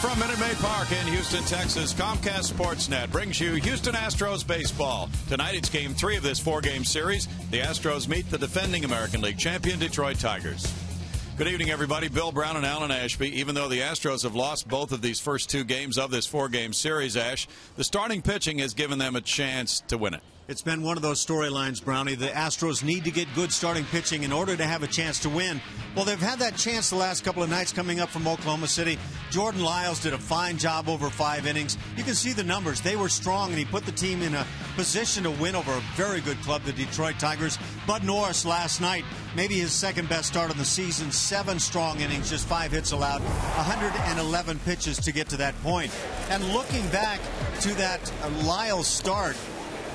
from Minute Maid Park in Houston, Texas, Comcast Sportsnet brings you Houston Astros baseball. Tonight it's Game 3 of this 4-game series. The Astros meet the defending American League champion Detroit Tigers. Good evening, everybody. Bill Brown and Alan Ashby. Even though the Astros have lost both of these first 2 games of this 4-game series, Ash, the starting pitching has given them a chance to win it. It's been one of those storylines, Brownie. The Astros need to get good starting pitching in order to have a chance to win. Well, they've had that chance the last couple of nights coming up from Oklahoma City. Jordan Lyles did a fine job over 5 innings. You can see the numbers. They were strong, and he put the team in a position to win over a very good club, the Detroit Tigers. Bud Norris last night, maybe his second-best start of the season, 7 strong innings, just 5 hits allowed, 111 pitches to get to that point. And looking back to that Lyles start,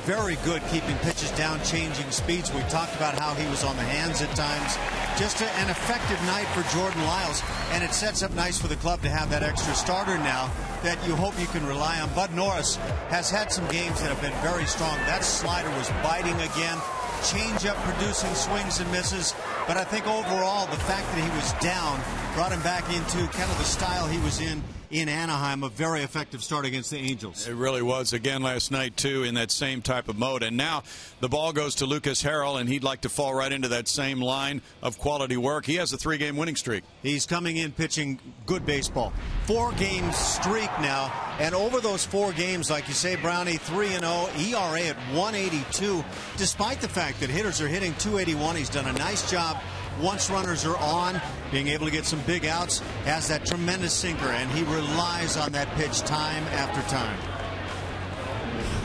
very good keeping pitches down, changing speeds. We talked about how he was on the hands at times. Just an effective night for Jordan Lyles, and it sets up nice for the club to have that extra starter now that you hope you can rely on. Bud Norris has had some games that have been very strong. That slider was biting again. Change-up producing swings and misses. But I think overall, the fact that he was down brought him back into kind of the style he was in Anaheim, a very effective start against the Angels. It really was again last night, too, in that same type of mode. And now the ball goes to Lucas Harrell, and he'd like to fall right into that same line of quality work. He has a 3-game winning streak. He's coming in pitching good baseball. 4-game streak now. And over those 4 games, like you say, Brownie, 3-0, ERA at 182. Despite the fact that hitters are hitting 281, he's done a nice job once runners are on, being able to get some big outs, has that tremendous sinker, and he relies on that pitch time after time.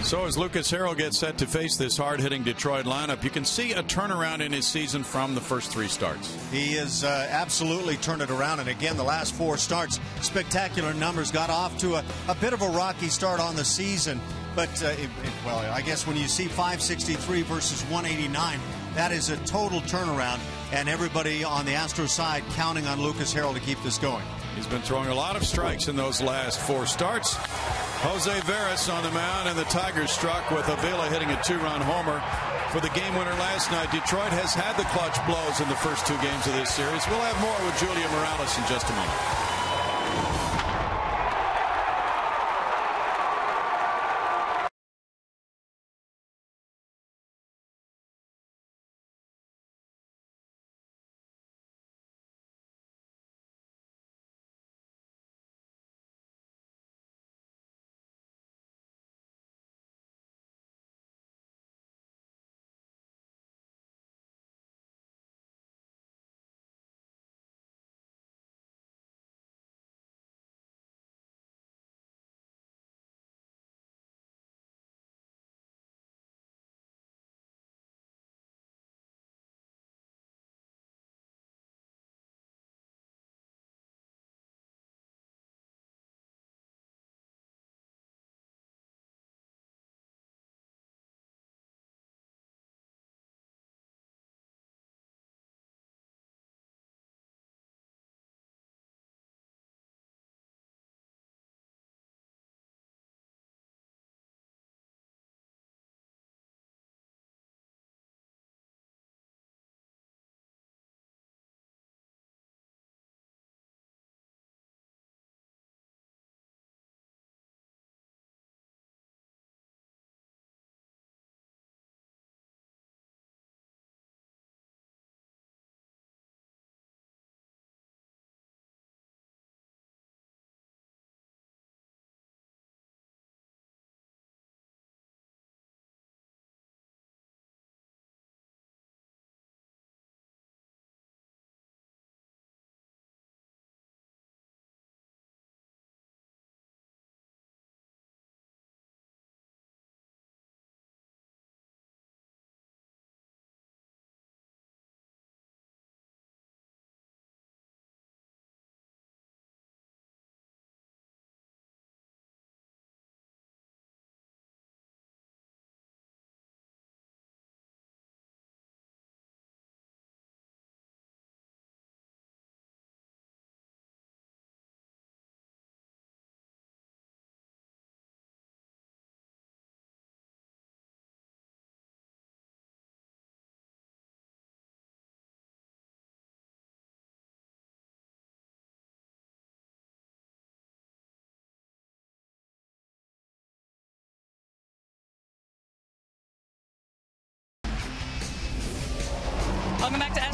So as Lucas Harrell gets set to face this hard-hitting Detroit lineup, you can see a turnaround in his season from the first 3 starts. He has absolutely turned it around, and again, the last 4 starts, spectacular numbers. Got off to a bit of a rocky start on the season, but, well, I guess when you see 563 versus 189, that is a total turnaround, and everybody on the Astros side counting on Lucas Harrell to keep this going. He's been throwing a lot of strikes in those last 4 starts. Jose Veras on the mound, and the Tigers struck with Avila hitting a 2-run homer for the game winner last night. Detroit has had the clutch blows in the first 2 games of this series. We'll have more with Julia Morales in just a moment.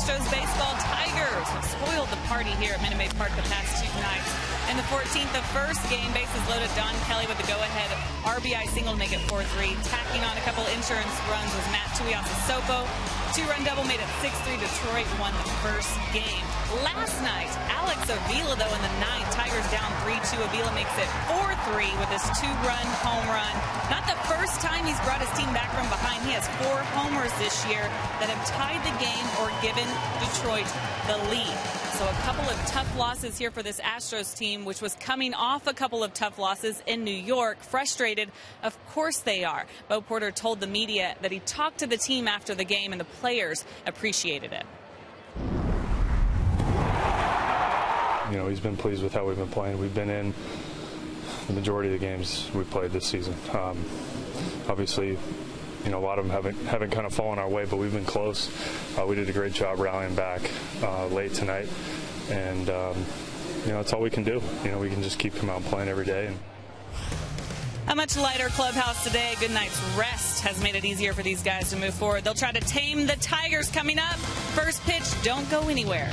Astros baseball. Tigers have spoiled the party here at Minute Maid Park the past 2 nights. In the 14th, the first game, bases loaded. Don Kelly with the go-ahead RBI single to make it 4-3. Tacking on a couple insurance runs was Matt Tuiasosopo. 2-run double made it 6-3. Detroit won the first game. Last night, Alex Avila, though, in the 9th, Tigers down 3-2. Avila makes it 4-3 with his 2-run home run. Not the first time he's brought his team back from behind. He has 4 homers this year that have tied the game or given Detroit the lead. So a couple of tough losses here for this Astros team, which was coming off a couple of tough losses in New York. Frustrated, of course they are. Bo Porter told the media that he talked to the team after the game and the players appreciated it. You know, he's been pleased with how we've been playing. We've been in the majority of the games we've played this season. Obviously, you know, a lot of them haven't kind of fallen our way, but we've been close. We did a great job rallying back late tonight, and you know, that's all we can do. You know, we can just keep coming out and playing every day. A much lighter clubhouse today. Good night's rest has made it easier for these guys to move forward. They'll try to tame the Tigers coming up. First pitch, don't go anywhere.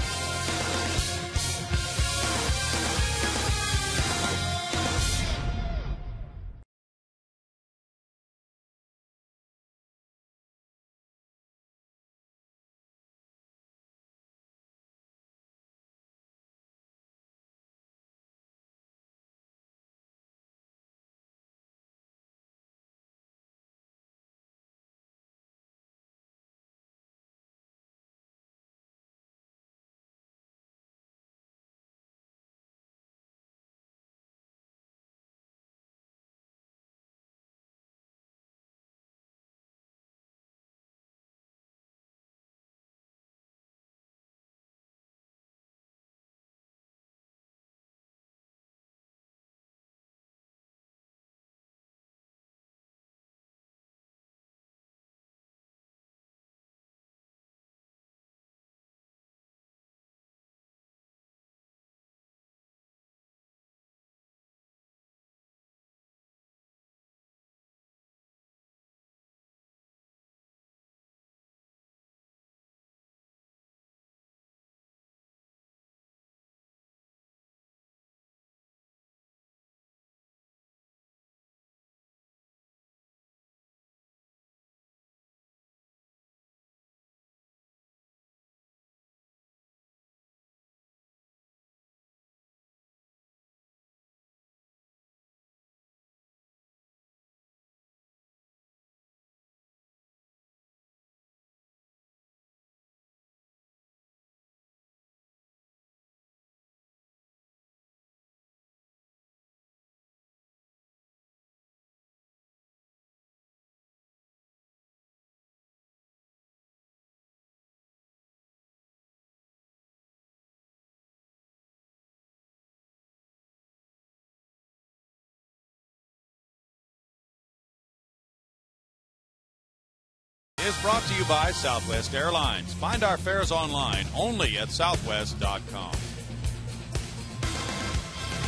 Is brought to you by Southwest Airlines. Find our fares online only at southwest.com.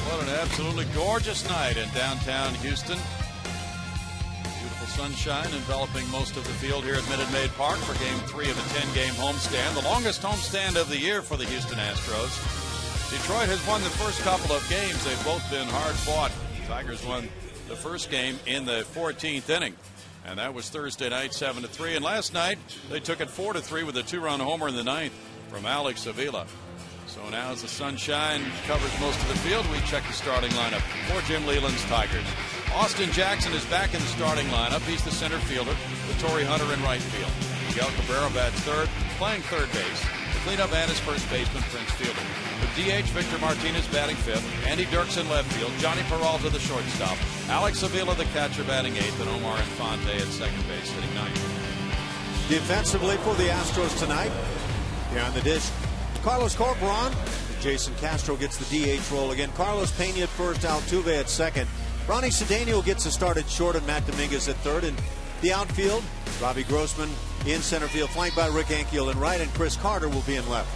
What an absolutely gorgeous night in downtown Houston. Beautiful sunshine enveloping most of the field here at Minute Maid Park for Game 3 of a 10-game homestand, the longest homestand of the year for the Houston Astros. Detroit has won the first couple of games. They've both been hard-fought. Tigers won the first game in the 14th inning. And that was Thursday night, 7-3. And last night, they took it 4-3 with a 2-run homer in the 9th from Alex Avila. So now as the sunshine covers most of the field, we check the starting lineup for Jim Leland's Tigers. Austin Jackson is back in the starting lineup. He's the center fielder with Torrey Hunter in right field. Miguel Cabrera bats third, playing third base. The cleanup man is first baseman Prince Fielder. With DH, Victor Martinez batting fifth. Andy Dirks in left field. Johnny Peralta the shortstop. Alex Avila the catcher batting eighth. And Omar Infante at second base hitting ninth. Defensively for the Astros tonight, here on the dish, Carlos Corporon. Jason Castro gets the DH role again. Carlos Pena at first, Altuve at second. Ronnie Cedeno gets a start at short and Matt Dominguez at third. In the outfield, Robbie Grossman in center field, flanked by Rick Ankiel in right, and Chris Carter will be in left.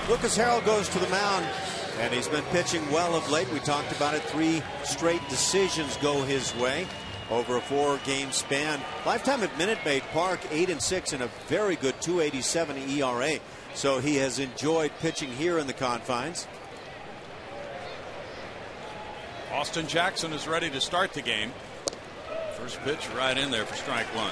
Lucas Harrell goes to the mound, and he's been pitching well of late. We talked about it. 3 straight decisions go his way. over a 4-game span. Lifetime at Minute Maid Park, 8-6 and a very good 2.87 ERA. So he has enjoyed pitching here in the confines. Austin Jackson is ready to start the game. First pitch right in there for strike one.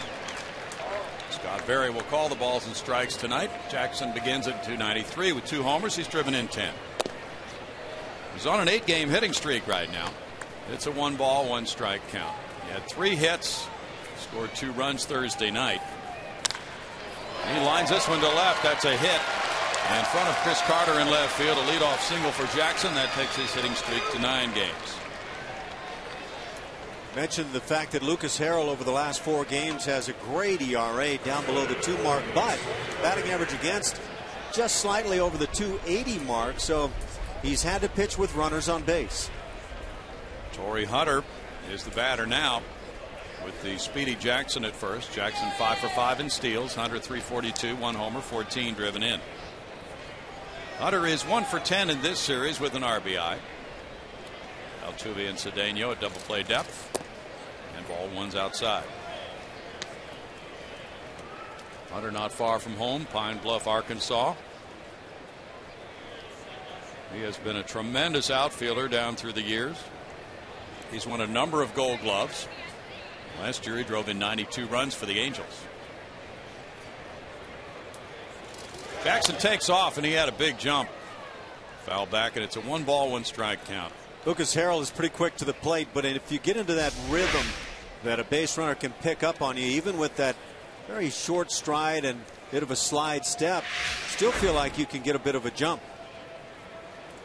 Scott Berry will call the balls and strikes tonight. Jackson begins at 293 with 2 homers. He's driven in 10. He's on an 8-game hitting streak right now. It's a 1-ball, 1-strike count. He had 3 hits, scored 2 runs Thursday night. He lines this one to left. That's a hit. In front of Chris Carter in left field, a leadoff single for Jackson. That takes his hitting streak to 9 games. Mentioned the fact that Lucas Harrell over the last 4 games has a great ERA down below the 2 mark, but batting average against just slightly over the 280 mark, so he's had to pitch with runners on base. Torrey Hunter is the batter now with the speedy Jackson at first. Jackson 5 for 5 in steals. Hunter 342, 1 homer, 14 driven in. Hunter is 1 for 10 in this series with an RBI. Altuve and Cedeno at double play depth. And ball 1's outside. Hunter not far from home, Pine Bluff, Arkansas. He has been a tremendous outfielder down through the years. He's won a number of Gold Gloves. Last year he drove in 92 runs for the Angels. Jackson takes off and he had a big jump. Foul back and it's a 1-ball, 1-strike count. Lucas Harrell is pretty quick to the plate, but if you get into that rhythm that a base runner can pick up on you, even with that very short stride and bit of a slide step, still feel like you can get a bit of a jump.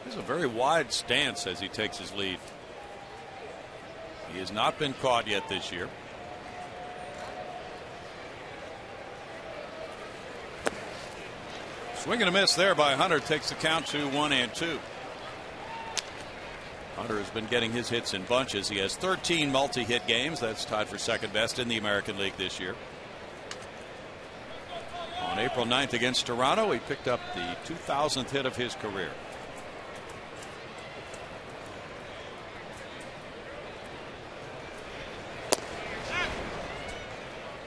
There's a very wide stance as he takes his lead. He has not been caught yet this year. Swing and a miss there by Hunter, takes the count to 1-2. Hunter has been getting his hits in bunches. He has 13 multi-hit games. That's tied for second best in the American League this year. On April 9th against Toronto, he picked up the 2,000th hit of his career.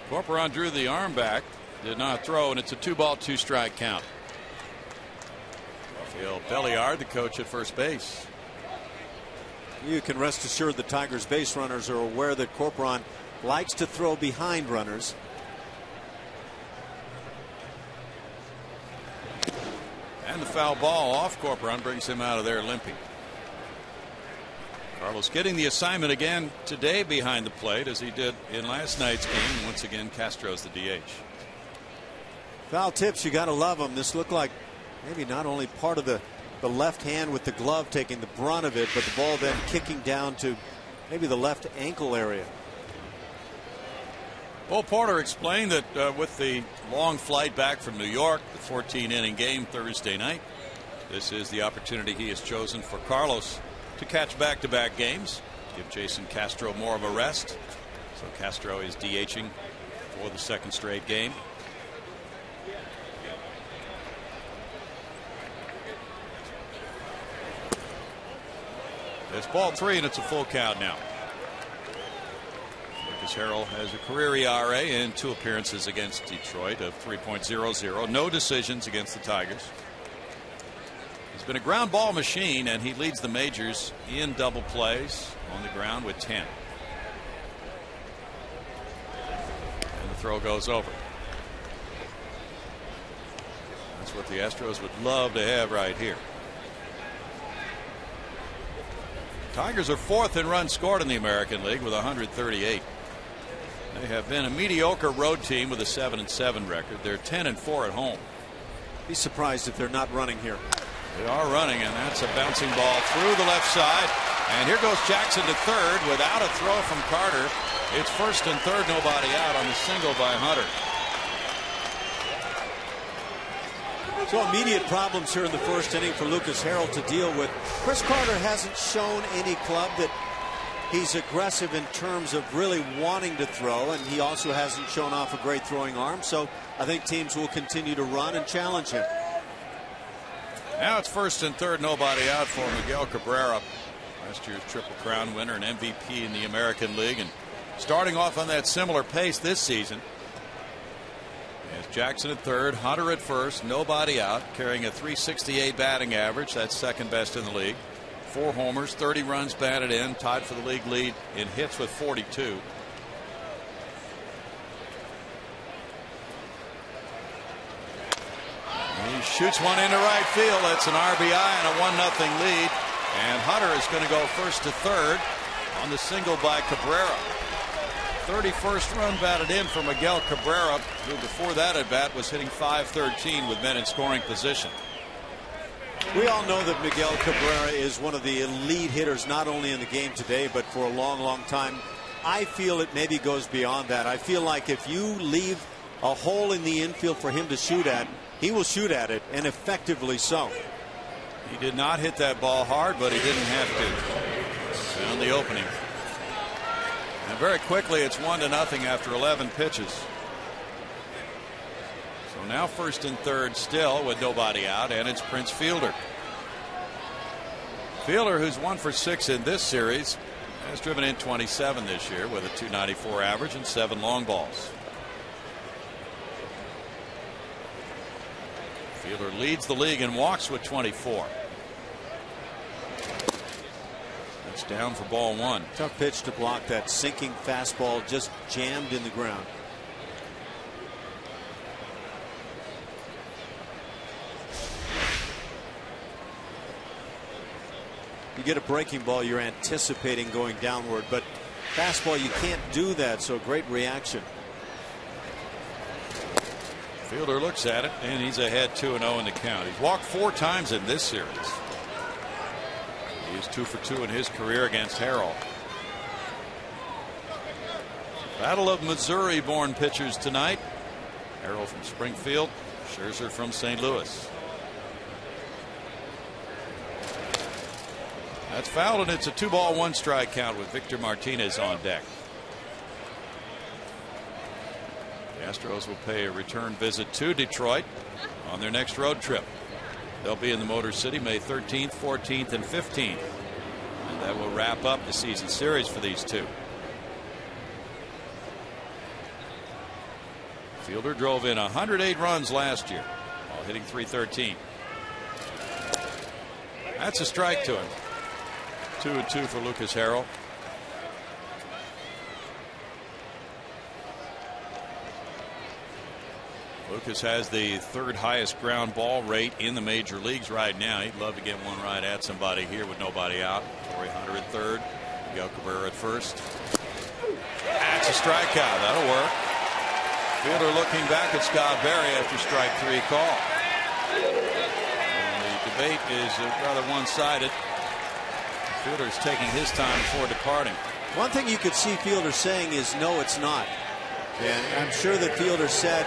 Corporon drew the arm back, did not throw, and it's a 2-ball, 2-strike count. Phil Belliard, the coach at first base. You can rest assured the Tigers base runners are aware that Corporon likes to throw behind runners. And the foul ball off Corporon brings him out of there limping. Carlos getting the assignment again today behind the plate as he did in last night's game. Once again, Castro's the DH. Foul tips, you got to love them. This looked like maybe not only part of the left hand with the glove taking the brunt of it, but the ball then kicking down to maybe the left ankle area. Well, Porter explained that with the long flight back from New York, the 14-inning game Thursday night, this is the opportunity he has chosen for Carlos to catch back-to-back games, give Jason Castro more of a rest. So Castro is DHing for the second straight game. It's ball 3 and it's a full count now. Lucas Harrell has a career ERA in 2 appearances against Detroit of 3.00. No decisions against the Tigers. He's been a ground ball machine and he leads the majors in double plays on the ground with 10. And the throw goes over. That's what the Astros would love to have right here. Tigers are 4th in runs scored in the American League with 138. They have been a mediocre road team with a 7-7 record. They're 10-4 at home. Be surprised if they're not running here. They are running, and that's a bouncing ball through the left side. And here goes Jackson to third without a throw from Carter. It's first and third, nobody out on the single by Hunter. So immediate problems here in the first inning for Lucas Harrell to deal with. Chris Carter hasn't shown any club that he's aggressive in terms of really wanting to throw, and he also hasn't shown off a great throwing arm. So I think teams will continue to run and challenge him. Now it's first and third, nobody out for Miguel Cabrera, last year's Triple Crown winner and MVP in the American League, and starting off on that similar pace this season. As Jackson at third, Hunter at first, nobody out, carrying a .368 batting average. That's second best in the league. 4 homers, 30 runs batted in, tied for the league lead in hits with 42. He shoots one into right field. That's an RBI and a 1-0 lead. And Hunter is going to go first to third on the single by Cabrera. 31st run batted in for Miguel Cabrera, who before that at bat was hitting .513 with men in scoring position. We all know that Miguel Cabrera is one of the elite hitters, not only in the game today, but for a long, long time. I feel it maybe goes beyond that. I feel like if you leave a hole in the infield for him to shoot at, he will shoot at it, and effectively so. He did not hit that ball hard, but he didn't have to. Found the opening. And very quickly it's 1-0 after 11 pitches. So now first and third still with nobody out, and it's Prince Fielder. Fielder, who's 1 for 6 in this series, has driven in 27 this year with a .294 average and 7 long balls. Fielder leads the league in walks with 24. It's down for ball 1. Tough pitch to block. That sinking fastball just jammed in the ground. You get a breaking ball, you're anticipating going downward, but fastball, you can't do that, so great reaction. Fielder looks at it, and he's ahead 2-0 in the count. He's walked 4 times in this series. He's 2 for 2 in his career against Harrell. Battle of Missouri-born pitchers tonight. Harrell from Springfield, Scherzer from St. Louis. That's fouled, and it's a 2-ball 1-strike count with Victor Martinez on deck. The Astros will pay a return visit to Detroit on their next road trip. They'll be in the Motor City May 13th, 14th, and 15th. And that will wrap up the season series for these two. Fielder drove in 108 runs last year while hitting .313. That's a strike to him. 2-2 for Lucas Harrell. Lucas has the 3rd highest ground ball rate in the major leagues right now. He'd love to get one right at somebody here with nobody out. Torrey Hunter at third. Miguel Cabrera at first. That's a strikeout. That'll work. Fielder looking back at Scott Berry after strike 3 call. And the debate is rather one-sided. Fielder's taking his time before departing. One thing you could see Fielder saying is no, it's not. And I'm sure that Fielder said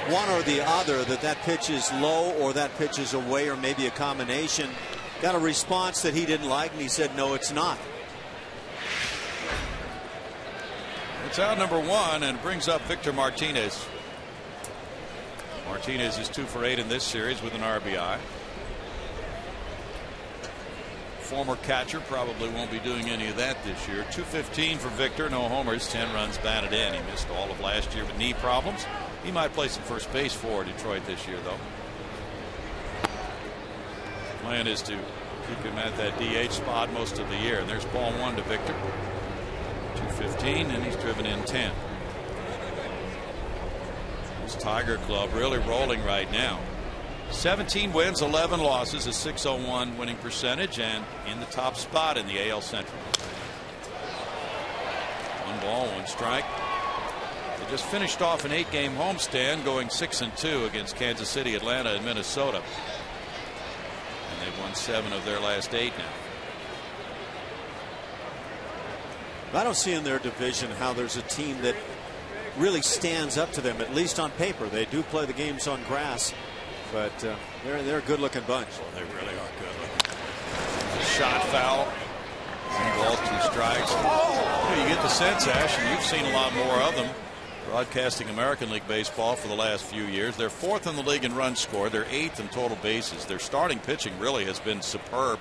one or the other, that pitch is low or that pitch is away or maybe a combination. Got a response that he didn't like, and he said no, it's not. It's out number 1 and brings up Victor Martinez. Martinez is 2 for 8 in this series with an RBI. Former catcher, probably won't be doing any of that this year. .215 for Victor, no homers, 10 runs batted in. He missed all of last year with knee problems. He might play some first base for Detroit this year, though. Plan is to keep him at that DH spot most of the year. And there's ball 1 to Victor. .215, and he's driven in 10. This Tiger Club really rolling right now. 17 wins, 11 losses, a .601 winning percentage, and in the top spot in the AL Central. 1 ball, 1 strike. They just finished off an 8-game homestand, going 6-2 against Kansas City, Atlanta, and Minnesota. And they've won 7 of their last 8 now. I don't see in their division how there's a team that really stands up to them, at least on paper. They do play the games on grass, but they're a good-looking bunch. Well, they really are good-looking. Shot foul. 3 balls, 2 strikes. You get the sense, Ash, and you've seen a lot more of them broadcasting American League Baseball for the last few years. They're 4th in the league in runs scored. They're 8th in total bases. Their starting pitching really has been superb.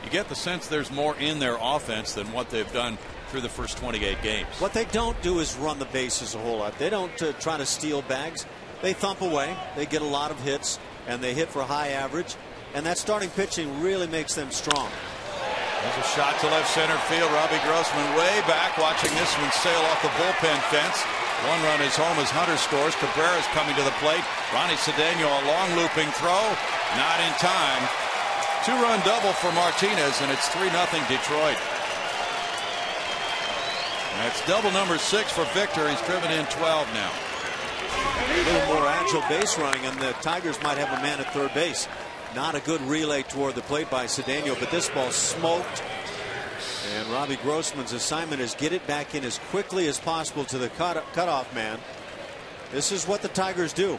you get the sense there's more in their offense than what they've done through the first 28 games. What they don't do is run the bases a whole lot. They don't try to steal bags. They thump away. They get a lot of hits, and they hit for high average. And that starting pitching really makes them strong. There's a shot to left center field. Robbie Grossman way back, watching this one sail off the bullpen fence. One run is home as Hunter scores. Cabrera's coming to the plate. Ronnie Cedeno, a long looping throw. Not in time. 2-run double for Martinez, and it's 3-0 Detroit. That's double number 6 for Victor. He's driven in 12 now. A little more agile base running, and the Tigers might have a man at third base. Not a good relay toward the plate by Cedeno, but this ball smoked. And Robbie Grossman's assignment is get it back in as quickly as possible to the cutoff man. This is what the Tigers do.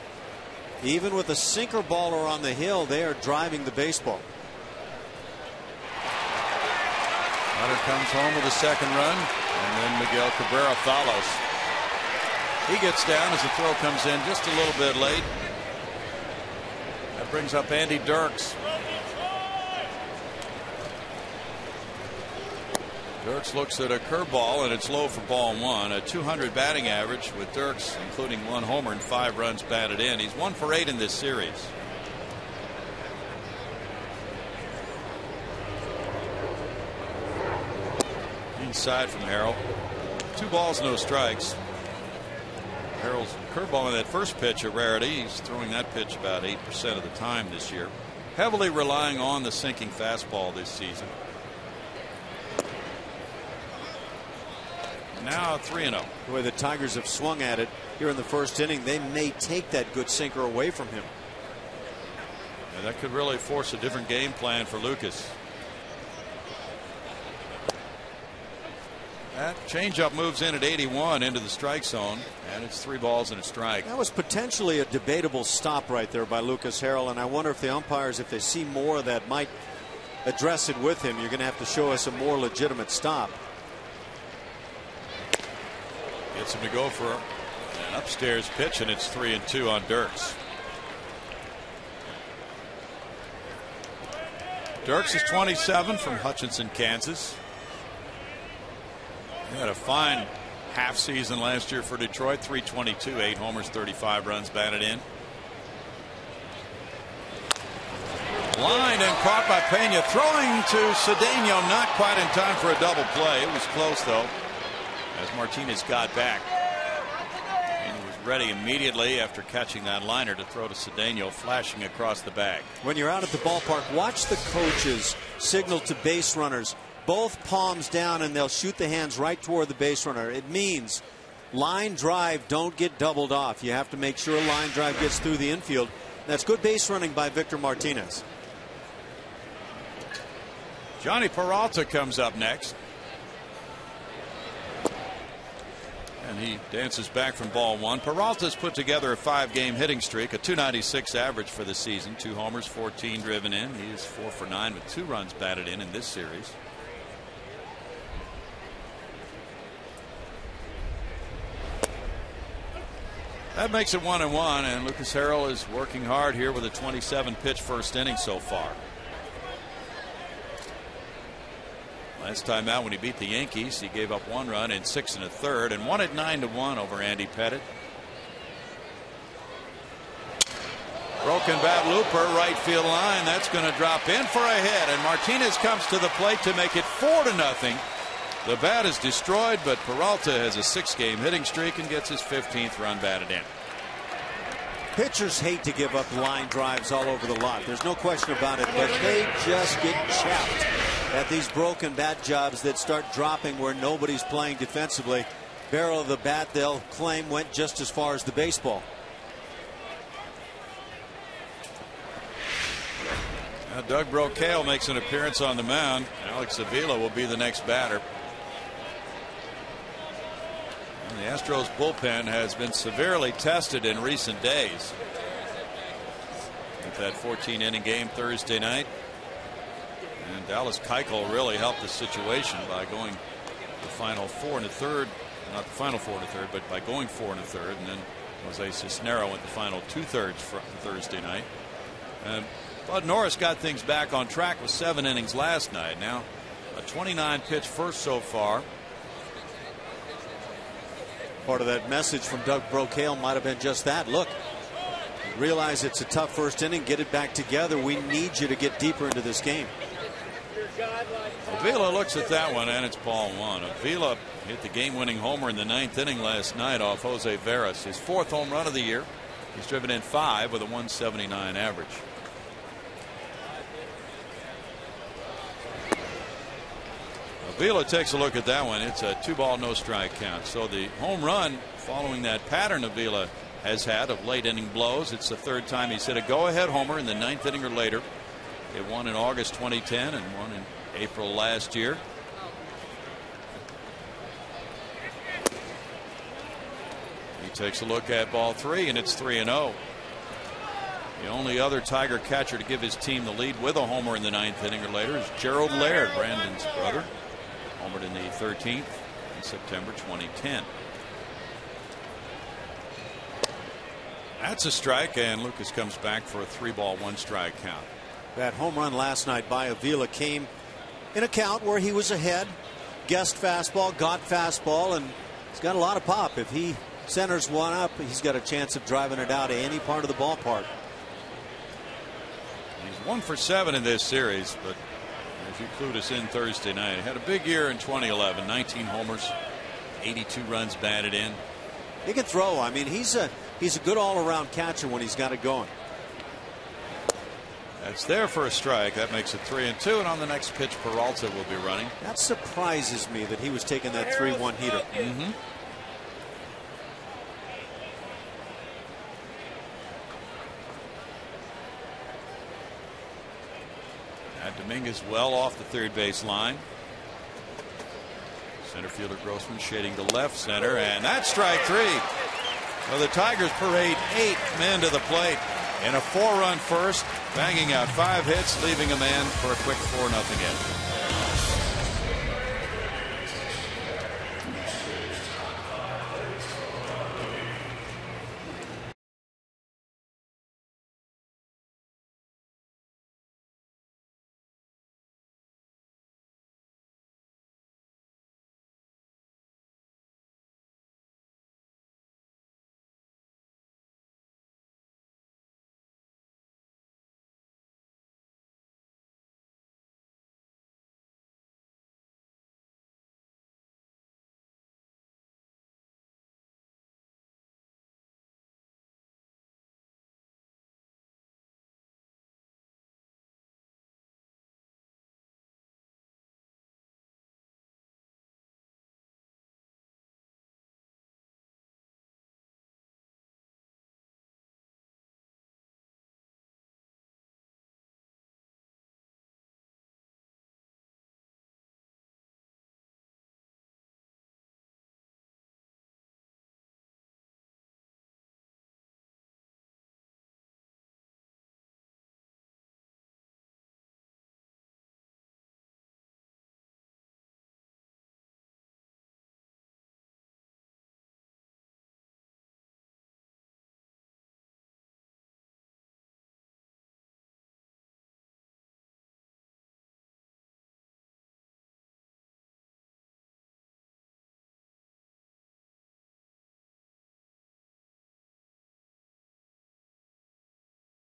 Even with a sinker baller on the hill, they are driving the baseball. Hunter comes home with a second run, and then Miguel Cabrera follows. He gets down as the throw comes in just a little bit late. That brings up Andy Dirks. Dirks looks at a curveball, and it's low for ball 1. A 200 batting average with Dirks, including 1 homer and 5 runs batted in. He's 1 for 8 in this series. Inside from Harrell. 2 balls, no strikes. Harrell's curveball on that first pitch, a rarity. He's throwing that pitch about 8% of the time this year. Heavily relying on the sinking fastball this season. Now 3-0. The way the Tigers have swung at it here in the first inning, they may take that good sinker away from him. And that could really force a different game plan for Lucas. That changeup moves in at 81 into the strike zone, and it's 3 balls and a strike. That was potentially a debatable stop right there by Lucas Harrell, and I wonder if the umpires, if they see more of that, might address it with him. You're going to have to show us a more legitimate stop. Gets him to go for an upstairs pitch, and it's 3-2 on Dirks. Dirks is 27 from Hutchinson, Kansas. He had a fine half season last year for Detroit. 322, 8 homers, 35 runs batted in. Lined and caught by Pena. Throwing to Cedeno, not quite in time for a double play. It was close though, as Martinez got back. And he was ready immediately after catching that liner to throw to Cedeno, flashing across the bag. When you're out at the ballpark, watch the coaches signal to base runners. Both palms down, and they'll shoot the hands right toward the base runner. It means line drive, don't get doubled off. You have to make sure a line drive gets through the infield. That's good base running by Victor Martinez. Johnny Peralta comes up next. And he dances back from ball 1. Peralta's put together a 5-game hitting streak, a .296 average for the season. 2 homers, 14 driven in. He is 4 for 9 with 2 runs batted in this series. That makes it 1-1, and Lucas Harrell is working hard here with a 27-pitch first inning so far. Last time out when he beat the Yankees, he gave up 1 run in 6 1/3 and won it 9-1 over Andy Pettitte. Broken bat looper, right field line. That's going to drop in for a hit, and Martinez comes to the plate to make it 4-0. The bat is destroyed, but Peralta has a 6-game hitting streak and gets his 15th run batted in. Pitchers hate to give up line drives all over the lot. There's no question about it, but they just get chapped at these broken bat jobs that start dropping where nobody's playing defensively. Barrel of the bat, they'll claim, went just as far as the baseball. Now Doug Brocail makes an appearance on the mound. Alex Avila will be the next batter. And the Astros bullpen has been severely tested in recent days. With that 14-inning game Thursday night. And Dallas Keuchel really helped the situation by going the final 4 1/3. Not the final 4 1/3, but by going 4 1/3. And then Jose Cisnero went the final 2/3 for Thursday night. Bud Norris got things back on track with 7 innings last night. Now a 29 pitch first so far. Part of that message from Doug Brocail might have been just that. Look, realize it's a tough first inning. Get it back together. We need you to get deeper into this game. Avila looks at that one, and it's ball 1. Avila hit the game-winning homer in the 9th inning last night off Jose Veras, his 4th home run of the year. He's driven in 5 with a 179 average. Avila takes a look at that one. It's a 2-ball, no strike count. So the home run following that pattern Avila has had of late inning blows. It's the 3rd time he's hit a go-ahead homer in the 9th inning or later. It won in August 2010 and won in April last year. He takes a look at ball 3, and it's 3-0. The only other Tiger catcher to give his team the lead with a homer in the 9th inning or later is Gerald Laird, Brandon's brother. Homered in the 13th in September 2010. That's a strike, and Lucas comes back for a 3-ball, 1-strike count. That home run last night by Avila came in a count where he was ahead. Guessed fastball, got fastball, and he's got a lot of pop. If he centers one up, he's got a chance of driving it out of any part of the ballpark. He's 1 for 7 in this series, but as you clued us in Thursday night, he had a big year in 2011. 19 homers, 82 runs batted in. He can throw. I mean, he's a good all-around catcher when he's got it going. That's there for a strike. That makes it 3-2, and on the next pitch, Peralta will be running. That surprises me that he was taking that 3-1 heater. Dominguez well off the 3rd base line. Center fielder Grossman shading to left center, and that's strike 3. So the Tigers parade 8 men to the plate in a 4-run first, banging out 5 hits, leaving a man for a quick 4-0 end.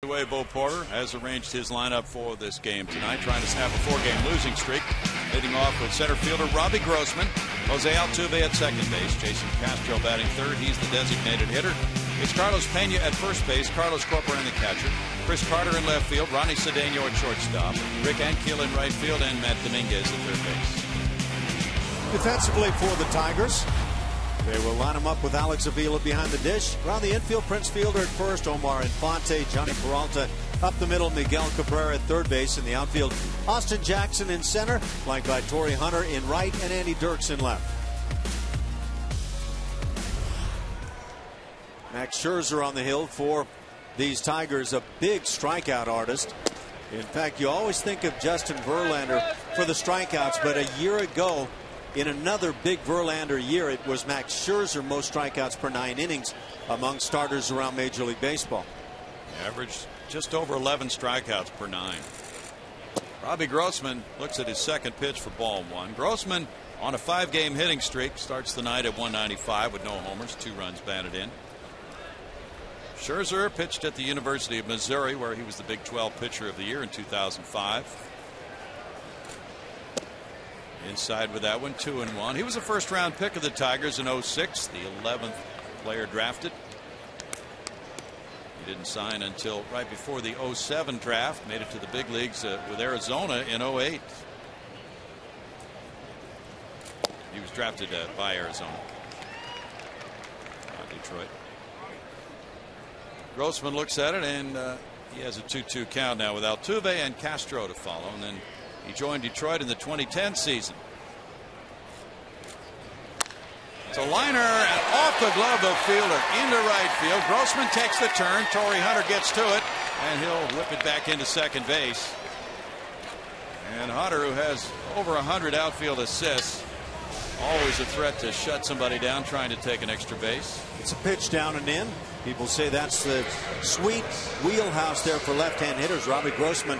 Way Bo Porter has arranged his lineup for this game tonight, trying to snap a 4-game losing streak. Leading off with center fielder Robbie Grossman, Jose Altuve at second base, Jason Castro batting 3rd. He's the designated hitter. It's Carlos Pena at first base, Carlos Corporan the catcher, Chris Carter in left field, Ronnie Cedeno at shortstop, Rick Ankiel in right field, and Matt Dominguez at third base. Defensively for the Tigers, they will line him up with Alex Avila behind the dish. Around the infield, Prince Fielder at first, Omar Infante, Johnny Peralta up the middle, Miguel Cabrera at third base. In the outfield, Austin Jackson in center, flanked by Torrey Hunter in right and Andy Dirks in left. Max Scherzer on the hill for these Tigers, a big strikeout artist. In fact, you always think of Justin Verlander for the strikeouts, but a year ago, in another big Verlander year, it was Max Scherzer most strikeouts per 9 innings among starters around Major League Baseball. Averaged just over 11 strikeouts per 9. Robbie Grossman looks at his second pitch for ball 1. Grossman on a 5-game hitting streak starts the night at 195 with no homers, 2 runs batted in. Scherzer pitched at the University of Missouri, where he was the Big 12 Pitcher of the Year in 2005. Inside with that one, 2-1. He was a first-round pick of the Tigers in 06, the 11th player drafted. He didn't sign until right before the 07 draft. Made it to the big leagues with Arizona in 08. He was drafted by Arizona, Detroit. Grossman looks at it, and he has a 2-2 count now with Altuve and Castro to follow. And then he joined Detroit in the 2010 season. It's a liner and off the glove of fielder into right field. Grossman takes the turn. Torrey Hunter gets to it, and he'll whip it back into second base. And Hunter, who has over 100 outfield assists, always a threat to shut somebody down trying to take an extra base. It's a pitch down and in. People say that's the sweet wheelhouse there for left-hand hitters. Robbie Grossman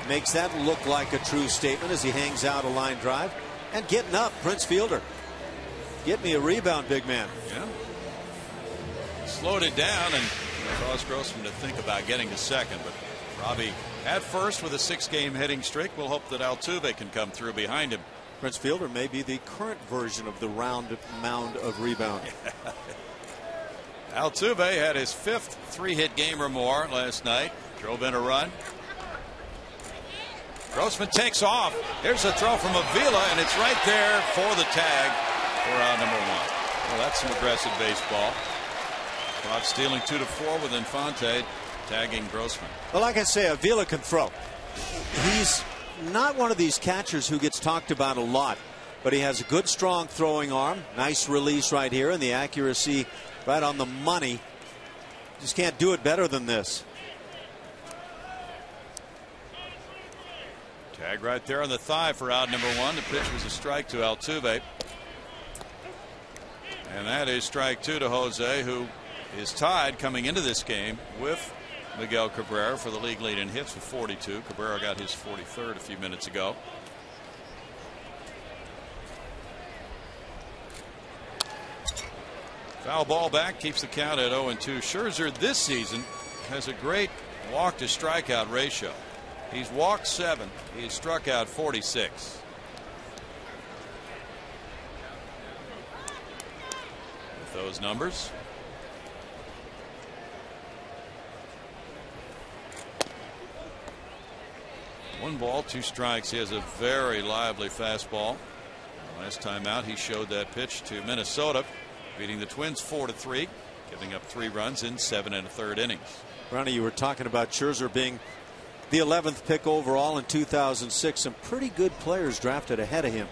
makes that look like a true statement as he hangs out a line drive. And getting up, Prince Fielder. Get me a rebound, big man. Yeah. Slowed it down and caused Grossman to think about getting to second. But Robbie at first with a 6-game hitting streak. We'll hope that Altuve can come through behind him. Prince Fielder may be the current version of the mound of rebound. Altuve had his 5th 3-hit game or more last night. Drove in a run. Grossman takes off. Here's a throw from Avila, and it's right there for the tag for out number 1. Well, that's some aggressive baseball. Caught stealing 2-4 with Infante tagging Grossman. Well, like I say, Avila can throw. He's not one of these catchers who gets talked about a lot, but he has a good, strong throwing arm. Nice release right here, and the accuracy right on the money. Just can't do it better than this. Tag right there on the thigh for out number 1. The pitch was a strike to Altuve. And that is strike 2 to Jose, who is tied coming into this game with Miguel Cabrera for the league lead in hits with 42. Cabrera got his 43rd a few minutes ago. Foul ball back, keeps the count at 0-2. Scherzer this season has a great walk to strikeout ratio. He's walked 7. He's struck out 46. With those numbers, one ball, 2 strikes. He has a very lively fastball. Last time out, he showed that pitch to Minnesota, beating the Twins 4-3, giving up 3 runs in 7 1/3 innings. Ronnie, you were talking about Scherzer being the 11th pick overall in 2006. Some pretty good players drafted ahead of him.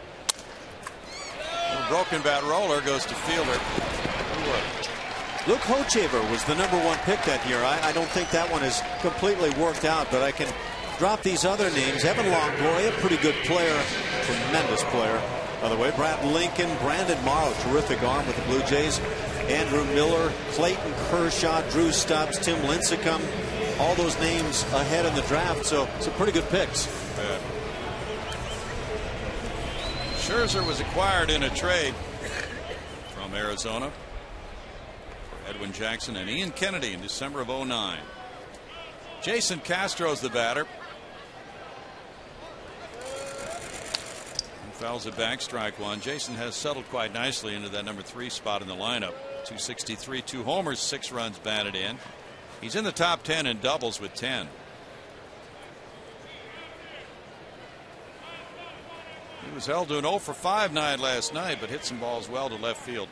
A broken bat roller goes to Fielder. Luke Hochevar was the number 1 pick that year. I don't think that one has completely worked out, but I can drop these other names. Evan Longoria, pretty good player, tremendous player. By the way, Brad Lincoln, Brandon Morrow, terrific arm with the Blue Jays. Andrew Miller, Clayton Kershaw, Drew Stubbs, Tim Lincecum. All those names ahead in the draft, so some pretty good picks. Scherzer was acquired in a trade from Arizona for Edwin Jackson and Ian Kennedy in December of 2009. Jason Castro's the batter. Fouls it back, strike 1. Jason has settled quite nicely into that number 3 spot in the lineup. 263, 2 homers, 6 runs batted in. He's in the top 10 in doubles with 10. He was held to an 0 for 5 night last night, but hit some balls well to left field.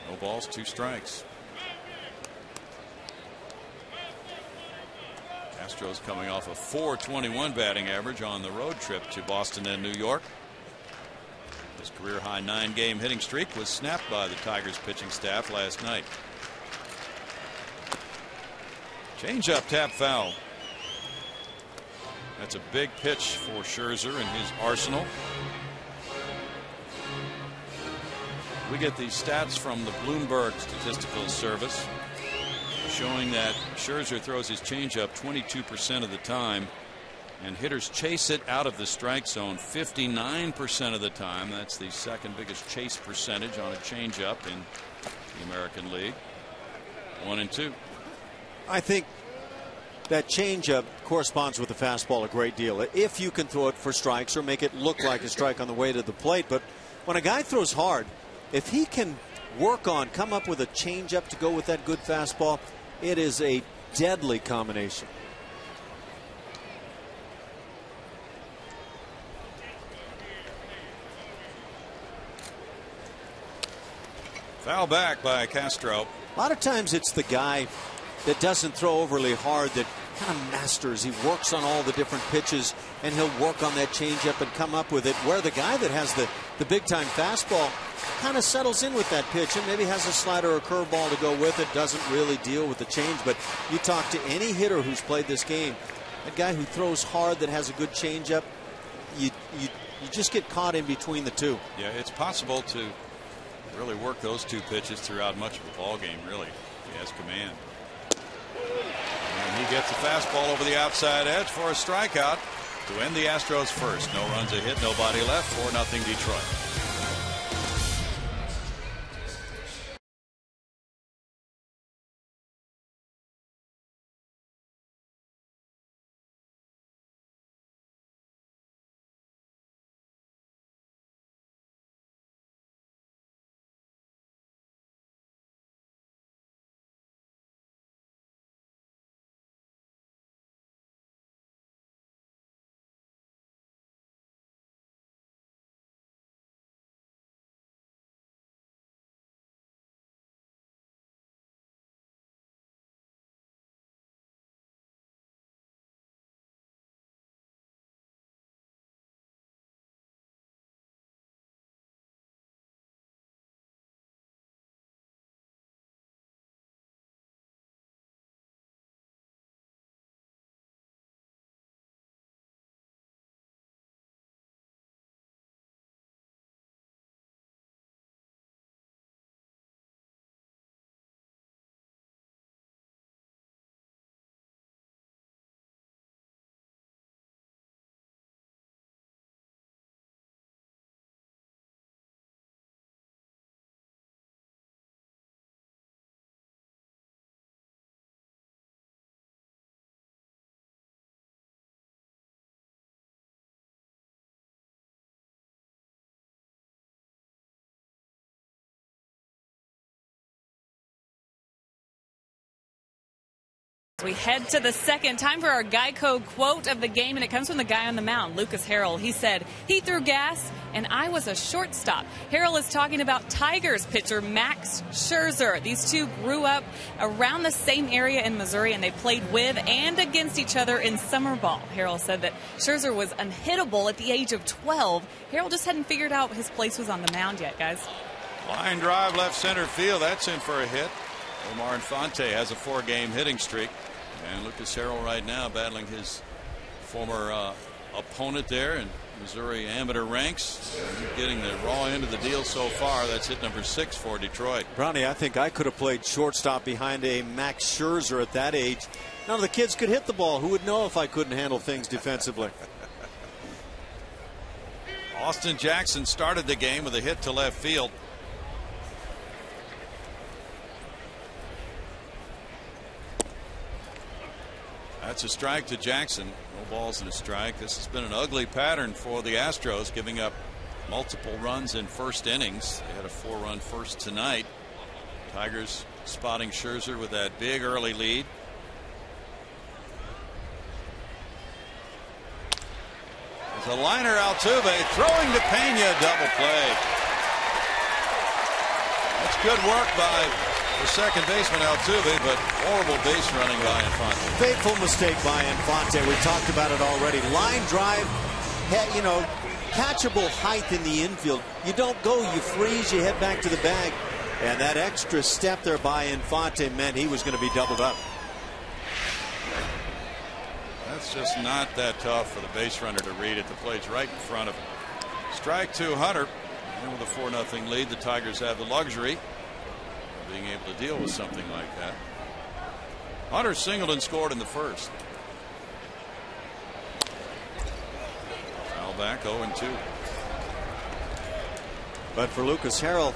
No balls, 2 strikes. Castro's coming off a .421 batting average on the road trip to Boston and New York. His career high 9-game hitting streak was snapped by the Tigers pitching staff last night. Change-up, tap foul. That's a big pitch for Scherzer in his arsenal. We get these stats from the Bloomberg Statistical Service. showing that Scherzer throws his changeup 22% of the time, and hitters chase it out of the strike zone 59% of the time. That's the second biggest chase percentage on a changeup in the American League. 1-2. I think that changeup corresponds with the fastball a great deal if you can throw it for strikes or make it look like a strike on the way to the plate. But when a guy throws hard, if he can come up with a changeup to go with that good fastball, it is a deadly combination. Foul back by Castro. A lot of times it's the guy that doesn't throw overly hard that kind of masters. He works on all the different pitches, and he'll work on that changeup and come up with it, where the guy that has the big time fastball kind of settles in with that pitch and maybe has a slider or curveball to go with it, doesn't really deal with the change. But you talk to any hitter who's played this game, a guy who throws hard that has a good changeup, you just get caught in between the two. Yeah, it's possible to really work those two pitches throughout much of the ball game, really. He has command. And he gets a fastball over the outside edge for a strikeout to end the Astros first. No runs a hit, nobody left. 4-0 Detroit. We head to the second. Time for our Geico quote of the game, and it comes from the guy on the mound, Lucas Harrell. He said, "He threw gas, and I was a shortstop." Harrell is talking about Tigers pitcher Max Scherzer. These two grew up around the same area in Missouri, and they played with and against each other in summer ball. Harrell said that Scherzer was unhittable at the age of 12. Harrell just hadn't figured out his place was on the mound yet, guys. Line drive left center field. That's in for a hit. Omar Infante has a 4-game hitting streak. And Lucas Harrell right now battling his former opponent there in Missouri amateur ranks. Getting the raw end of the deal so far. That's hit number 6 for Detroit. Brownie, I think I could have played shortstop behind a Max Scherzer at that age. None of the kids could hit the ball. Who would know if I couldn't handle things defensively? Austin Jackson started the game with a hit to left field. That's a strike to Jackson. No balls and a strike. This has been an ugly pattern for the Astros, giving up multiple runs in first innings. They had a 4-run first tonight. Tigers spotting Scherzer with that big early lead. There's a liner, Altuve throwing to Pena, double play. That's good work by the second baseman Altuve, but horrible base running by Infante. Fateful mistake by Infante. We talked about it already. Line drive, catchable height in the infield. You don't go, you freeze, you head back to the bag. And that extra step there by Infante meant he was going to be doubled up. That's just not that tough for the base runner to read it. The plate's right in front of him. Strike to Hunter. And with a 4-0 lead, the Tigers have the luxury being able to deal with something like that. Hunter singled and scored in the first. Foul back 0-2. But for Lucas Harrell,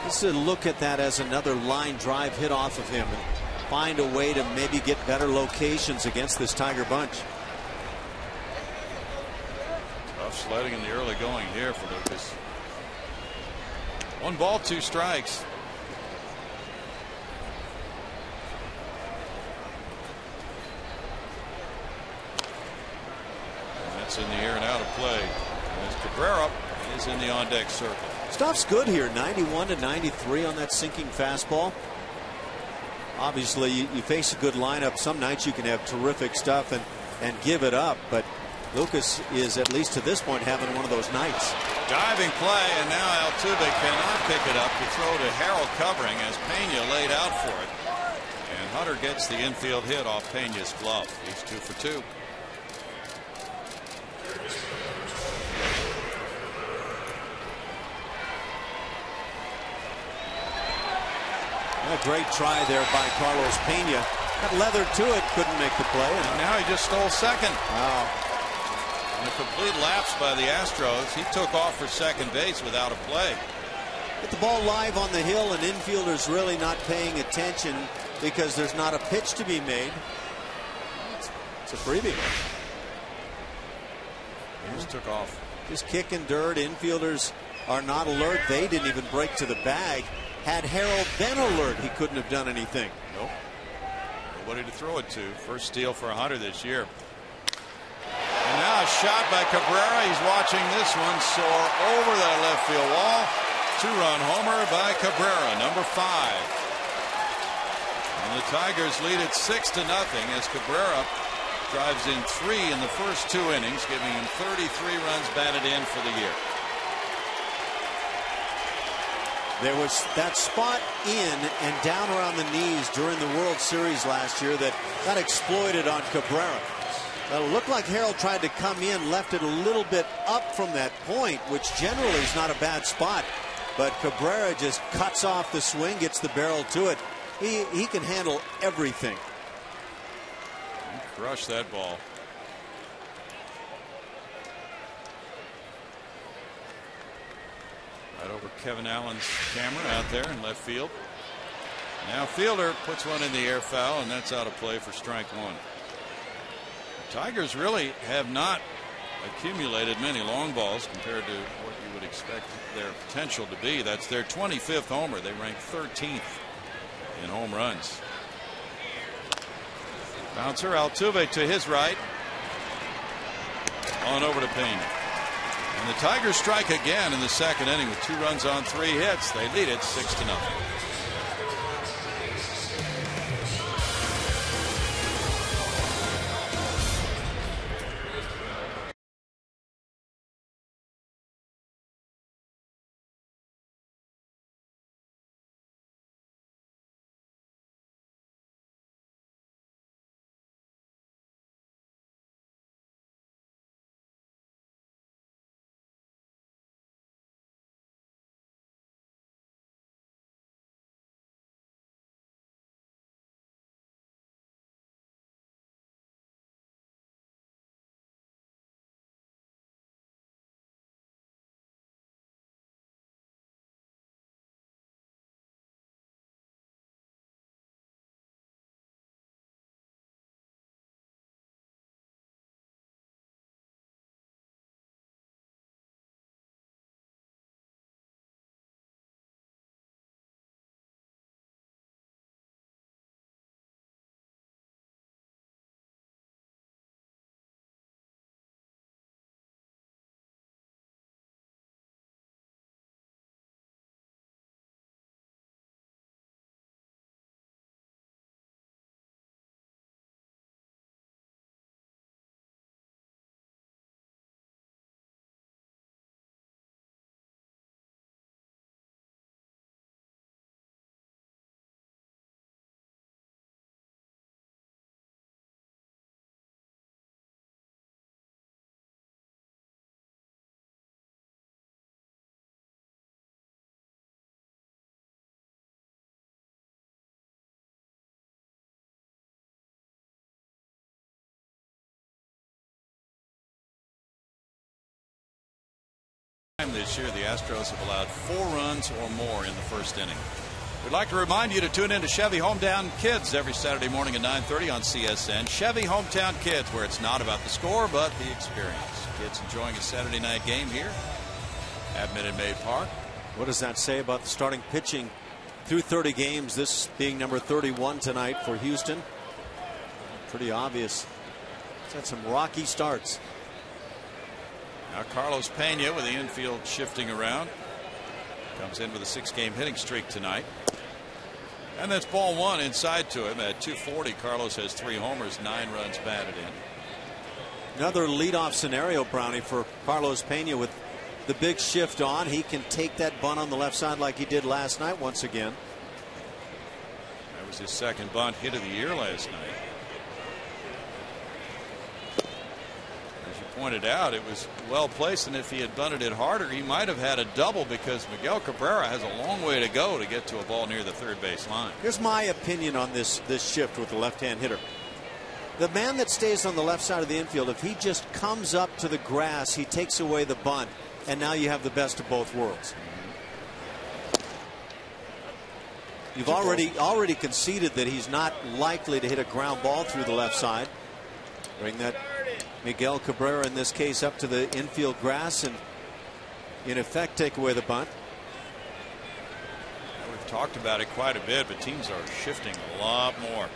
this is a look at that as another line drive hit off of him and find a way to maybe get better locations against this Tiger bunch. Tough sledding in the early going here for Lucas. 1 ball, 2 strikes. And that's in the air and out of play as Cabrera is in the on deck circle. Stuff's good here. 91 to 93 on that sinking fastball. Obviously you face a good lineup. Some nights you can have terrific stuff and give it up, but Lucas is, at least to this point, having one of those nights. Diving play, and now Altuve cannot pick it up to throw to Harrell covering as Pena laid out for it. And Hunter gets the infield hit off Pena's glove. He's 2 for 2. A great try there by Carlos Pena. Got leather to it, couldn't make the play. And now he just stole second. Wow. And a complete lapse by the Astros. He took off for second base without a play. Get the ball live on the hill, and infielders really not paying attention because there's not a pitch to be made. It's a freebie. He just took off. Just kicking dirt. Infielders are not alert. They didn't even break to the bag. Had Harrell been alert, he couldn't have done anything. Nope. Nobody to throw it to. First steal for Hunter this year. And now a shot by Cabrera. He's watching this one soar over that left field wall. 2-run homer by Cabrera, number 5. And the Tigers lead it 6-0 as Cabrera drives in 3 in the first 2 innings, giving him 33 runs batted in for the year. There was that spot in and down around the knees during the World Series last year that got exploited on Cabrera. It looked like Harrell tried to come in, left it a little bit up from that point, which generally is not a bad spot. But Cabrera just cuts off the swing, gets the barrel to it. He can handle everything. He crushed that ball. Right over Kevin Allen's camera out there in left field. Now fielder puts one in the air, foul, and that's out of play for strike 1. The Tigers really have not accumulated many long balls compared to what you would expect their potential to be. That's their 25th homer. They rank 13th in home runs. Bouncer Altuve to his right. On over to Pena. And the Tigers strike again in the second inning with 2 runs on 3 hits. They lead it 6-0. time this year the Astros have allowed 4 runs or more in the first inning. We'd like to remind you to tune in to Chevy Hometown Kids every Saturday morning at 9:30 on CSN. Chevy Hometown Kids, where it's not about the score but the experience. Kids enjoying a Saturday night game here at Minute Maid Park. What does that say about the starting pitching through 30 games, this being number 31 tonight for Houston? Pretty obvious. It's had some rocky starts. Now Carlos Pena with the infield shifting around. Comes in with a 6-game hitting streak tonight. And that's ball 1 inside to him at 240. Carlos has 3 homers, 9 runs batted in. Another leadoff scenario, Brownie, for Carlos Pena with the big shift on. He can take that bunt on the left side like he did last night once again. That was his second bunt hit of the year last night. As you pointed out, it was well placed, and if he had bunted it harder, he might have had a double, because Miguel Cabrera has a long way to go to get to a ball near the third base line. Here's my opinion on this shift with the left-hand hitter. The man that stays on the left side of the infield, if he just comes up to the grass, he takes away the bunt, and now you have the best of both worlds. You've already conceded that he's not likely to hit a ground ball through the left side. Bring that Miguel Cabrera in this case up to the infield grass and in effect take away the bunt. We've talked about it quite a bit, but teams are shifting a lot more.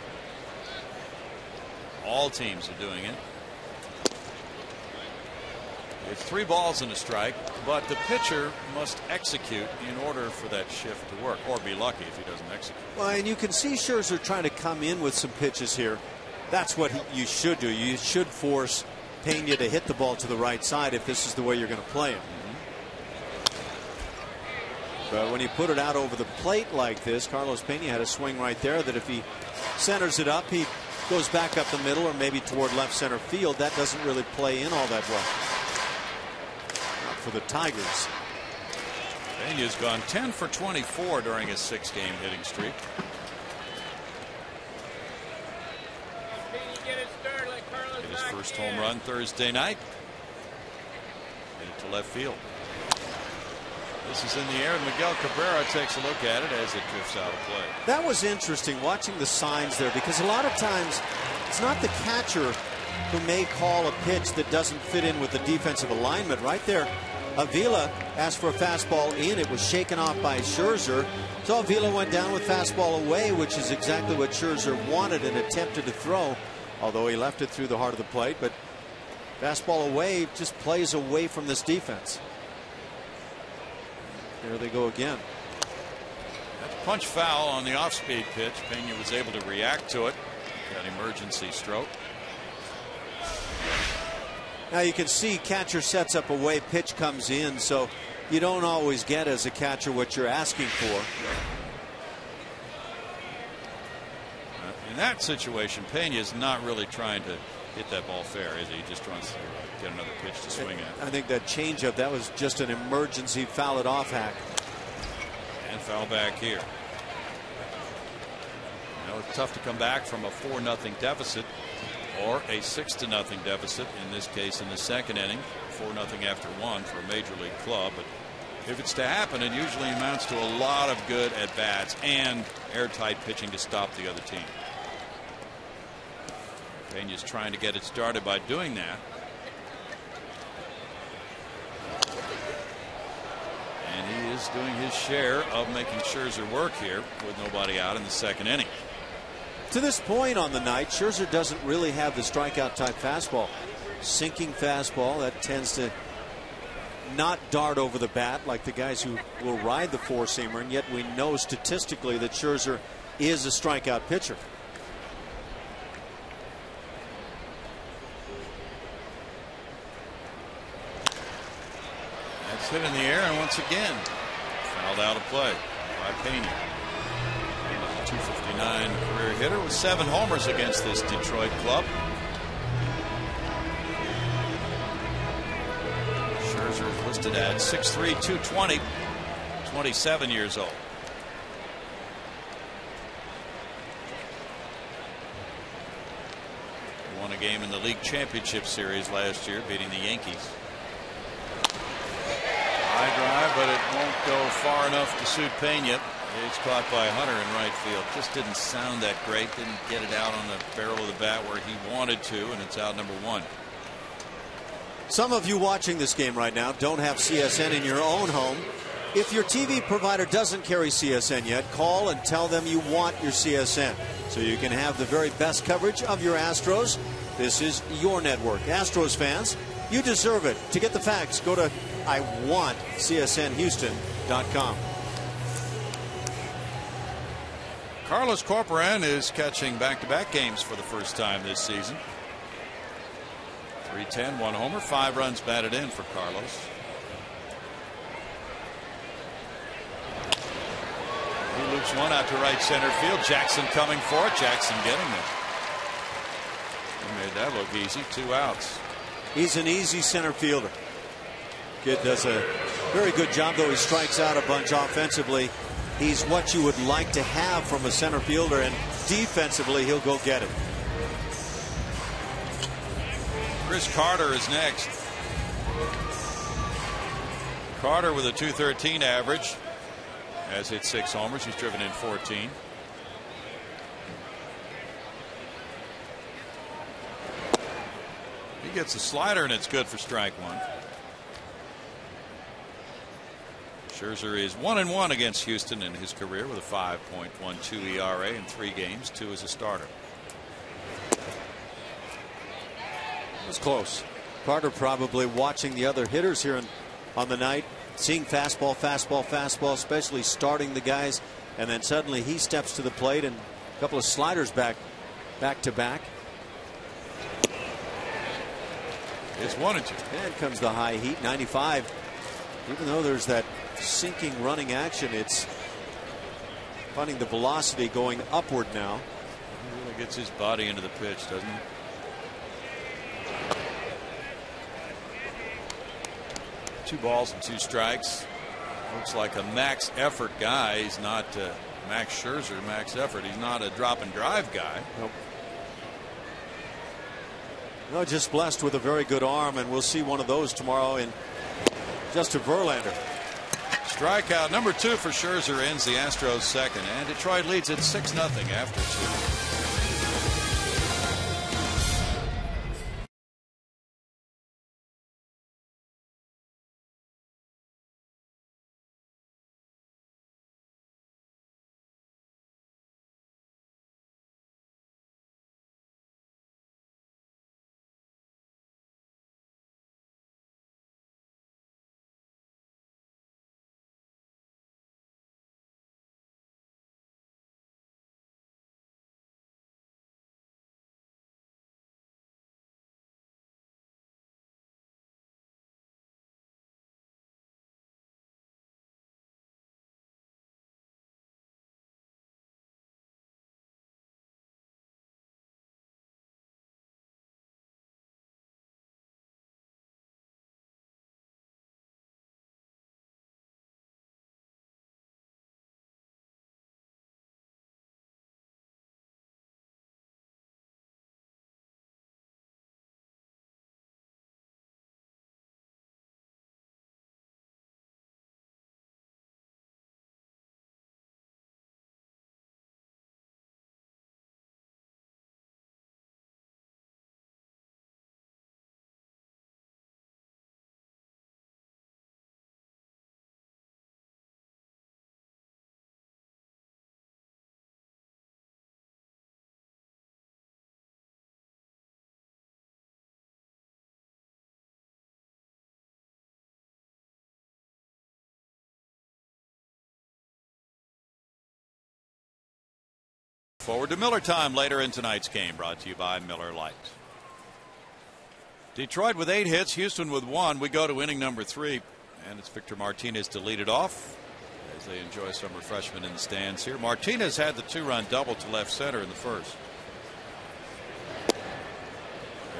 All teams are doing it. It's 3 balls and a strike, but the pitcher must execute in order for that shift to work, or be lucky if he doesn't execute. Well, and you can see Scherzer trying to come in with some pitches here. That's what you should do. You should force Pena to hit the ball to the right side if this is the way you're going to play him. But when you put it out over the plate like this, Carlos Pena had a swing right there that if he centers it up, he goes back up the middle or maybe toward left center field. That doesn't really play in all that well. Not for the Tigers. Pena's gone 10 for 24 during his 6-game hitting streak. Hit his first home run Thursday night. Hit to left field. This is in the air, and Miguel Cabrera takes a look at it as it drifts out of play. That was interesting watching the signs there, because a lot of times it's not the catcher who may call a pitch that doesn't fit in with the defensive alignment. Right there, Avila asked for a fastball in. It was shaken off by Scherzer. So Avila went down with fastball away, which is exactly what Scherzer wanted and attempted to throw, although he left it through the heart of the plate. But fastball away just plays away from this defense. There they go again. That's a punch foul on the off-speed pitch. Pena was able to react to it. That emergency stroke. Now you can see catcher sets up away, pitch comes in, so you don't always get as a catcher what you're asking for. In that situation, Pena is not really trying to hit that ball fair, is he? He just wants to get another pitch to swing at. I think that changeup, that was just an emergency foul it off hack. And foul back here. Now it's tough to come back from a 4-0 deficit or a 6-0 deficit, in this case in the second inning. 4-0 after 1 for a major league club. But if it's to happen, it usually amounts to a lot of good at-bats and airtight pitching to stop the other team. Pena's trying to get it started by doing that. And he is doing his share of making Scherzer work here with nobody out in the second inning. To this point on the night, Scherzer doesn't really have the strikeout type fastball. Sinking fastball that tends to not dart over the bat like the guys who will ride the four-seamer, and yet we know statistically that Scherzer is a strikeout pitcher. That's hit in the air, and once again fouled out of play by Pena. Pena's a .259 career hitter with 7 homers against this Detroit club. Scherzer is listed at 6'3", 220, 27 years old. He won a game in the league championship series last year, beating the Yankees. High drive, but it won't go far enough to suit Pena. It's caught by Hunter in right field. Just didn't sound that great. Didn't get it out on the barrel of the bat where he wanted to, and it's out number 1. Some of you watching this game right now don't have CSN in your own home. If your TV provider doesn't carry CSN yet, call and tell them you want your CSN so you can have the very best coverage of your Astros. This is your network. Astros fans, you deserve it. To get the facts, go to iwantcsnhouston.com. Carlos Corporan is catching back-to-back games for the first time this season. 310, 1 homer, 5 runs batted in for Carlos. He loops one out to right center field. Jackson coming for it. Jackson getting it. He made that look easy. 2 outs. He's an easy center fielder. Kid does a very good job, though he strikes out a bunch offensively. He's what you would like to have from a center fielder, and defensively he'll go get it. Chris Carter is next. Carter with a .213 average has hit 6 homers. He's driven in 14. He gets a slider and it's good for strike 1. Scherzer is 1-1 against Houston in his career with a 5.12 ERA in 3 games, 2 as a starter. It was close. Carter probably watching the other hitters here on the night, seeing fastball, fastball, fastball, especially starting the guys, and then suddenly he steps to the plate and a couple of sliders back to back. It's 1-2. And comes the high heat, 95. Even though there's that sinking running action, it's finding the velocity going upward now. He really gets his body into the pitch, doesn't he? 2 balls and 2 strikes. Looks like a max effort guy. He's not Max Scherzer, max effort. He's not a drop and drive guy. Nope. No, just blessed with a very good arm, and we'll see one of those tomorrow in Justin Verlander. Strikeout number 2 for Scherzer ends the Astros' second, and Detroit leads it 6-0 after 2. Forward to Miller time later in tonight's game, brought to you by Miller Lite. Detroit with 8 hits, Houston with 1. We go to inning number 3, and it's Victor Martinez to lead it off as they enjoy some refreshment in the stands here. Martinez had the 2-run double to left center in the first.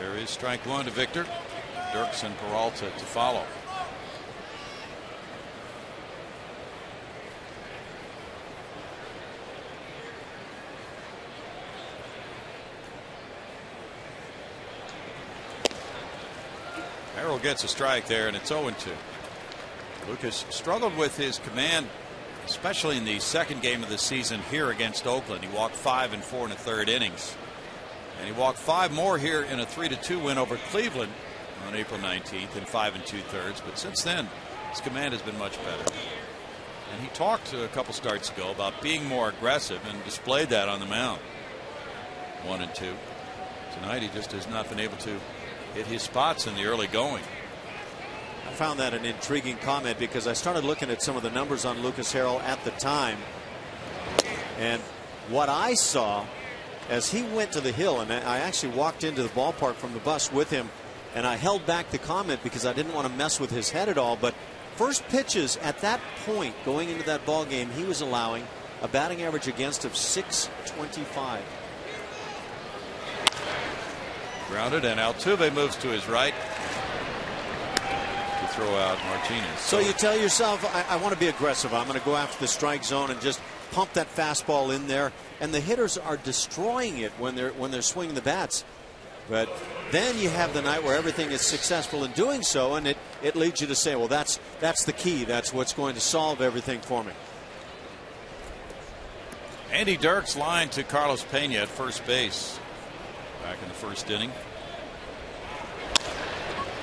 There is strike 1 to Victor. Dirks and Peralta to follow. Harrell gets a strike there, and it's 0-2. Lucas struggled with his command, especially in the second game of the season here against Oakland. He walked 5 and 4 1/3 innings. And he walked 5 more here in a 3-2 win over Cleveland on April 19th in 5 2/3. But since then, his command has been much better. And he talked a couple starts ago about being more aggressive and displayed that on the mound. 1 and 2. Tonight he just has not been able to hit his spots in the early going. I found that an intriguing comment because I started looking at some of the numbers on Lucas Harrell at the time. And what I saw as he went to the hill, and I actually walked into the ballpark from the bus with him, and I held back the comment because I didn't want to mess with his head at all. But first pitches at that point going into that ball game, he was allowing a batting average against of .625. Grounded, and Altuve moves to his right to throw out Martinez. So you tell yourself, I want to be aggressive. I'm going to go after the strike zone and just pump that fastball in there. And the hitters are destroying it when they're swinging the bats. But then you have the night where everything is successful in doing so, and it leads you to say, well, that's the key. That's what's going to solve everything for me. Andy Dirks line to Carlos Pena at first base back in the first inning.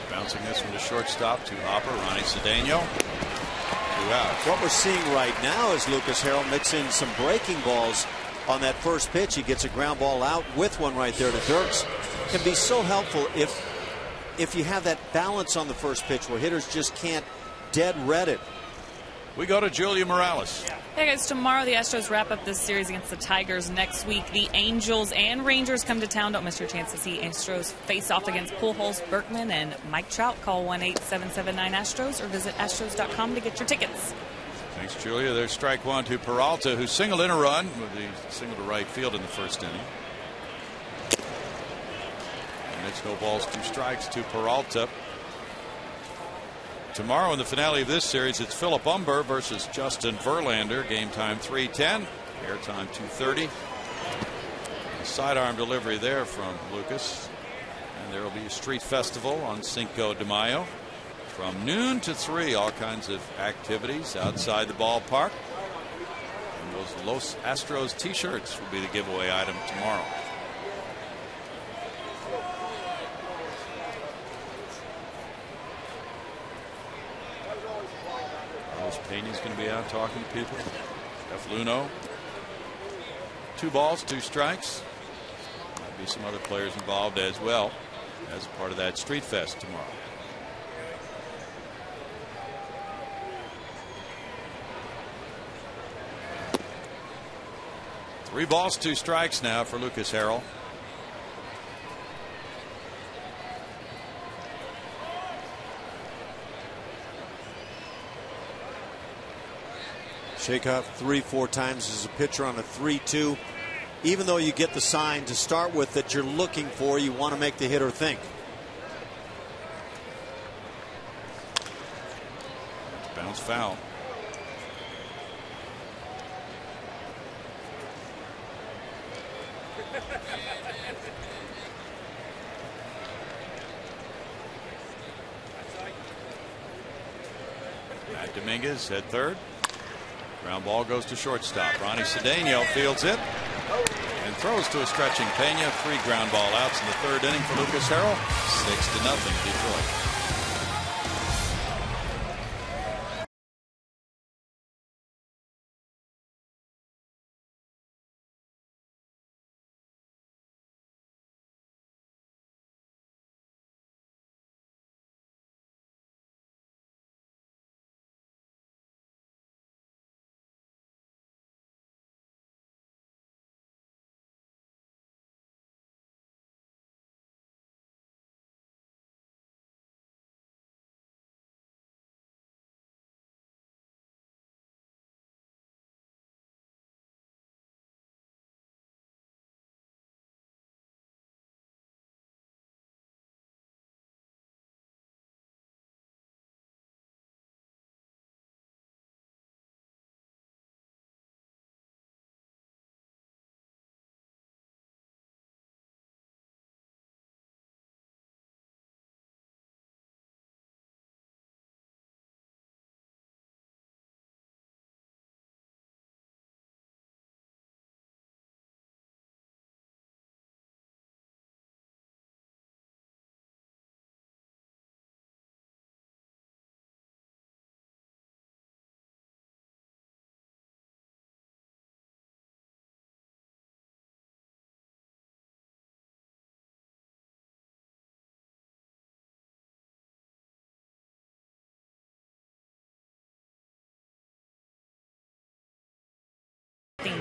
Bouncing this one to shortstop to Hopper. Ronnie Cedeno. 2 out. What we're seeing right now is Lucas Harrell mix in some breaking balls on that first pitch. He gets a ground ball out with one right there to Dirks. Can be so helpful if you have that balance on the first pitch where hitters just can't dead red it. We go to Julia Morales. Hey guys, tomorrow the Astros wrap up this series against the Tigers. Next week the Angels and Rangers come to town. Don't miss your chance to see Astros face off against Pujols, Berkman, and Mike Trout. Call 1-877-9-ASTROS or visit astros.com to get your tickets. Thanks, Julia. There's strike 1 to Peralta, who singled in a run with the single to right field in the first inning. And it's no balls, 2 strikes to Peralta. Tomorrow in the finale of this series, it's Philip Umber versus Justin Verlander. Game time 3:10, airtime 2:30. A sidearm delivery there from Lucas. And there will be a street festival on Cinco de Mayo from noon to 3. All kinds of activities outside the ballpark. And those Los Astros t-shirts will be the giveaway item tomorrow. Pena's going to be out talking to people. Jeff Luno. 2 balls, 2 strikes. There'll be some other players involved as well as part of that Street Fest tomorrow. Three balls, 2 strikes now for Lucas Harrell. Shake off 3-4 times as a pitcher on a 3-2. Even though you get the sign to start with that you're looking for, you want to make the hitter think. Bounce foul. Matt Dominguez at third. Ground ball goes to shortstop. Ronnie Cedeno fields it and throws to a stretching Pena. 3 ground ball outs in the third inning for Lucas Harrell. 6-0 Detroit.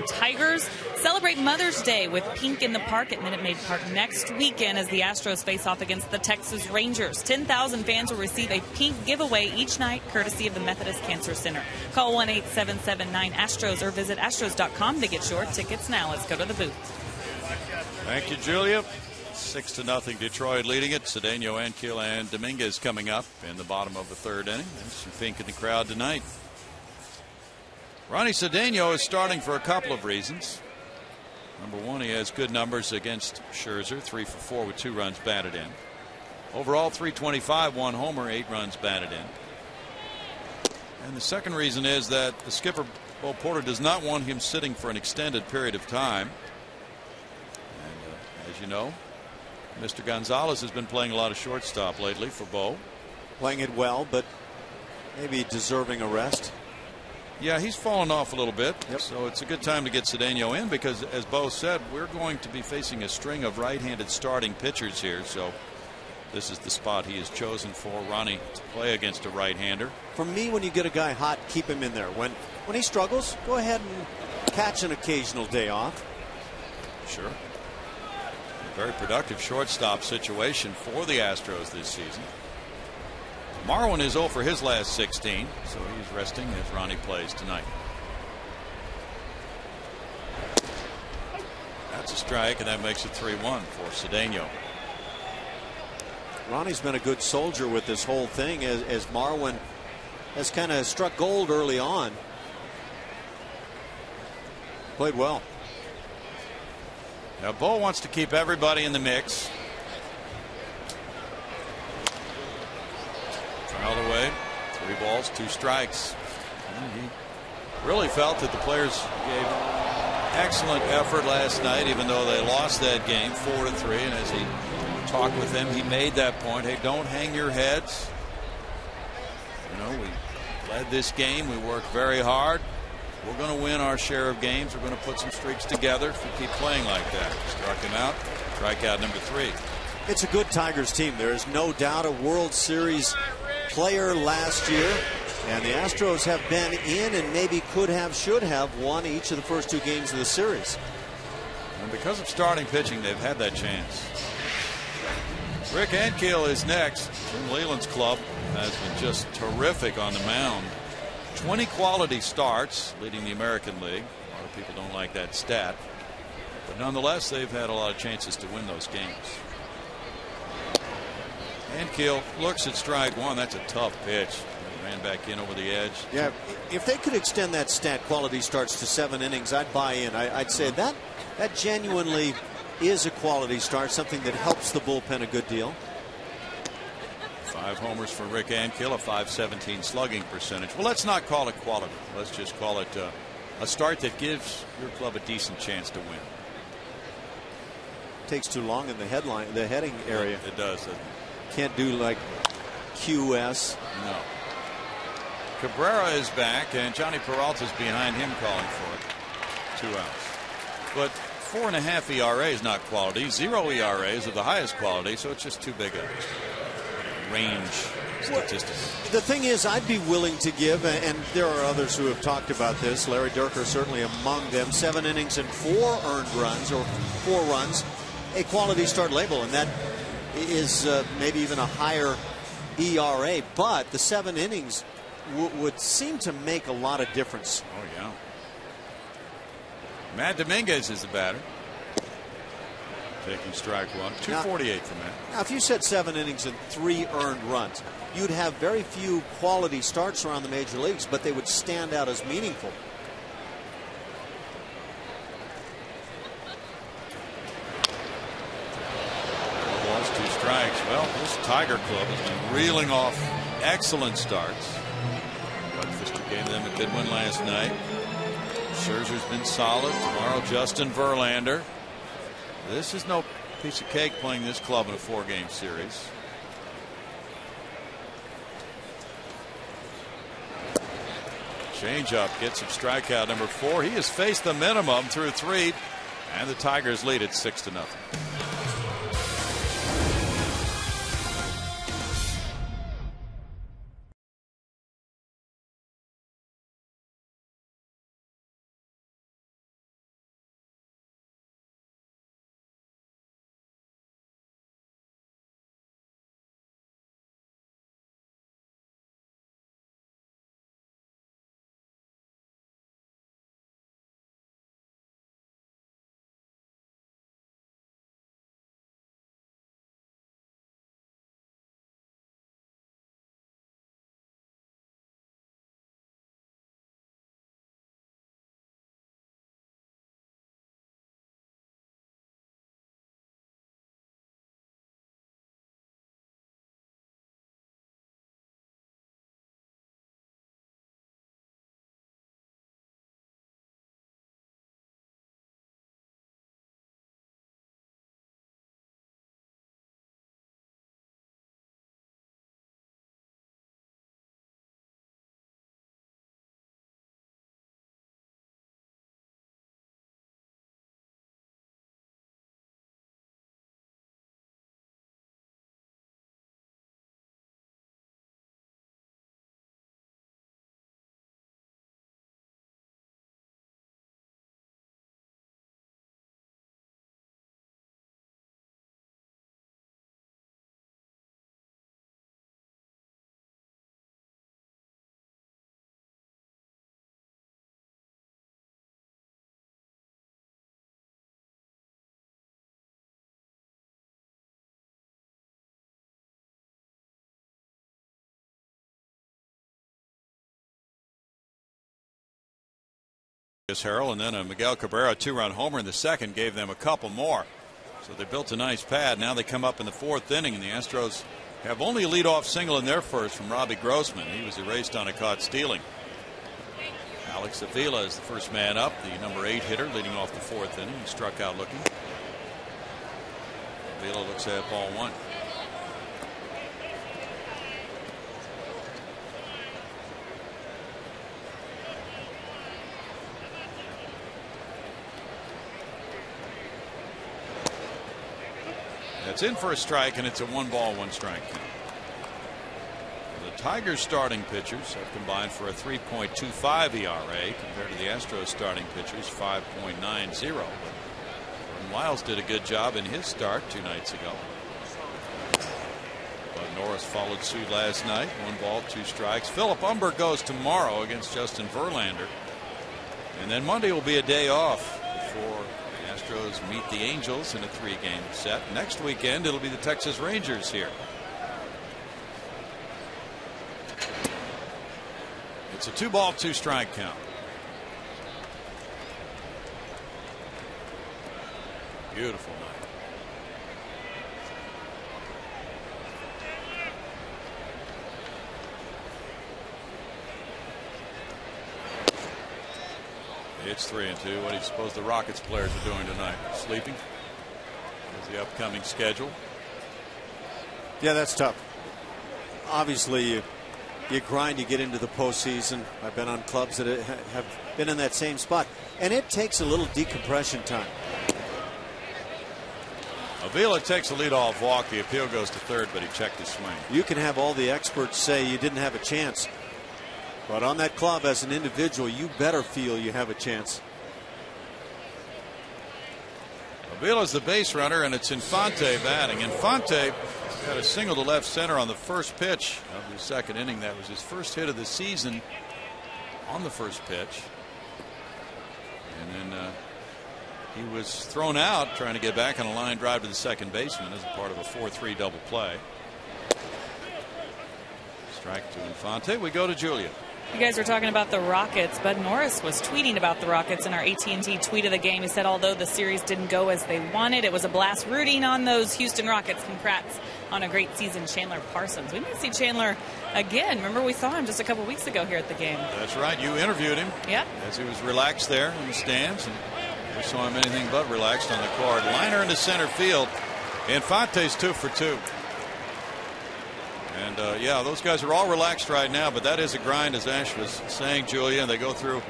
Tigers celebrate Mother's Day with Pink in the Park at Minute Maid Park next weekend as the Astros face off against the Texas Rangers. 10,000 fans will receive a pink giveaway each night, courtesy of the Methodist Cancer Center. Call 1-877-9-ASTROS or visit astros.com to get your tickets now. Let's go to the booth. Thank you, Julia. 6-0 Detroit leading it. Cedeno, Ankiel, and Dominguez coming up in the bottom of the third inning. There's some pink in the crowd tonight. Ronnie Cedeno is starting for a couple of reasons. Number one, he has good numbers against Scherzer, 3 for 4 with 2 runs batted in. Overall, 325, 1 homer, 8 runs batted in. And the second reason is that the skipper, Bo Porter, does not want him sitting for an extended period of time. And as you know, Mr. Gonzalez has been playing a lot of shortstop lately for Bo. Playing it well, but maybe deserving a rest. Yeah, he's fallen off a little bit. Yep. So it's a good time to get Cedeno in because, as Bo said, we're going to be facing a string of right-handed starting pitchers here. So this is the spot he has chosen for Ronnie to play against a right-hander. For me, when you get a guy hot, keep him in there. When he struggles, go ahead and catch an occasional day off. Sure. A very productive shortstop situation for the Astros this season. Marwin is 0 for his last 16, so he's resting as Ronnie plays tonight. That's a strike, and that makes it 3-1 for Cedeno. Ronnie's been a good soldier with this whole thing as Marwin has kind of struck gold early on. Played well. Now, Bo wants to keep everybody in the mix. Fouled away. 3 balls, 2 strikes. And he really felt that the players gave excellent effort last night, even though they lost that game 4-3. And as he talked with them, he made that point. Hey, don't hang your heads. You know, we led this game. We worked very hard. We're going to win our share of games. We're going to put some streaks together if we keep playing like that. Struck him out. Strikeout number 3. It's a good Tigers team. There is no doubt. A World Series player last year, and the Astros have been in and maybe could have, should have won each of the first 2 games of the series. And because of starting pitching, they've had that chance. Rick Ankiel is next. Jim Leyland's club has been just terrific on the mound. 20 quality starts, leading the American League. A lot of people don't like that stat, but nonetheless, they've had a lot of chances to win those games. Ankiel looks at strike 1. That's a tough pitch. He ran back in over the edge. Yeah, if they could extend that stat, quality starts, to 7 innings, I'd buy in. I'd say that genuinely is a quality start, something that helps the bullpen a good deal. 5 homers for Rick Ankiel, a .517 slugging percentage. Well, let's not call it quality. Let's just call it a start that gives your club a decent chance to win. Takes too long in the heading area. It does. Can't do like QS. No. Cabrera is back, and Johnny Peralta's behind him calling for it. 2 outs. But 4.5 ERA is not quality. 0 ERA is of the highest quality, so it's just too big a range statistically. The thing is, I'd be willing to give, and there are others who have talked about this, Larry Durker certainly among them, 7 innings and 4 earned runs, or 4 runs, a quality start label, and that is maybe even a higher ERA, but the 7 innings would seem to make a lot of difference. Oh, yeah. Matt Dominguez is the batter. Taking strike 1. 248 from that. Now, if you said 7 innings and 3 earned runs, you'd have very few quality starts around the major leagues, but they would stand out as meaningful. Balls, 2 strikes. Well, this Tiger club has been reeling off excellent starts. Butfister gave them a good one last night. Scherzer's been solid. Tomorrow, Justin Verlander. This is no piece of cake playing this club in a 4-game series. Changeup gets him strikeout number 4. He has faced the minimum through 3, and the Tigers lead it 6-0. Harrell, and then a Miguel Cabrera 2-run homer in the second gave them a couple more. So they built a nice pad. Now they come up in the fourth inning, and the Astros have only a leadoff single in their first from Robbie Grossman. He was erased on a caught stealing. Alex Avila is the first man up, the number 8 hitter leading off the fourth inning. He struck out looking. Avila looks at ball 1. That's in for a strike, and it's a 1-ball, 1-strike. The Tigers starting pitchers have combined for a 3.25 ERA compared to the Astros starting pitchers 5.90. Jordan Lyles did a good job in his start 2 nights ago. But Norris followed suit last night. 1 ball, 2 strikes. Philip Humber goes tomorrow against Justin Verlander. And then Monday will be a day off before Astros meet the Angels in a 3-game set. Next weekend it'll be the Texas Rangers here. It's a 2-ball, 2-strike count. Beautiful night. It's 3-2. What do you suppose the Rockets players are doing tonight? Sleeping? Is the upcoming schedule? Yeah, that's tough. Obviously, you grind, you get into the postseason. I've been on clubs that have been in that same spot, and it takes a little decompression time. Avila takes a leadoff walk. The appeal goes to third, but he checked his swing. You can have all the experts say you didn't have a chance, but on that club as an individual, you better feel you have a chance. Avila's the base runner, and it's Infante batting. Infante got a single to left center on the first pitch of the second inning. That was his first hit of the season on the first pitch. And then he was thrown out trying to get back on a line drive to the second baseman as a part of a 4-3 double play. Strike to Infante. We go to Julia. You guys were talking about the Rockets. Bud Norris was tweeting about the Rockets in our AT&T tweet of the game. He said although the series didn't go as they wanted, it was a blast rooting on those Houston Rockets. Congrats on a great season, Chandler Parsons. We may see Chandler again. Remember, we saw him just a couple weeks ago here at the game. That's right. You interviewed him. Yep. As he was relaxed there in the stands. And we saw him anything but relaxed on the court. Liner into center field. Infante's 2 for 2. And yeah, those guys are all relaxed right now, but that is a grind, as Ash was saying, Julia. They go through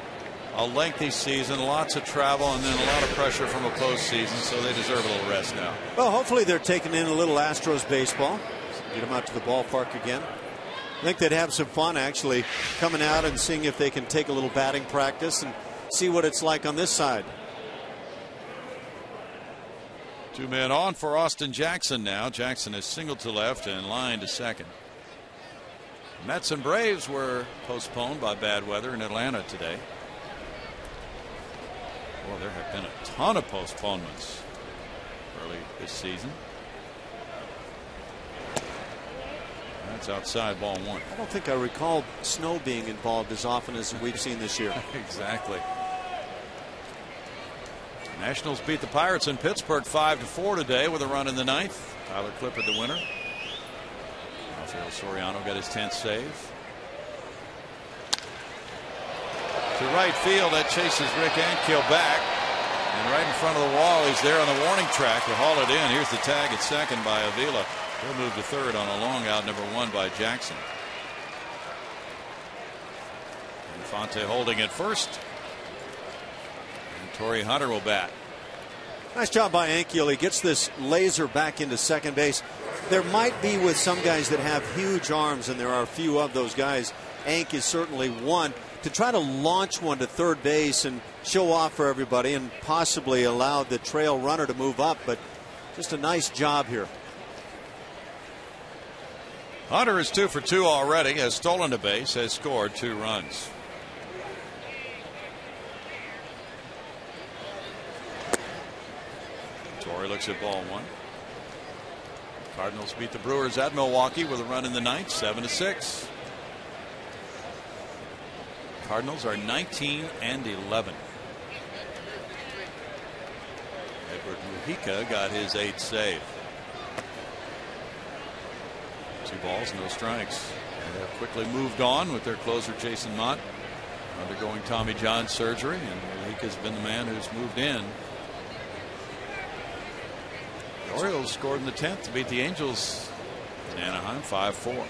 a lengthy season, lots of travel, and then a lot of pressure from a postseason, so they deserve a little rest now. Well, hopefully they're taking in a little Astros baseball. Get them out to the ballpark again. I think they'd have some fun actually coming out and seeing if they can take a little batting practice and see what it's like on this side. 2 men on for Austin Jackson now. Jackson is singled to left and lined to second. Mets and Braves were postponed by bad weather in Atlanta today. Well, there have been a ton of postponements early this season. That's outside, ball 1. I don't think I recall snow being involved as often as we've seen this year. Exactly. Nationals beat the Pirates in Pittsburgh 5-4 today with a run in the 9th. Tyler Clippard the winner. Rafael Soriano got his 10th save. To right field, that chases Rick Ankiel back. And right in front of the wall, he's there on the warning track to haul it in. Here's the tag at second by Avila. He'll move to third on a long out, number 1 by Jackson. Infante holding at first. Torrey Hunter will bat. Nice job by Ankiel. He gets this laser back into second base. There might be with some guys that have huge arms, and there are a few of those guys. Ank is certainly one. To try to launch one to third base and show off for everybody and possibly allow the trail runner to move up, but just a nice job here. Hunter is 2 for 2 already, has stolen a base, has scored 2 runs. Torrey looks at ball 1. Cardinals beat the Brewers at Milwaukee with a run in the 9th, 7-6. Cardinals are 19-11. Robert Mujica got his 8th save. 2 balls, no strikes. They have quickly moved on with their closer Jason Mott undergoing Tommy John surgery, and Mujica's been the man who's moved in. The Orioles scored in the 10th to beat the Angels in Anaheim 5-4.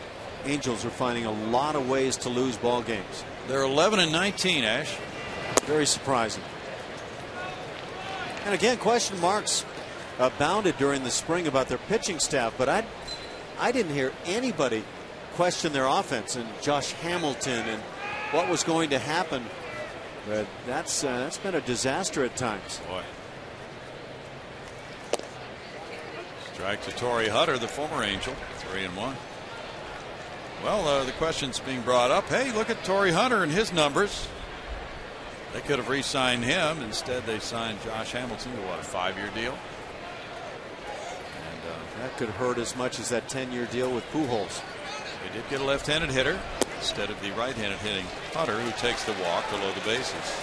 Angels are finding a lot of ways to lose ball games. They're 11-19, Ash. Very surprising. And again, question marks abounded during the spring about their pitching staff, but I didn't hear anybody question their offense and Josh Hamilton and what was going to happen. But that's been a disaster at times. Boy. Strike to Torrey Hunter, the former Angel. 3-1. Well, the question's being brought up. Hey, look at Torrey Hunter and his numbers. They could have re-signed him. Instead, they signed Josh Hamilton to what, a 5-year deal? And that could hurt as much as that 10-year deal with Pujols. They did get a left-handed hitter instead of the right-handed hitting Hunter, who takes the walk below the bases.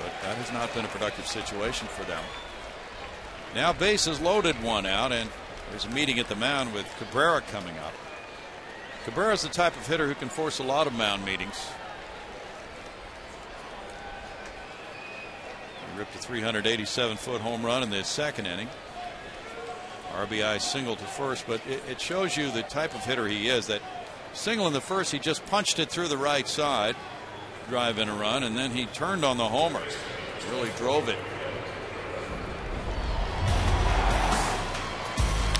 But that has not been a productive situation for them. Now bases loaded, 1 out, and there's a meeting at the mound with Cabrera coming up. Cabrera is the type of hitter who can force a lot of mound meetings. He ripped a 387-foot home run in the 2nd inning. RBI single to first, but it shows you the type of hitter he is. That single in the first, he just punched it through the right side, drive in a run, and then he turned on the homer. Really drove it.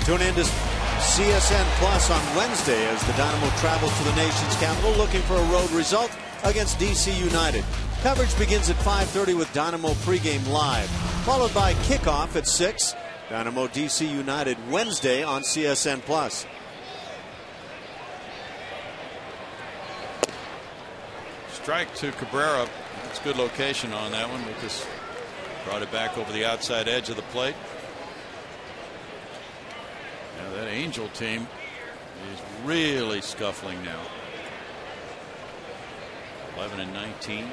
Tune in to CSN Plus on Wednesday as the Dynamo travel to the nation's capital looking for a road result against DC United. Coverage begins at 5:30 with Dynamo pregame live, followed by kickoff at 6. Dynamo DC United Wednesday on CSN Plus. Strike to Cabrera. That's good location on that one. Lucas brought it back over the outside edge of the plate. Now that Angel team is really scuffling now. 11-19.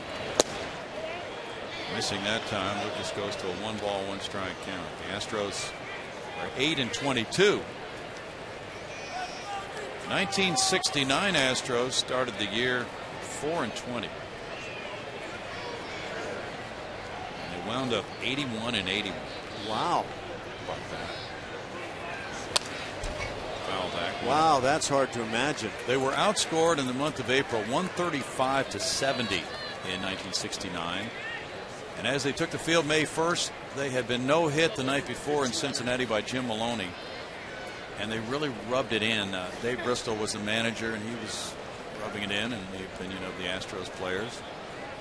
Missing that time. Lucas goes to a 1-ball, 1-strike count. The Astros are 8-22. 1969 Astros started the year 4-20. And they wound up 81-81. Wow. How about that? Foul back. Wow, that's hard to imagine. They were outscored in the month of April 135-70 in 1969. And as they took the field May 1st, they had been no hit the night before in Cincinnati by Jim Maloney. And they really rubbed it in. Dave Bristol was the manager, and he was rubbing it in the opinion of the Astros players.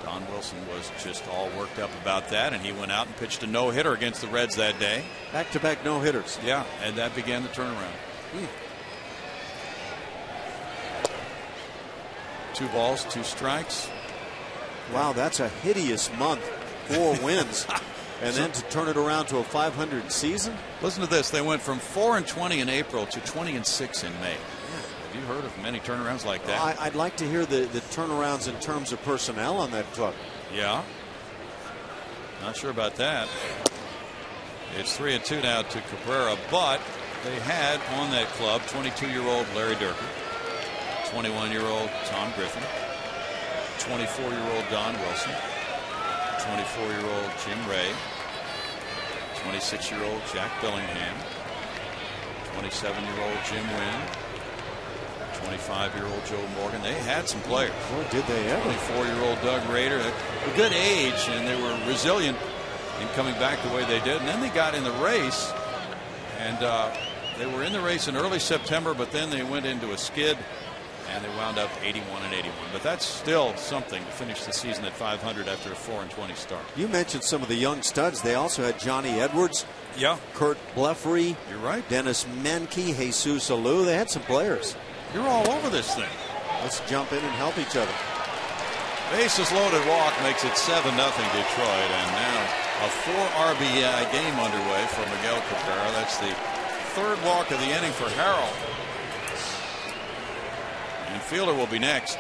Don Wilson was just all worked up about that, and he went out and pitched a no-hitter against the Reds that day. Back-to-back no-hitters. Yeah, and that began the turnaround. 2 balls, 2 strikes. Wow, that's a hideous month. 4 wins. And then to turn it around to a 500 season. Listen to this. They went from 4-20 in April to 20-6 in May. Have you heard of many turnarounds like that? I'd like to hear the turnarounds in terms of personnel on that club. Yeah. Not sure about that. It's 3-2 now to Cabrera, but they had on that club 22-year-old Larry Durkin, 21-year-old Tom Griffin, 24-year-old Don Wilson, 24-year-old Jim Ray, 26-year-old Jack Billingham, 27-year-old Jim Wynn, 25-year-old Joe Morgan. They had some players. Boy, did they ever. 24-year-old Doug Rader. A good age, and they were resilient in coming back the way they did. And then they got in the race, and they were in the race in early September, but then they went into a skid, and they wound up 81-81. But that's still something to finish the season at 500 after a 4-20 start. You mentioned some of the young studs. They also had Johnny Edwards. Yeah. Kurt Blefary. You're right. Dennis Menke, Jesus Alou. They had some players. You're all over this thing. Let's jump in and help each other. Bases loaded walk makes it 7-0 Detroit, and now a 4 RBI game underway for Miguel Cabrera. That's the 3rd walk of the inning for Harrell. And Fielder will be next.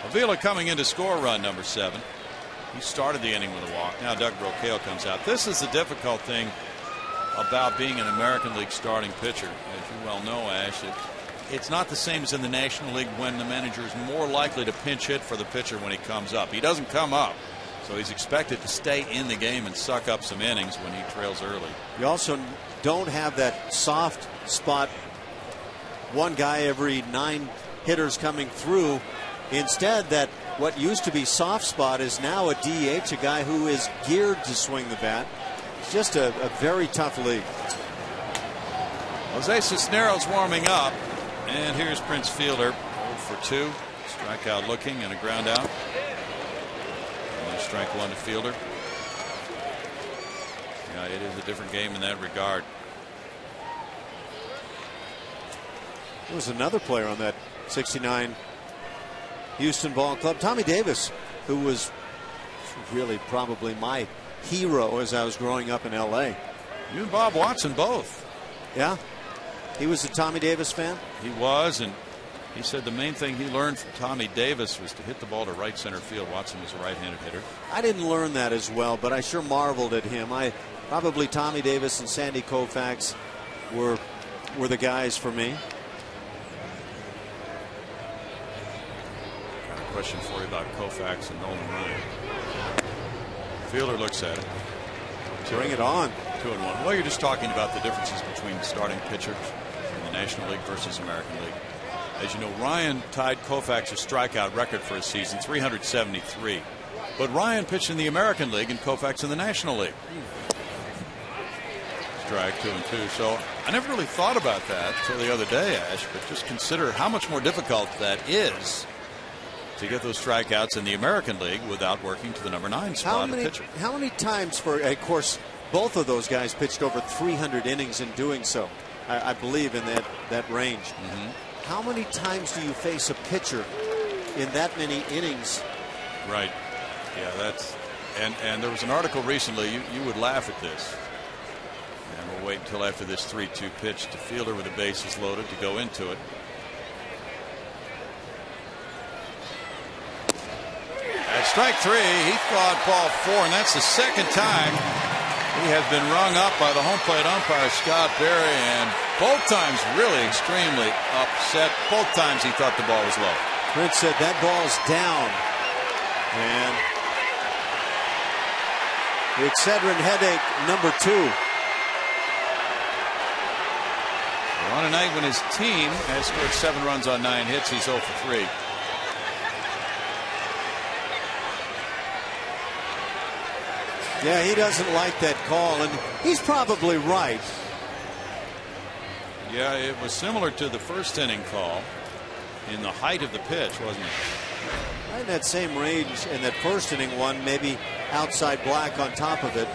Avila coming in to score run number 7. He started the inning with a walk. Now Doug Brocail comes out. This is the difficult thing about being an American League starting pitcher. As you well know, Ash, it's not the same as in the National League when the manager is more likely to pinch hit for the pitcher when he comes up. He doesn't come up, so he's expected to stay in the game and suck up some innings when he trails early. You also don't have that soft spot, one guy every 9 hitters coming through. Instead, that what used to be soft spot is now a DH, a guy who is geared to swing the bat. It's just a very tough league. Jose Cisneros warming up, and here's Prince Fielder, 0 for 2, strikeout looking and a ground out. And strike 1 to Fielder. Yeah, it is a different game in that regard. There was another player on that 69 Houston Ball Club, Tommy Davis, who was really probably my hero as I was growing up in L.A. You and Bob Watson both. Yeah, he was a Tommy Davis fan. He was, and he said the main thing he learned from Tommy Davis was to hit the ball to right center field. Watson was a right-handed hitter. I didn't learn that as well, but I sure marveled at him. Probably Tommy Davis and Sandy Koufax were the guys for me. Question for you about Koufax and Nolan Ryan. Fielder looks at it. Bring it on. 2-1. Well, you're just talking about the differences between starting pitchers in the National League versus American League. As you know, Ryan tied Koufax's strikeout record for a season, 373. But Ryan pitched in the American League and Koufax in the National League. Strike 2-2. So I never really thought about that until the other day, Ash. But just consider how much more difficult that is to get those strikeouts in the American League without working to the number 9 spot of pitcher. How many times of course, both of those guys pitched over 300 innings in doing so. I believe in that range. Mm-hmm. How many times do you face a pitcher in that many innings? Right. Yeah, that's and there was an article recently. You would laugh at this. And we'll wait until after this 3-2 pitch to Fielder with the bases loaded to go into it. At strike 3, he thought ball 4, and that's the second time he has been rung up by the home plate umpire, Scott Berry, and both times really extremely upset. Both times he thought the ball was low. Prince said that ball's down. And the Excedrin headache number 2. On a night when his team has scored 7 runs on 9 hits, he's 0 for 3. Yeah, he doesn't like that call, and he's probably right. Yeah, it was similar to the first inning call in the height of the pitch, wasn't it? Right in that same range, and that first inning one, maybe outside black on top of it.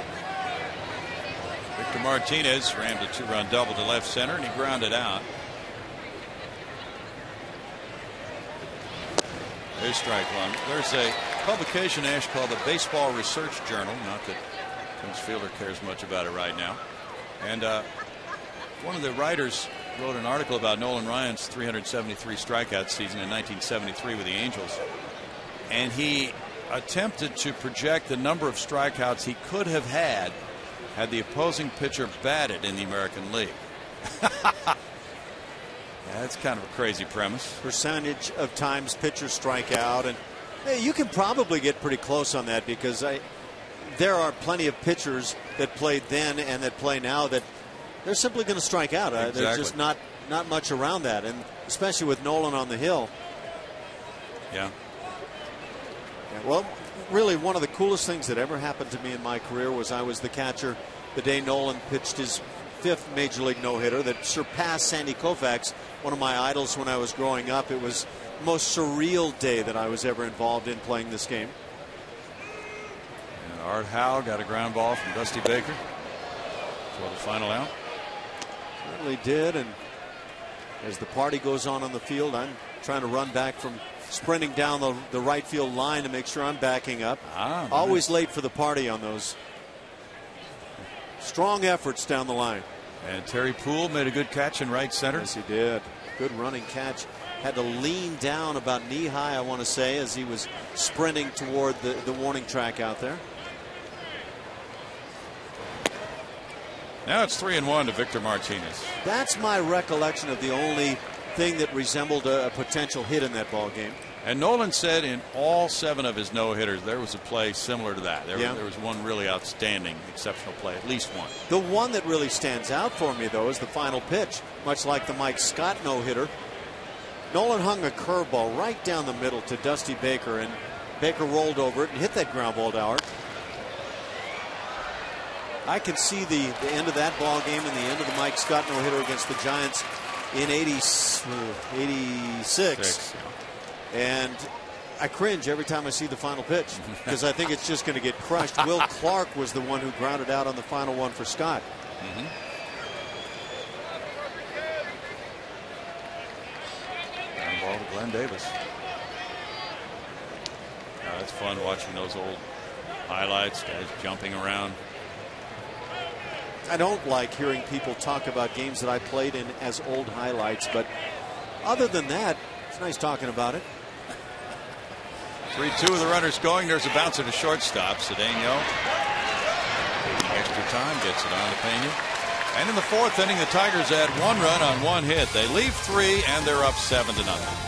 Victor Martinez rammed a 2-run double to left center, and he grounded out. There's strike 1. There's a publication, Ash, called the Baseball Research Journal. Not that Prince Fielder cares much about it right now. And one of the writers wrote an article about Nolan Ryan's 373 strikeout season in 1973 with the Angels. And he attempted to project the number of strikeouts he could have had the opposing pitcher batted in the American League. Yeah, that's kind of a crazy premise. Percentage of times pitchers strike out, and hey, you can probably get pretty close on that, because there are plenty of pitchers that played then and that play now that they're simply going to strike out. Exactly. There's just not much around that, and especially with Nolan on the hill. Yeah. Well, really, one of the coolest things that ever happened to me in my career was I was the catcher the day Nolan pitched his 5th Major League no-hitter that surpassed Sandy Koufax, one of my idols when I was growing up. It was the most surreal day that I was ever involved in playing this game. And Art Howe got a ground ball from Dusty Baker for the final out. Certainly did, and as the party goes on the field, I'm trying to run back from sprinting down the right field line to make sure I'm backing up. Always late for the party on those strong efforts down the line. And Terry Poole made a good catch in right center. Yes, he did. Good running catch. had to lean down about knee high, I want to say, as he was sprinting toward the warning track out there. Now it's 3-1 to Victor Martinez. That's my recollection of the only thing that resembled a potential hit in that ball game. And Nolan said in all 7 of his no-hitters, there was a play similar to that. There was one really outstanding, exceptional play, at least one. The one that really stands out for me, though, is the final pitch, much like the Mike Scott no-hitter. Nolan hung a curveball right down the middle to Dusty Baker, and Baker rolled over it and hit that ground ball to Howard. I can see the end of that ball game and the end of the Mike Scott no-hitter against the Giants in 86. And I cringe every time I see the final pitch because I think it's just going to get crushed. Will Clark was the one who grounded out on the final one for Scott. Ground ball to Glenn Davis. It's fun watching those old highlights, guys jumping around. I don't like hearing people talk about games that I played in as old highlights, but other than that, it's nice talking about it. 3-2 of the runners going. There's a bouncer to shortstop. Cedeno taking extra time, gets it on to Pena. And in the 4th inning, the Tigers add 1 run on 1 hit. They leave 3, and they're up 7-0.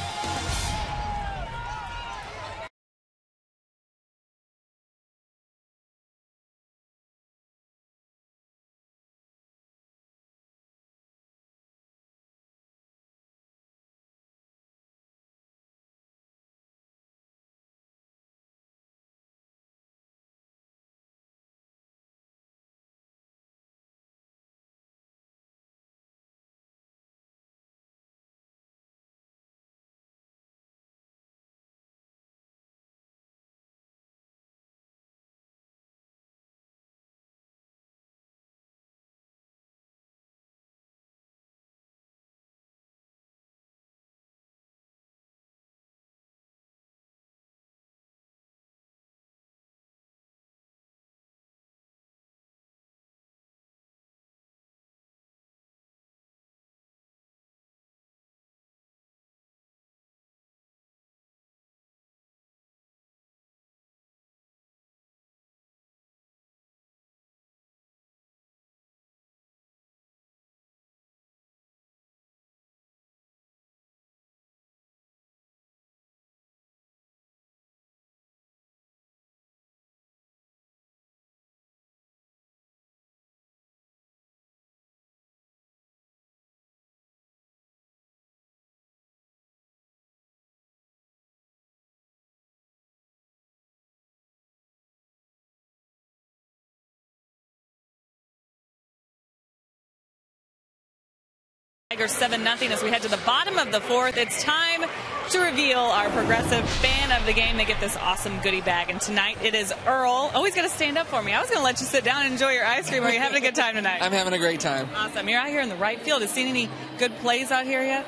Tigers 7-0 as we head to the bottom of the 4th. It's time to reveal our Progressive fan of the game. They get this awesome goodie bag, and tonight it is Earl. Oh, he's going to stand up for me. I was going to let you sit down and enjoy your ice cream. Are you having a good time tonight? I'm having a great time. Awesome. You're out here in the right field. Have you seen any good plays out here yet?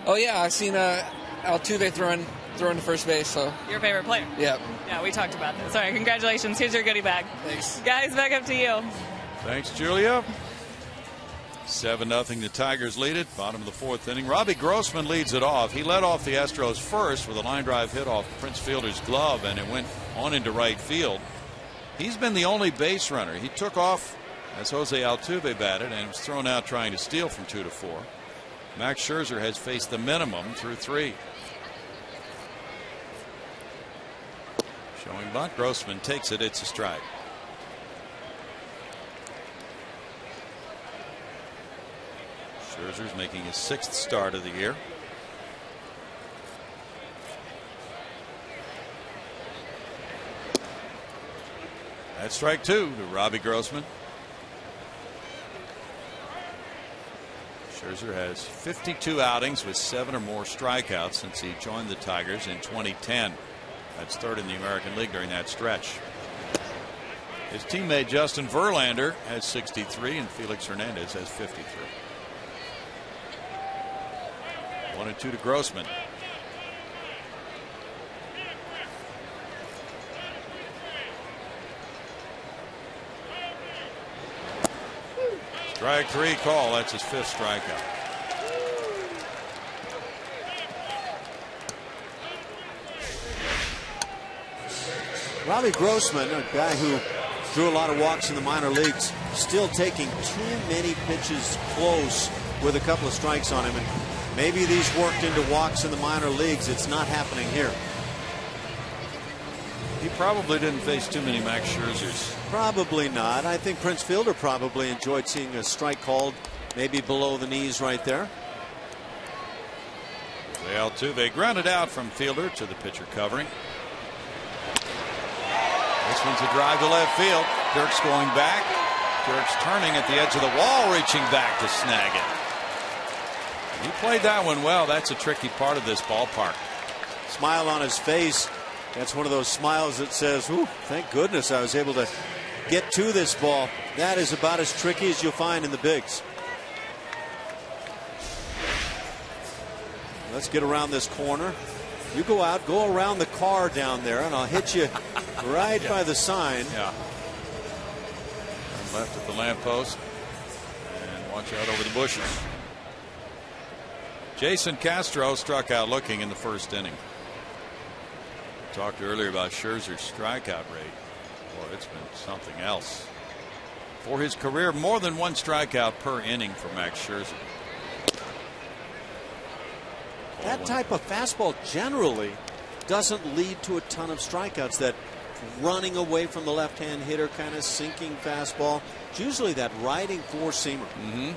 Oh yeah, I've seen Altuve throwing to first base. So your favorite player? Yep. Yeah, we talked about this. All right, congratulations. Here's your goodie bag. Thanks. Guys, back up to you. Thanks, Julia. 7-0, the Tigers lead it. Bottom of the 4th inning. Robbie Grossman leads it off. He led off the Astros first with a line drive hit off Prince Fielder's glove, and it went on into right field. He's been the only base runner. He took off as Jose Altuve batted and was thrown out trying to steal from 2 to 4. Max Scherzer has faced the minimum through 3. Showing bunt. Grossman takes it. It's a strike. Scherzer's making his 6th start of the year. That's strike 2 to Robbie Grossman. Scherzer has 52 outings with 7 or more strikeouts since he joined the Tigers in 2010. That's 3rd in the American League during that stretch. His teammate Justin Verlander has 63 and Felix Hernandez has 53. 1-2 to Grossman. Strike 3 call. That's his 5th strikeout. Robbie Grossman, a guy who drew a lot of walks in the minor leagues, still taking too many pitches close with a couple of strikes on him. And maybe these worked into walks in the minor leagues. It's not happening here. He probably didn't face too many Max Scherzers. Probably not. I think Prince Fielder probably enjoyed seeing a strike called maybe below the knees right there. The Altuve grounded out from Fielder to the pitcher covering. This one's a drive to left field. Dirk's going back. Dirk's turning at the edge of the wall, reaching back to snag it. He played that one well. That's a tricky part of this ballpark. Smile on his face. That's one of those smiles that says, "Ooh, thank goodness I was able to get to this ball." That is about as tricky as you'll find in the bigs. Let's get around this corner. You go out, go around the car down there, and I'll hit you right by the sign. Yeah. Turn left at the lamppost and watch out over the bushes. Jason Castro struck out looking in the first inning. Talked earlier about Scherzer's strikeout rate. Boy, it's been something else. For his career, more than one strikeout per inning for Max Scherzer. That type of fastball generally doesn't lead to a ton of strikeouts. That running away from the left-hand hitter, kind of sinking fastball. It's usually that riding four-seamer. Mm-hmm.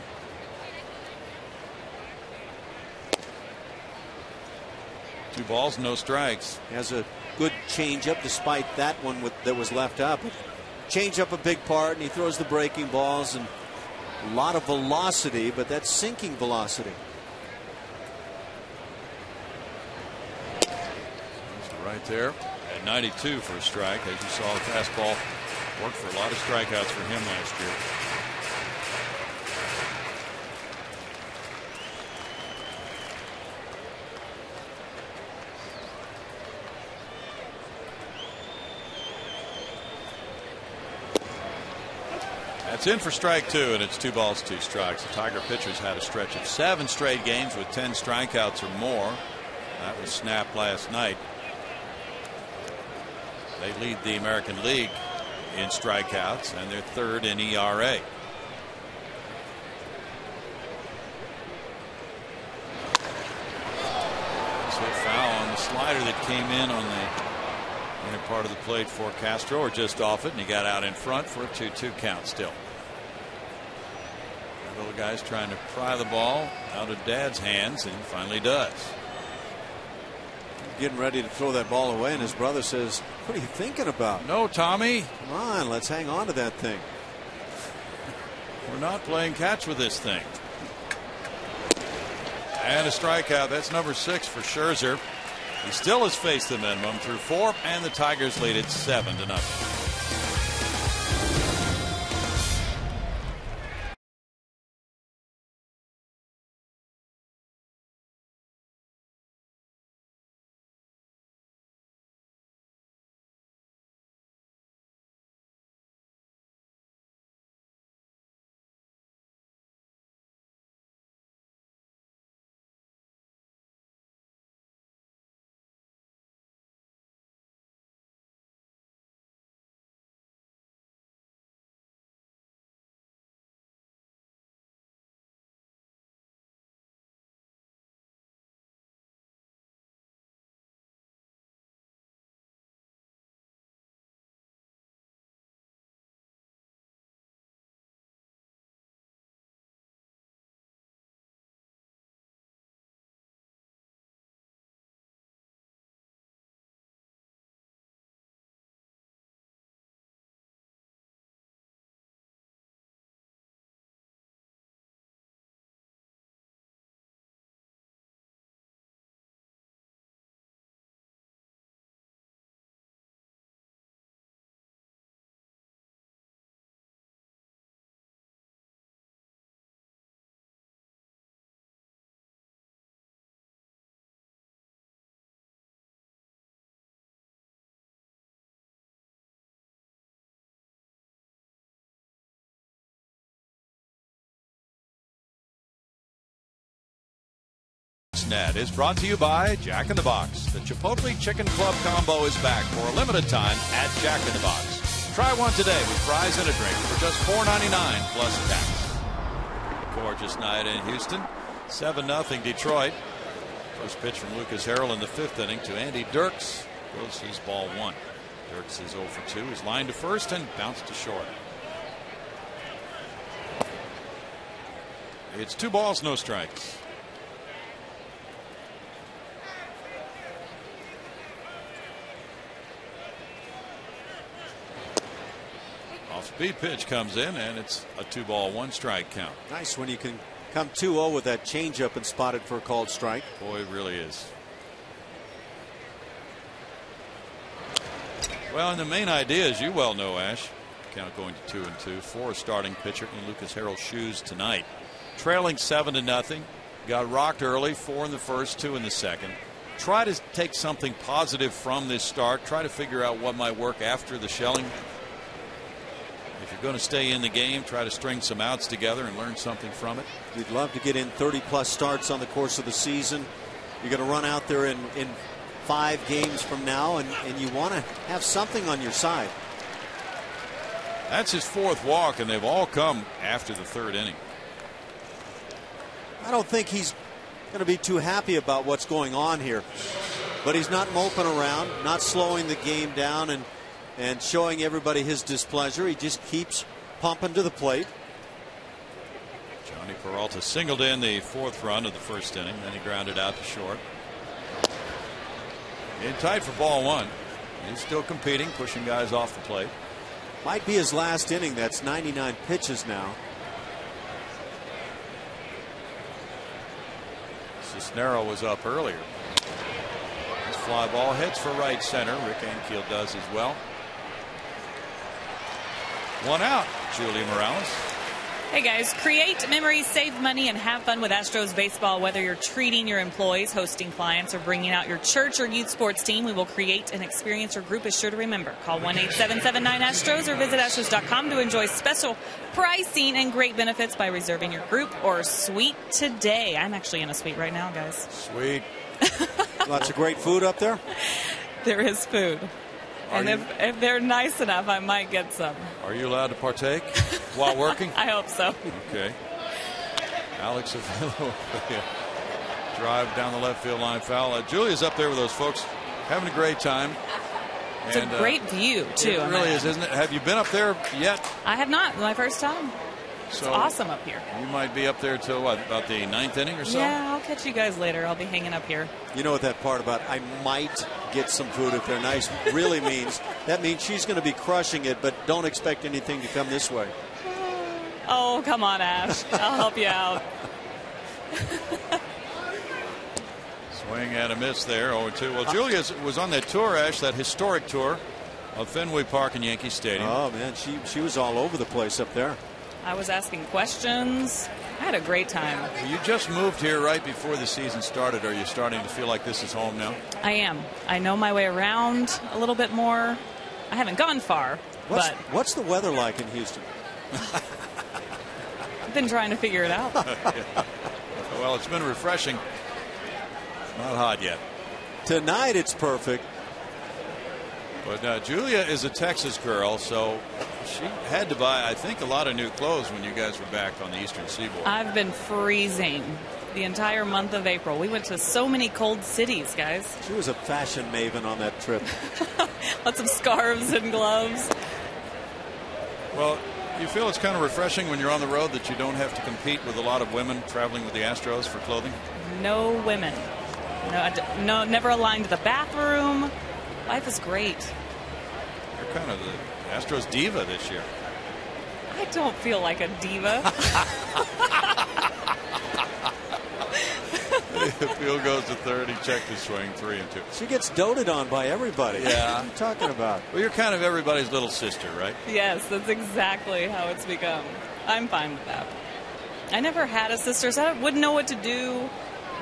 Two balls, no strikes. Has a good changeup despite that one that was left up. Changeup a big part, and he throws the breaking balls and a lot of velocity, but that's sinking velocity. Right there at 92 for a strike. As you saw, the fastball worked for a lot of strikeouts for him last year. That's in for strike two, and it's 2 balls, 2 strikes. The Tiger pitchers had a stretch of 7 straight games with 10 strikeouts or more. That was snapped last night. They lead the American League in strikeouts, and they're 3rd in ERA. So foul on the slider that came in on the inner part of the plate for Castro, or just off it, and he got out in front for a 2-2 count still. The little guy's trying to pry the ball out of Dad's hands, and he finally does. Getting ready to throw that ball away, and his brother says, "What are you thinking about?" No, Tommy. Come on, let's hang on to that thing. We're not playing catch with this thing. And a strikeout. That's number 6 for Scherzer. He still has faced the minimum through 4, and the Tigers lead it 7-0. Net is brought to you by Jack in the Box. The Chipotle Chicken Club Combo is back for a limited time at Jack in the Box. Try one today with fries and a drink for just $4.99 plus tax. Gorgeous night in Houston. 7-0 Detroit. First pitch from Lucas Harrell in the 5th inning to Andy Dirks. Goes his ball 1. Dirks is 0 for 2. He's lined to first and bounced to short. It's 2 balls, no strikes. Off-speed pitch comes in, and it's a 2-ball, 1-strike count. Nice when you can come 2-0 with that changeup and spotted for a called strike. Boy, it really is. Well, and the main idea, as you well know, Ash, count going to 2-2 for a starting pitcher in Lucas Harrell's shoes tonight. Trailing 7-0. Got rocked early, 4 in the first, 2 in the second. Try to take something positive from this start. Try to figure out what might work after the shelling. If you're going to stay in the game, try to string some outs together and learn something from it. You'd love to get in 30+ starts on the course of the season. You're going to run out there in 5 games from now, and you want to have something on your side. That's his 4th walk, and they've all come after the 3rd inning. I don't think he's going to be too happy about what's going on here, but he's not moping around, not slowing the game down and showing everybody his displeasure. He just keeps pumping to the plate. Johnny Peralta singled in the 4th run of the 1st inning, then he grounded out to short. In tight for ball 1. He's still competing, pushing guys off the plate. Might be his last inning. That's 99 pitches now. Cisnero was up earlier. This fly ball hits for right center. Rick Ankiel does as well. 1 out. Julia Morales. Hey guys, create memories, save money, and have fun with Astros baseball. Whether you're treating your employees, hosting clients, or bringing out your church or youth sports team, we will create an experience your group is sure to remember. Call 1-877-9-ASTROS or visit Astros.com to enjoy special pricing and great benefits by reserving your group or suite today. I'm actually in a suite right now, guys. Sweet. Lots of great food up there. There is food. And if they're nice enough, I might get some. Are you allowed to partake while working? I hope so. Okay. Alex Avila drive down the left field line foul. Julia's up there with those folks having a great time. It's a great view, too. It really is, isn't it? Have you been up there yet? I have not. My first time. It's awesome up here. You might be up there till what, about the 9th inning or so? Yeah, I'll catch you guys later. I'll be hanging up here. You know what that part about I might get some food if they're nice really means? That means she's going to be crushing it, but don't expect anything to come this way. Oh, come on, Ash. I'll help you out. Swing and a miss there, 0-2. Well, Julia was on that tour, Ash, that historic tour of Fenway Park and Yankee Stadium. Oh, man, she was all over the place up there. I was asking questions. I had a great time. You just moved here right before the season started. Are you starting to feel like this is home now? I am. I know my way around a little bit more. I haven't gone far. What's the weather like in Houston? I've been trying to figure it out. Yeah. Well, it's been refreshing. It's not hot yet. Tonight it's perfect. But Julia is a Texas girl, so she had to buy, I think, a lot of new clothes when you guys were back on the Eastern Seaboard. I've been freezing the entire month of April. We went to so many cold cities, guys. She was a fashion maven on that trip. Lots of scarves and gloves. Well, you feel it's kind of refreshing when you're on the road that you don't have to compete with a lot of women traveling with the Astros for clothing? No women. No, never aligned to the bathroom. Life is great. You're kind of the Astros diva this year. I don't feel like a diva. Field goes to third. He checked his swing, 3-2. She gets doted on by everybody. Yeah. What are you talking about? Well, you're kind of everybody's little sister, right? Yes, that's exactly how it's become. I'm fine with that. I never had a sister, so I wouldn't know what to do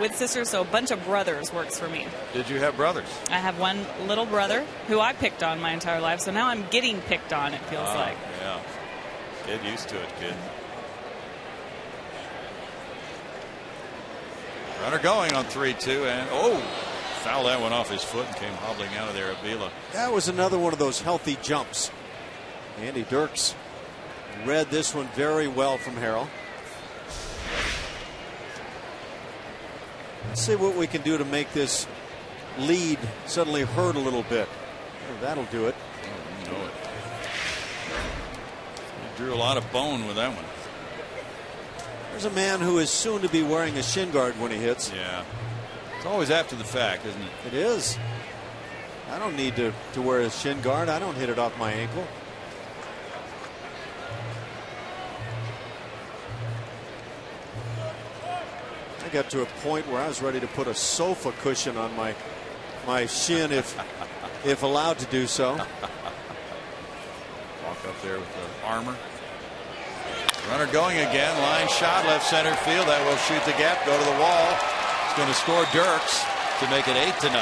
with sisters, so a bunch of brothers works for me. Did you have brothers? I have one little brother who I picked on my entire life, so now I'm getting picked on, it feels like. Yeah. Get used to it, kid. Runner going on 3-2, and fouled that one off his foot and came hobbling out of there. Avila. That was another one of those healthy jumps. Andy Dirks read this one very well from Harrell. Let's see what we can do to make this lead suddenly hurt a little bit. Oh, that'll do it. Oh, you know it. He drew a lot of bone with that one. There's a man who is soon to be wearing a shin guard when he hits. Yeah. It's always after the fact, isn't it? It is. I don't need to wear a shin guard. I don't hit it off my ankle. I got to a point where I was ready to put a sofa cushion on my shin if allowed to do so. Walk up there with the armor. Runner going again. Line shot left center field. That will shoot the gap. Go to the wall. It's going to score Dirks to make it 8-0.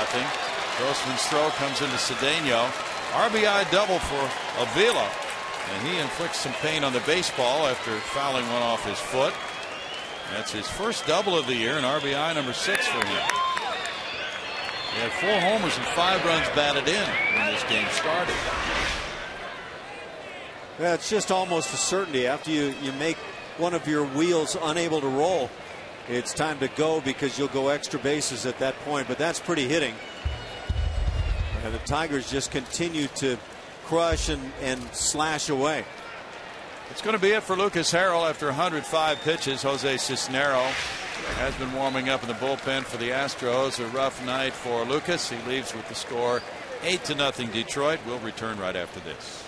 Grossman's throw comes into Cedeno. RBI double for Avila. And he inflicts some pain on the baseball after fouling one off his foot. That's his first double of the year and RBI number 6 for him. He had 4 homers and 5 runs batted in when this game started. Yeah, it's just almost a certainty. After you make one of your wheels unable to roll, it's time to go because you'll go extra bases at that point. But that's pretty hitting. And the Tigers just continue to crush and slash away. It's going to be it for Lucas Harrell after 105 pitches. Jose Cisnero has been warming up in the bullpen for the Astros. A rough night for Lucas. He leaves with the score 8-0 Detroit. We'll return right after this.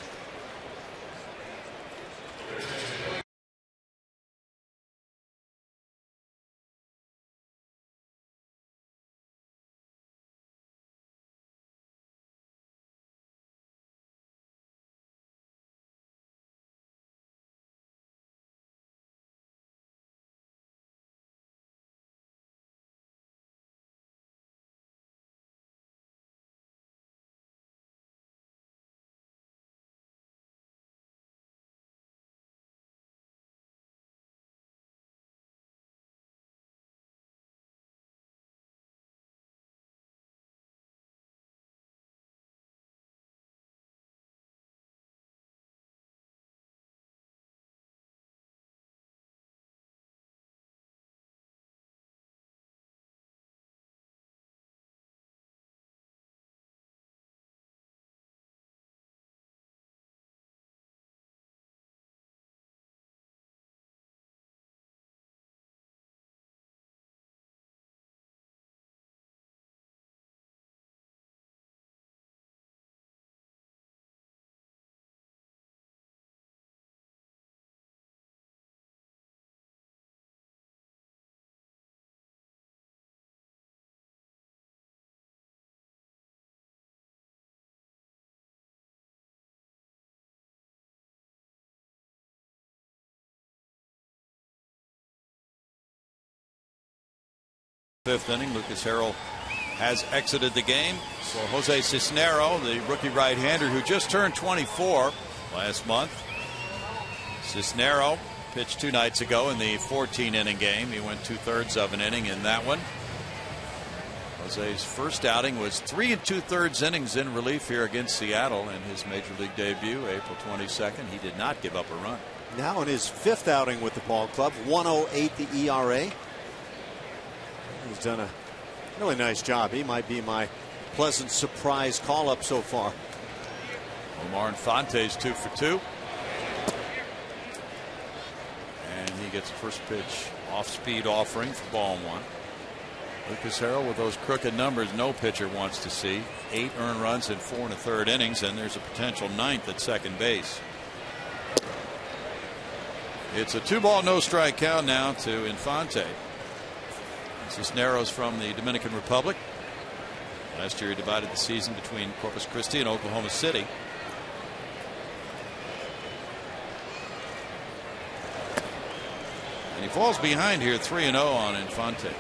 Fifth inning, Lucas Harrell has exited the game for Jose Cisnero, the rookie right-hander who just turned 24 last month. Cisnero pitched 2 nights ago in the 14-inning game. He went 2/3 of an inning in that one. Jose's first outing was 3 2/3 innings in relief here against Seattle in his major league debut, April 22nd. He did not give up a run. Now in his 5th outing with the ball club, 1.08 the ERA. He's done a really nice job. He might be my pleasant surprise call-up so far. Omar Infante's 2 for 2. And he gets a first pitch off-speed offering for ball 1. Lucas Harrell with those crooked numbers no pitcher wants to see. 8 earned runs in 4 1/3 innings, and there's a potential 9th at second base. It's a 2-ball no strike count now to Infante. Cisneros from the Dominican Republic. Last year he divided the season between Corpus Christi and Oklahoma City. And he falls behind here 3-0 on Infante.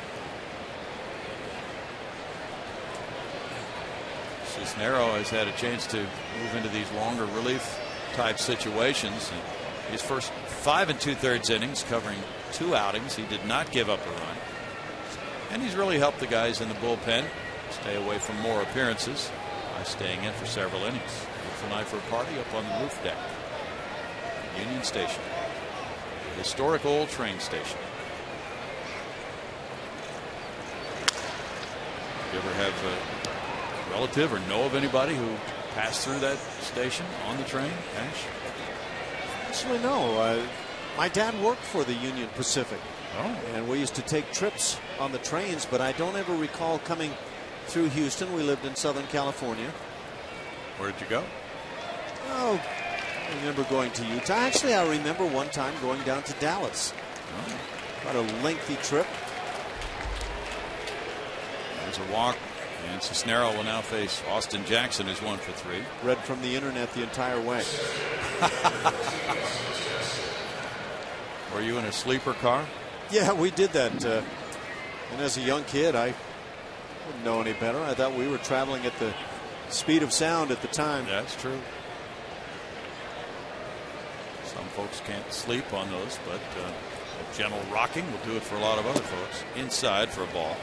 Cisnero has had a chance to move into these longer relief type situations. And his first 5 2/3 innings covering 2 outings. He did not give up a run. And he's really helped the guys in the bullpen stay away from more appearances by staying in for several innings. Tonight for a party up on the roof deck. Union Station. The historic old train station. You ever have a relative or know of anybody who passed through that station on the train, Ash? Actually, no. My dad worked for the Union Pacific. Oh. And we used to take trips on the trains, but I don't ever recall coming through Houston. We lived in Southern California. Where did you go? Oh, I remember going to Utah. Actually, I remember one time going down to Dallas. Oh. About a lengthy trip. There's a walk, and Cisnero will now face Austin Jackson, who's 1 for 3. Read from the internet the entire way. Were you in a sleeper car? Yeah, we did that. And as a young kid, I didn't know any better. I thought we were traveling at the speed of sound at the time. That's true. Some folks can't sleep on those, but a gentle rocking will do it for a lot of other folks. Inside for a ball.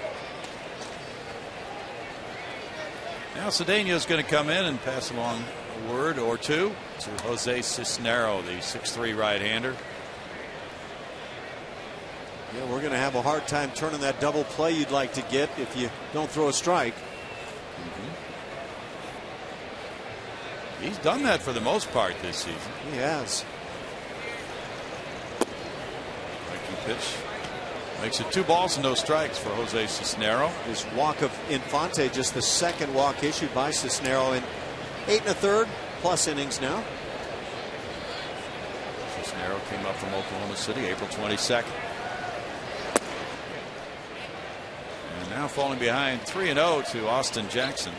Now Cedeno is going to come in and pass along a word or two to Jose Cisnero, the 6'3" right-hander. Yeah, we're going to have a hard time turning that double play you'd like to get if you don't throw a strike. He's done that for the most part this season. He has. Breaking pitch makes it 2 balls and no strikes for Jose Cisnero. His walk of Infante, just the second walk issued by Cisnero in 8 1/3 plus innings now. Cisnero came up from Oklahoma City April 22nd. And now falling behind 3-0 to Austin Jackson.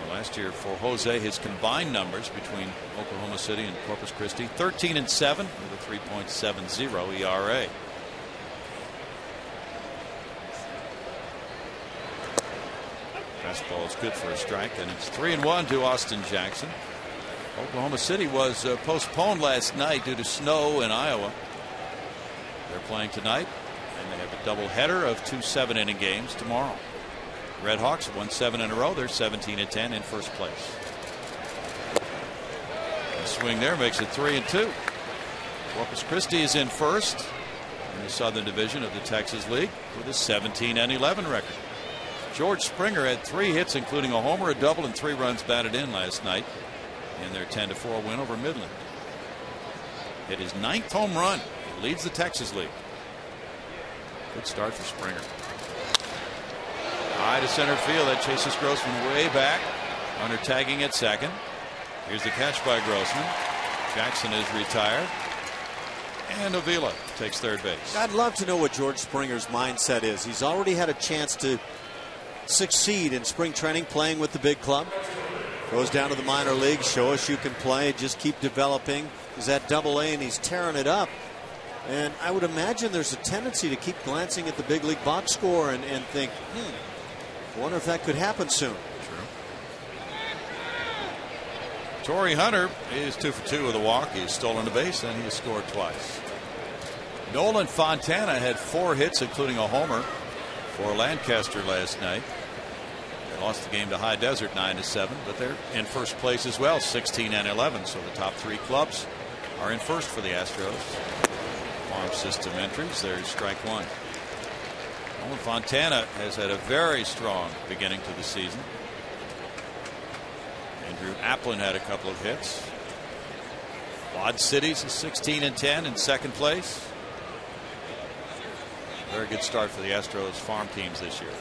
Last year for Jose, his combined numbers between Oklahoma City and Corpus Christi, 13-7 with a 3.70 ERA. Fastball is good for a strike, and it's 3-1 to Austin Jackson. Oklahoma City was postponed last night due to snow in Iowa. They're playing tonight, and they have a doubleheader of 2 7-inning games tomorrow. Red Hawks have won 7 in a row. They're 17-10 in first place. The swing there makes it 3-2. Corpus Christi is in first in the Southern Division of the Texas League with a 17-11 record. George Springer had 3 hits, including a homer, a double, and 3 runs batted in last night in their 10-4 win over Midland. Hit his 9th home run. He leads the Texas League. Good start for Springer. High to center field. That chases Grossman way back. Runner tagging at second. Here's the catch by Grossman. Jackson is retired. And Avila takes third base. I'd love to know what George Springer's mindset is. He's already had a chance to succeed in spring training playing with the big club. Goes down to the minor leagues. Show us you can play. Just keep developing. He's at Double-A and he's tearing it up. And I would imagine there's a tendency to keep glancing at the big league box score and think, I wonder if that could happen soon. True. Torrey Hunter is 2 for 2 with a walk. He's stolen a base and he has scored twice. Nolan Fontana had 4 hits, including a homer for Lancaster last night. They lost the game to High Desert 9-7, but they're in first place as well, 16-11. So the top 3 clubs are in first for the Astros. Farm system entries. There's strike 1. Nolan Fontana has had a very strong beginning to the season. Andrew Applin had a couple of hits. Quad Cities is 16-10 in second place. Very good start for the Astros farm teams this year.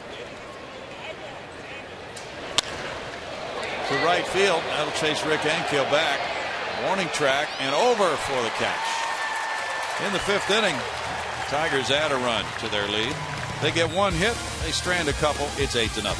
To right field. That'll chase Rick Ankiel back. Warning track and over for the catch. In the 5th inning, the Tigers add a run to their lead. They get 1 hit. They strand a couple. It's 8-0.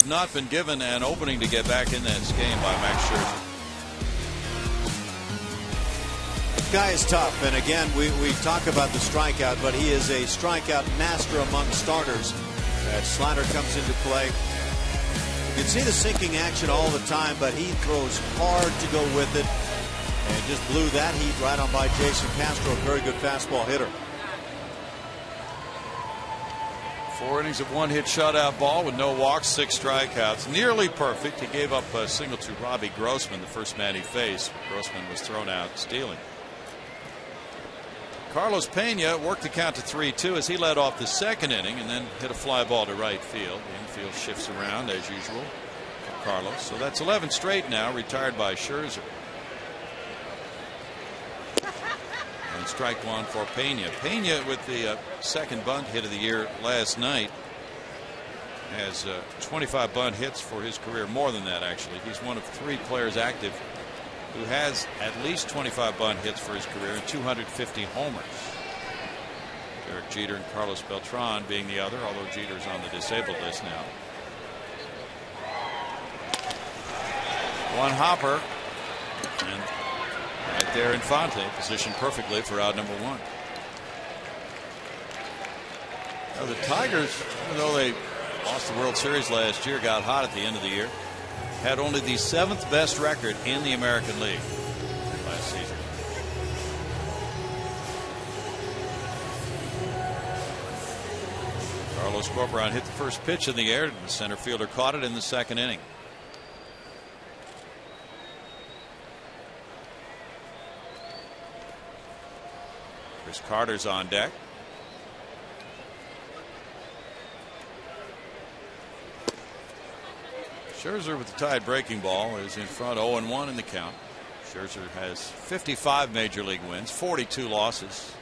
not been given an opening to get back in this game by Max Scherzer. Guy is tough, and again, we talk about the strikeout, but he is a strikeout master among starters. That slider comes into play. You can see the sinking action all the time, but he throws hard to go with it, and just blew that heat right on by Jason Castro, a very good fastball hitter. 4 innings of 1-hit shutout ball with no walks, 6 strikeouts. Nearly perfect. He gave up a single to Robbie Grossman, the first man he faced. Grossman was thrown out stealing. Carlos Pena worked the count to 3-2 as he led off the second inning and then hit a fly ball to right field. The infield shifts around as usual for Carlos. So that's 11 straight now, retired by Scherzer. And strike one for Pena. Pena with the second bunt hit of the year last night. Has 25 bunt hits for his career, more than that actually. He's one of 3 players active who has at least 25 bunt hits for his career and 250 homers. Derek Jeter and Carlos Beltran being the other, although Jeter's on the disabled list now. One hopper, and right there Infante positioned perfectly for out number 1. Now the Tigers, even though they lost the World Series last year, got hot at the end of the year, had only the 7th best record in the American League last season. Carlos Corporon hit the first pitch in the air. The center fielder caught it in the second inning. Chris Carter's on deck. Scherzer with the tied breaking ball is in front 0-1 in the count. Scherzer has 55 major league wins, 42 losses.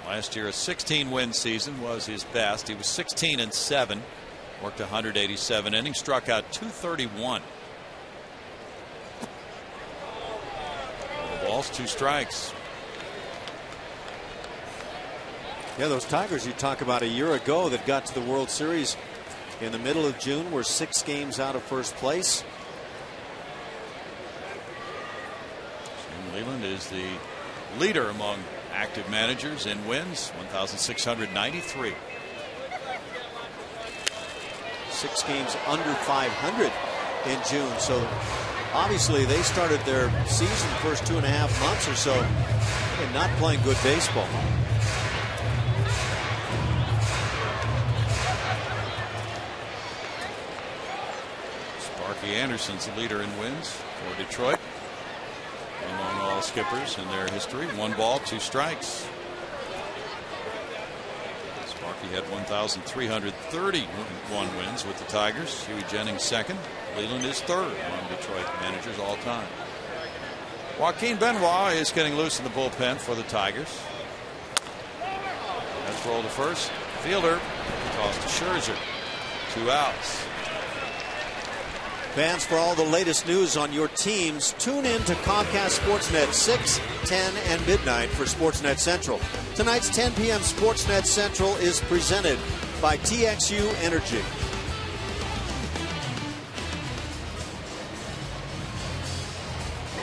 Last year a 16-win season was his best. He was 16-7, worked 187 innings, struck out 231. 4 balls, 2 strikes. Yeah, those Tigers you talk about a year ago that got to the World Series in the middle of June were 6 games out of first place. Shane Leland is the leader among active managers in wins, 1,693. 6 games under 500 in June. So obviously they started their season the first 2.5 months or so and not playing good baseball. Sparky Anderson's the leader in wins for Detroit among all skippers in their history. 1 ball, 2 strikes. Sparky had 1,331 wins with the Tigers. Huey Jennings second. Leland is third among Detroit managers all time. Joaquin Benoit is getting loose in the bullpen for the Tigers. That's roll to first. Fielder toss to Scherzer. 2 outs. Fans, for all the latest news on your teams, tune in to Comcast Sportsnet 6, 10, and midnight for Sportsnet Central. Tonight's 10 p.m. Sportsnet Central is presented by TXU Energy.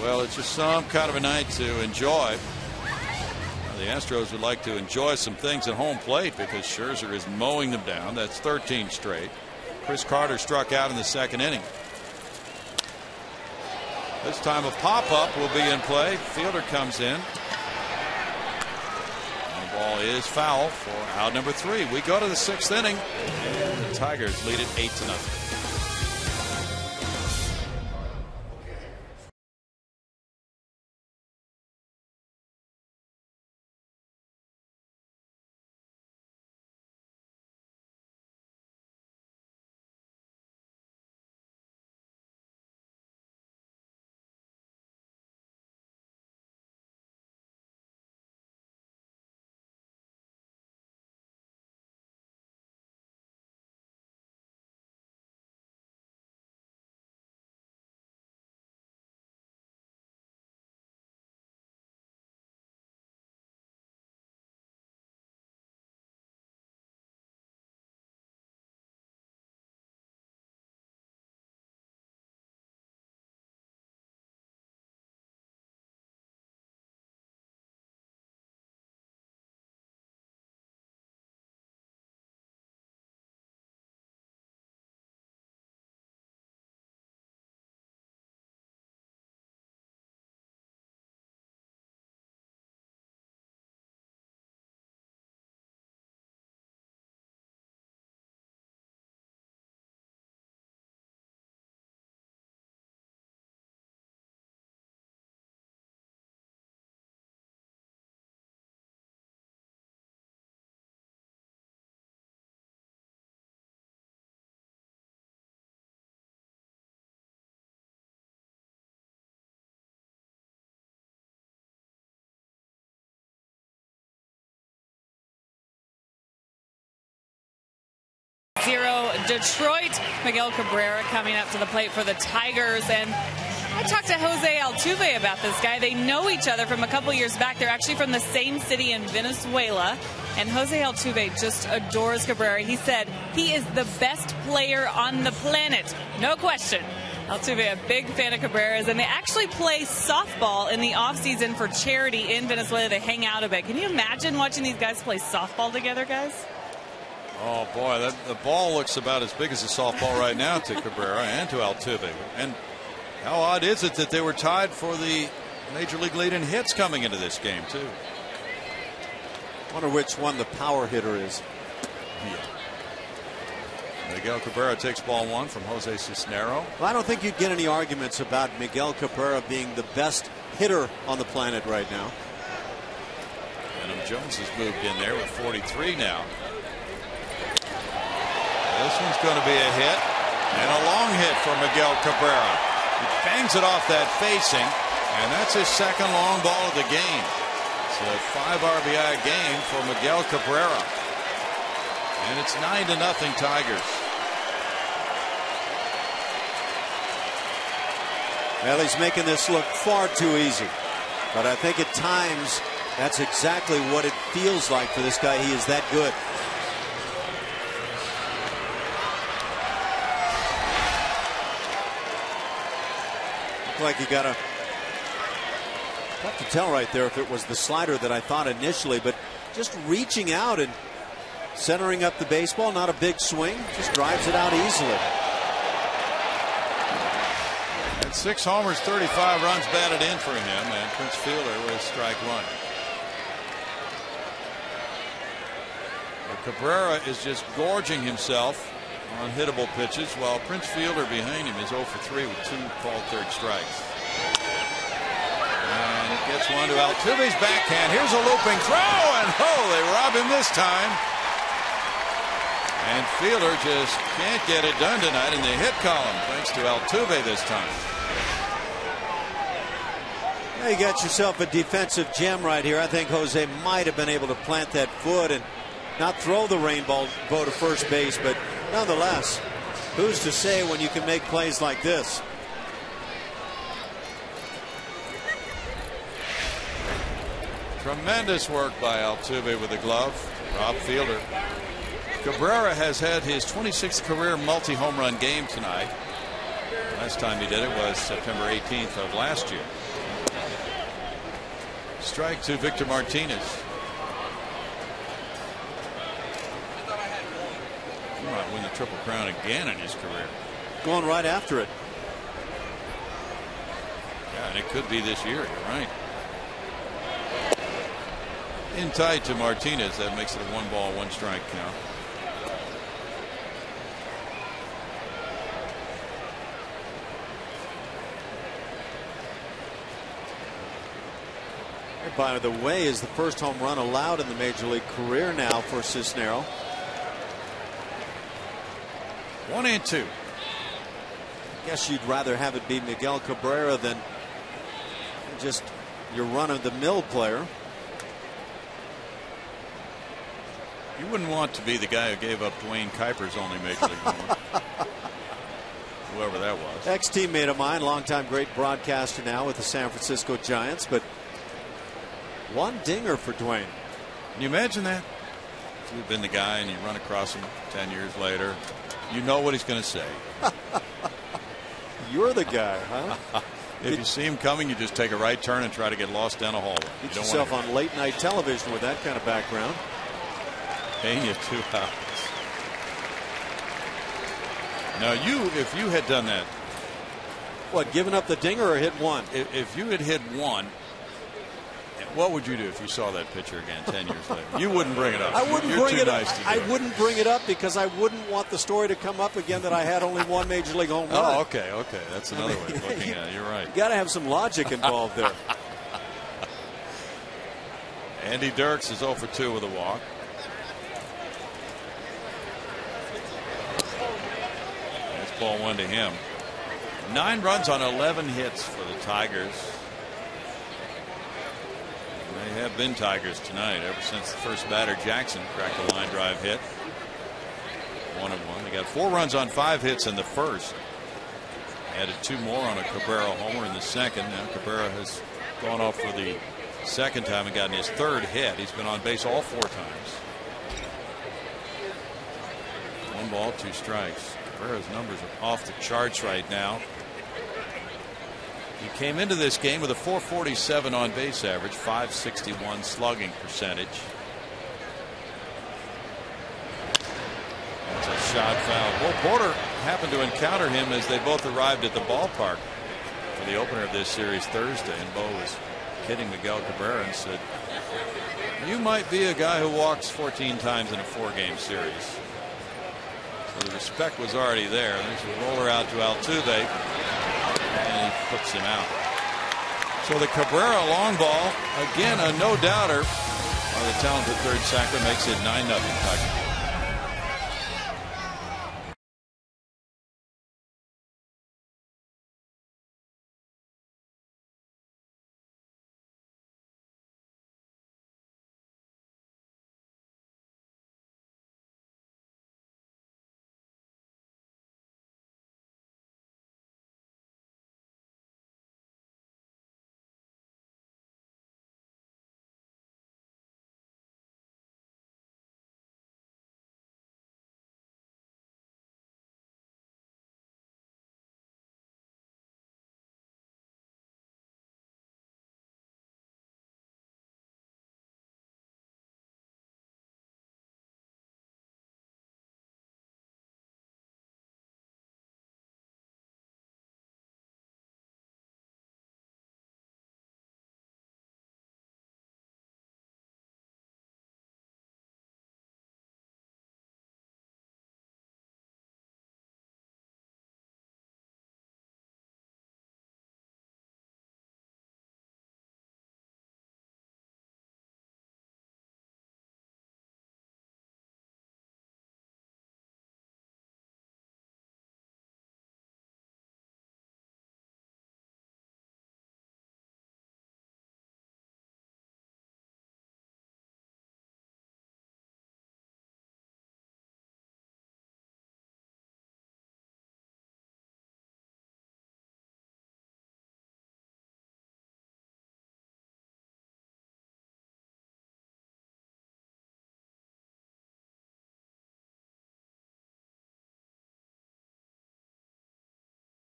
Well, it's just some kind of a night to enjoy. The Astros would like to enjoy some things at home plate because Scherzer is mowing them down. That's 13 straight. Chris Carter struck out in the second inning. This time a pop-up will be in play. Fielder comes in. And the ball is foul for out number 3. We go to the 6th inning. And the Tigers lead it 8-0. Detroit. Miguel Cabrera coming up to the plate for the Tigers. And I talked to Jose Altuve about this guy. They know each other from a couple years back. They're actually from the same city in Venezuela. And Jose Altuve just adores Cabrera. He said he is the best player on the planet. No question. Altuve, a big fan of Cabrera's, and they actually play softball in the offseason for charity in Venezuela. They hang out a bit. Can you imagine watching these guys play softball together, guys? Oh, boy, the ball looks about as big as a softball right now to Cabrera and to Altuve. And how odd is it that they were tied for the Major League lead in hits coming into this game, too? Wonder which one the power hitter is. Yeah. Miguel Cabrera takes ball one from Jose Cisnero. Well, I don't think you'd get any arguments about Miguel Cabrera being the best hitter on the planet right now. Adam Jones has moved in there with 43 now. This one's going to be a hit, and a long hit for Miguel Cabrera. He bangs it off that facing, and that's his second long ball of the game. It's a 5 RBI game for Miguel Cabrera. And it's 9-0 Tigers. Well, he's making this look far too easy. But I think at times that's exactly what it feels like for this guy. He is that good. Looked like he got a... Tough to tell right there if it was the slider that I thought initially, but just reaching out and centering up the baseball, not a big swing, just drives it out easily. And 6 homers, 35 runs batted in for him, and Prince Fielder with strike one. But Cabrera is just gorging himself on hittable pitches, while Prince Fielder behind him is 0 for 3 with 2 called third strikes. And it gets one to Altuve's backhand. Here's a looping throw, and they rob him this time. And Fielder just can't get it done tonight in the hit column, thanks to Altuve this time. Now you got yourself a defensive gem right here. I think Jose might have been able to plant that foot and not throw the rainbow to first base, but nonetheless, who's to say when you can make plays like this? Tremendous work by Altuve with the glove. Rob Fielder. Cabrera has had his 26th career multi-home run game tonight. Last time he did it was September 18th of last year. Strike to Victor Martinez. He might win the Triple Crown again in his career. Going right after it. Yeah, and it could be this year. You're right. In tight to Martinez. That makes it a 1-ball, 1-strike count. By the way, is the first home run allowed in the Major League career now for Cisnero. 1-2. I guess you'd rather have it be Miguel Cabrera than just your run-of-the-mill player. You wouldn't want to be the guy who gave up Dwayne Kuiper's only Major League homer. Whoever that was. Ex-teammate of mine, longtime great broadcaster now with the San Francisco Giants, but one dinger for Dwayne. Can you imagine that? If you've been the guy and you run across him 10 years later, you know what he's going to say. You're the guy, huh? If you see him coming, you just take a right turn and try to get lost down a hallway. Get yourself on late night television with that kind of background. Paying you 2 hours. Now, if you had done that. What, given up the dinger or hit one? If you had hit one, what would you do if you saw that pitcher again 10 years later? You wouldn't bring it up. I wouldn't You're bring too it nice up. to do I it. wouldn't bring it up because I wouldn't want the story to come up again that I had only one Major League home run. Oh, okay. That's another way of looking at it. You're right. You got to have some logic involved there. Andy Dirks is 0 for 2 with a walk. That's ball 1 to him. 9 runs on 11 hits for the Tigers. They have been Tigers tonight ever since the first batter, Jackson, cracked a line drive hit. 1-1. They got 4 runs on 5 hits in the first. Added 2 more on a Cabrera homer in the second. Now Cabrera has gone off for the second time and gotten his 3rd hit. He's been on base all 4 times. 1 ball, 2 strikes. Cabrera's numbers are off the charts right now. He came into this game with a 447 on base average, 561 slugging percentage. That's a shot foul. Bo Porter happened to encounter him as they both arrived at the ballpark for the opener of this series Thursday, and Bo was kidding Miguel Cabrera and said, "You might be a guy who walks 14 times in a 4-game series." So the respect was already there. There's a roller out to Altuve, and he puts him out. So the Cabrera long ball, again a no-doubter. The talented third sacker makes it 9-0 Tigers.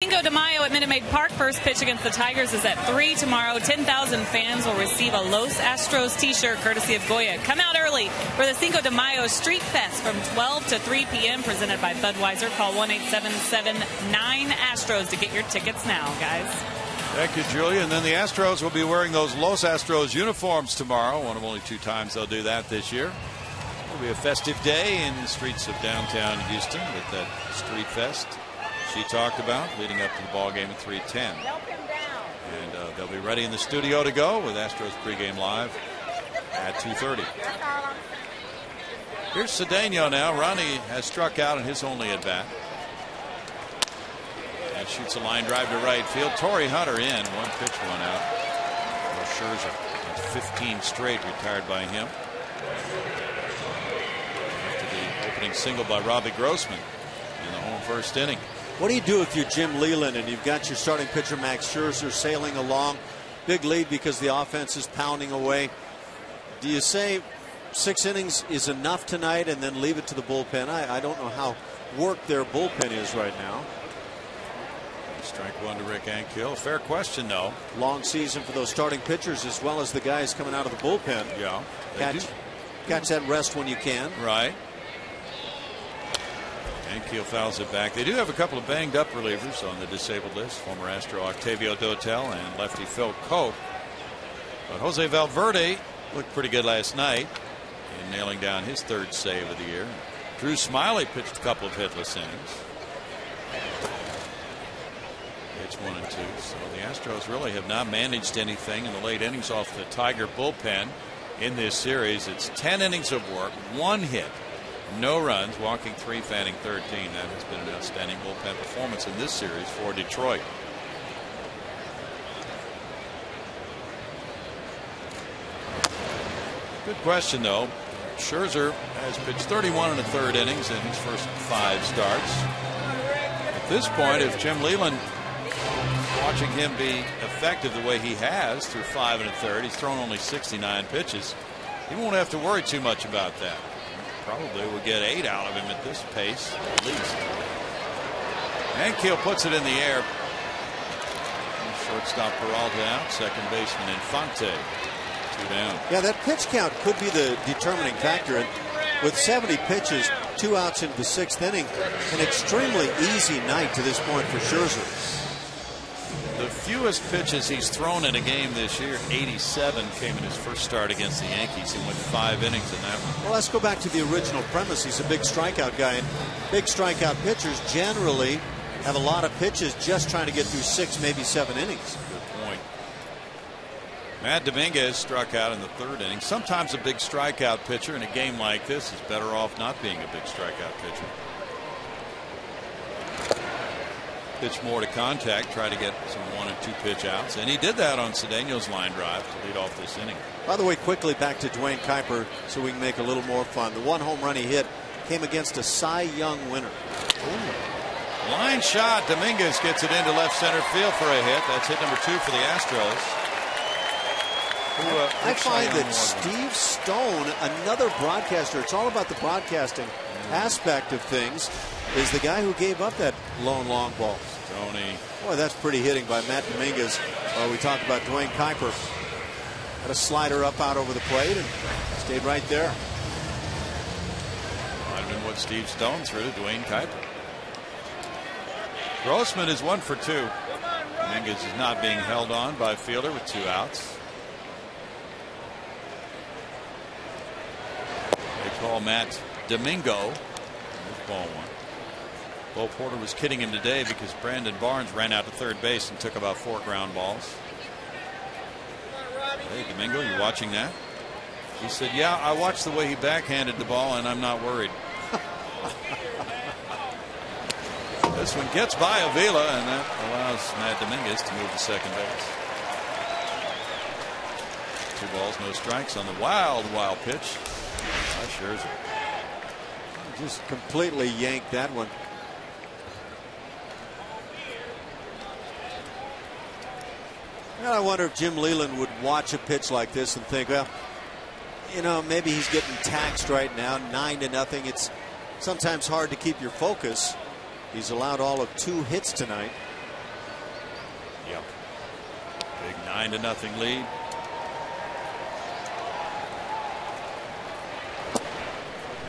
Cinco de Mayo at Minute Maid Park. First pitch against the Tigers is at 3 tomorrow. 10,000 fans will receive a Los Astros t-shirt courtesy of Goya. Come out early for the Cinco de Mayo Street Fest from 12 to 3 p.m. presented by Budweiser. Call 1-877-9-ASTROS to get your tickets now, guys. Thank you, Julia. And then the Astros will be wearing those Los Astros uniforms tomorrow. One of only 2 times they'll do that this year. It'll be a festive day in the streets of downtown Houston with that Street Fest she talked about leading up to the ball game at 3:10. And they'll be ready in the studio to go with Astros pregame live at 2:30. Here's Cedeno now. Ronnie has struck out in his only at bat. And shoots a line drive to right field. Torrey Hunter in. 1 pitch, 1 out. Scherzer. That's 15 straight retired by him. After the opening single by Robbie Grossman in the home first inning. What do you do if you're Jim Leyland and you've got your starting pitcher Max Scherzer sailing along? Big lead because the offense is pounding away. Do you say 6 innings is enough tonight and then leave it to the bullpen? I don't know how worked their bullpen is right now. Strike 1 to Rick Ankiel. Fair question, though. Long season for those starting pitchers as well as the guys coming out of the bullpen. Yeah. Catch that rest when you can. Right. Ankiel fouls it back. They do have a couple of banged up relievers on the disabled list. Former Astro Octavio Dotel and lefty Phil Cope. But Jose Valverde looked pretty good last night in nailing down his 3rd save of the year. Drew Smiley pitched a couple of hitless innings. It's 1 and 2. So the Astros really have not managed anything in the late innings off the Tiger bullpen in this series. It's 10 innings of work, 1 hit. No runs, walking 3, fanning 13. That has been an outstanding bullpen performance in this series for Detroit. Good question, though. Scherzer has pitched 31 1/3 innings in his first 5 starts. At this point, if Jim Leyland, watching him be effective the way he has through 5 1/3, he's thrown only 69 pitches. He won't have to worry too much about that. Probably will get 8 out of him at this pace, at least. Ankiel puts it in the air. Shortstop Peralta out. Second baseman Infante 2 down. Yeah, that pitch count could be the determining factor. And with 70 pitches, 2 outs into the 6th inning, an extremely easy night to this point for Scherzer. The fewest pitches he's thrown in a game this year, 87, came in his first start against the Yankees. He went 5 innings in that one. Well, let's go back to the original premise. He's a big strikeout guy, and big strikeout pitchers generally have a lot of pitches just trying to get through 6, maybe 7 innings. Good point. Matt Dominguez struck out in the 3rd inning. Sometimes a big strikeout pitcher in a game like this is better off not being a big strikeout pitcher. Pitch more to contact, try to get some 1 and 2 pitch outs, and he did that on Cedeno's line drive to lead off this inning. By the way, quickly back to Dwayne Kuiper so we can make a little more fun. The 1 home run he hit came against a Cy Young winner. Ooh. Line shot. Dominguez gets it into left center field for a hit. That's hit number 2 for the Astros. I find that Steve Stone, another broadcaster, it's all about the broadcasting aspect of things, is the guy who gave up that lone long ball. Stoney. Boy, that's pretty hitting by Matt Dominguez. We talked about Dwayne Kuiper. Had a slider up out over the plate and stayed right there. Might have been what Steve Stone threw to Dwayne Kuiper. Grossman is 1 for 2. Dominguez is not being held on by Fielder with 2 outs. They call Matt Domingo. Ball 1. Bo Porter was kidding him today because Brandon Barnes ran out to 3rd base and took about 4 ground balls. Hey, Domingo, you watching that? He said, yeah, I watched the way he backhanded the ball and I'm not worried. This one gets by Avila, and that allows Matt Dominguez to move to second base. 2 balls, no strikes on the wild pitch by Scherzer. Just completely yanked that one. And I wonder if Jim Leyland would watch a pitch like this and think, well, you know, maybe he's getting taxed right now, 9-0. It's sometimes hard to keep your focus. He's allowed all of 2 hits tonight. Yep. Big 9-0 lead.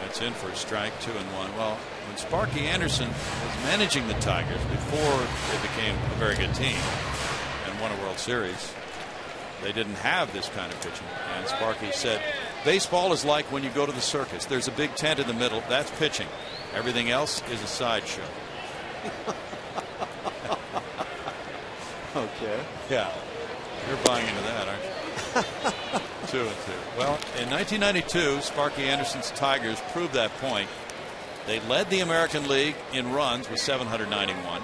That's in for a strike, 2-1. Well, when Sparky Anderson was managing the Tigers before they became a very good team and won a World Series, they didn't have this kind of pitching. And Sparky said, baseball is like when you go to the circus. There's a big tent in the middle. That's pitching. Everything else is a sideshow. Okay. Yeah. You're buying into that, aren't you? 2-2. Well, in 1992, Sparky Anderson's Tigers proved that point. They led the American League in runs with 791,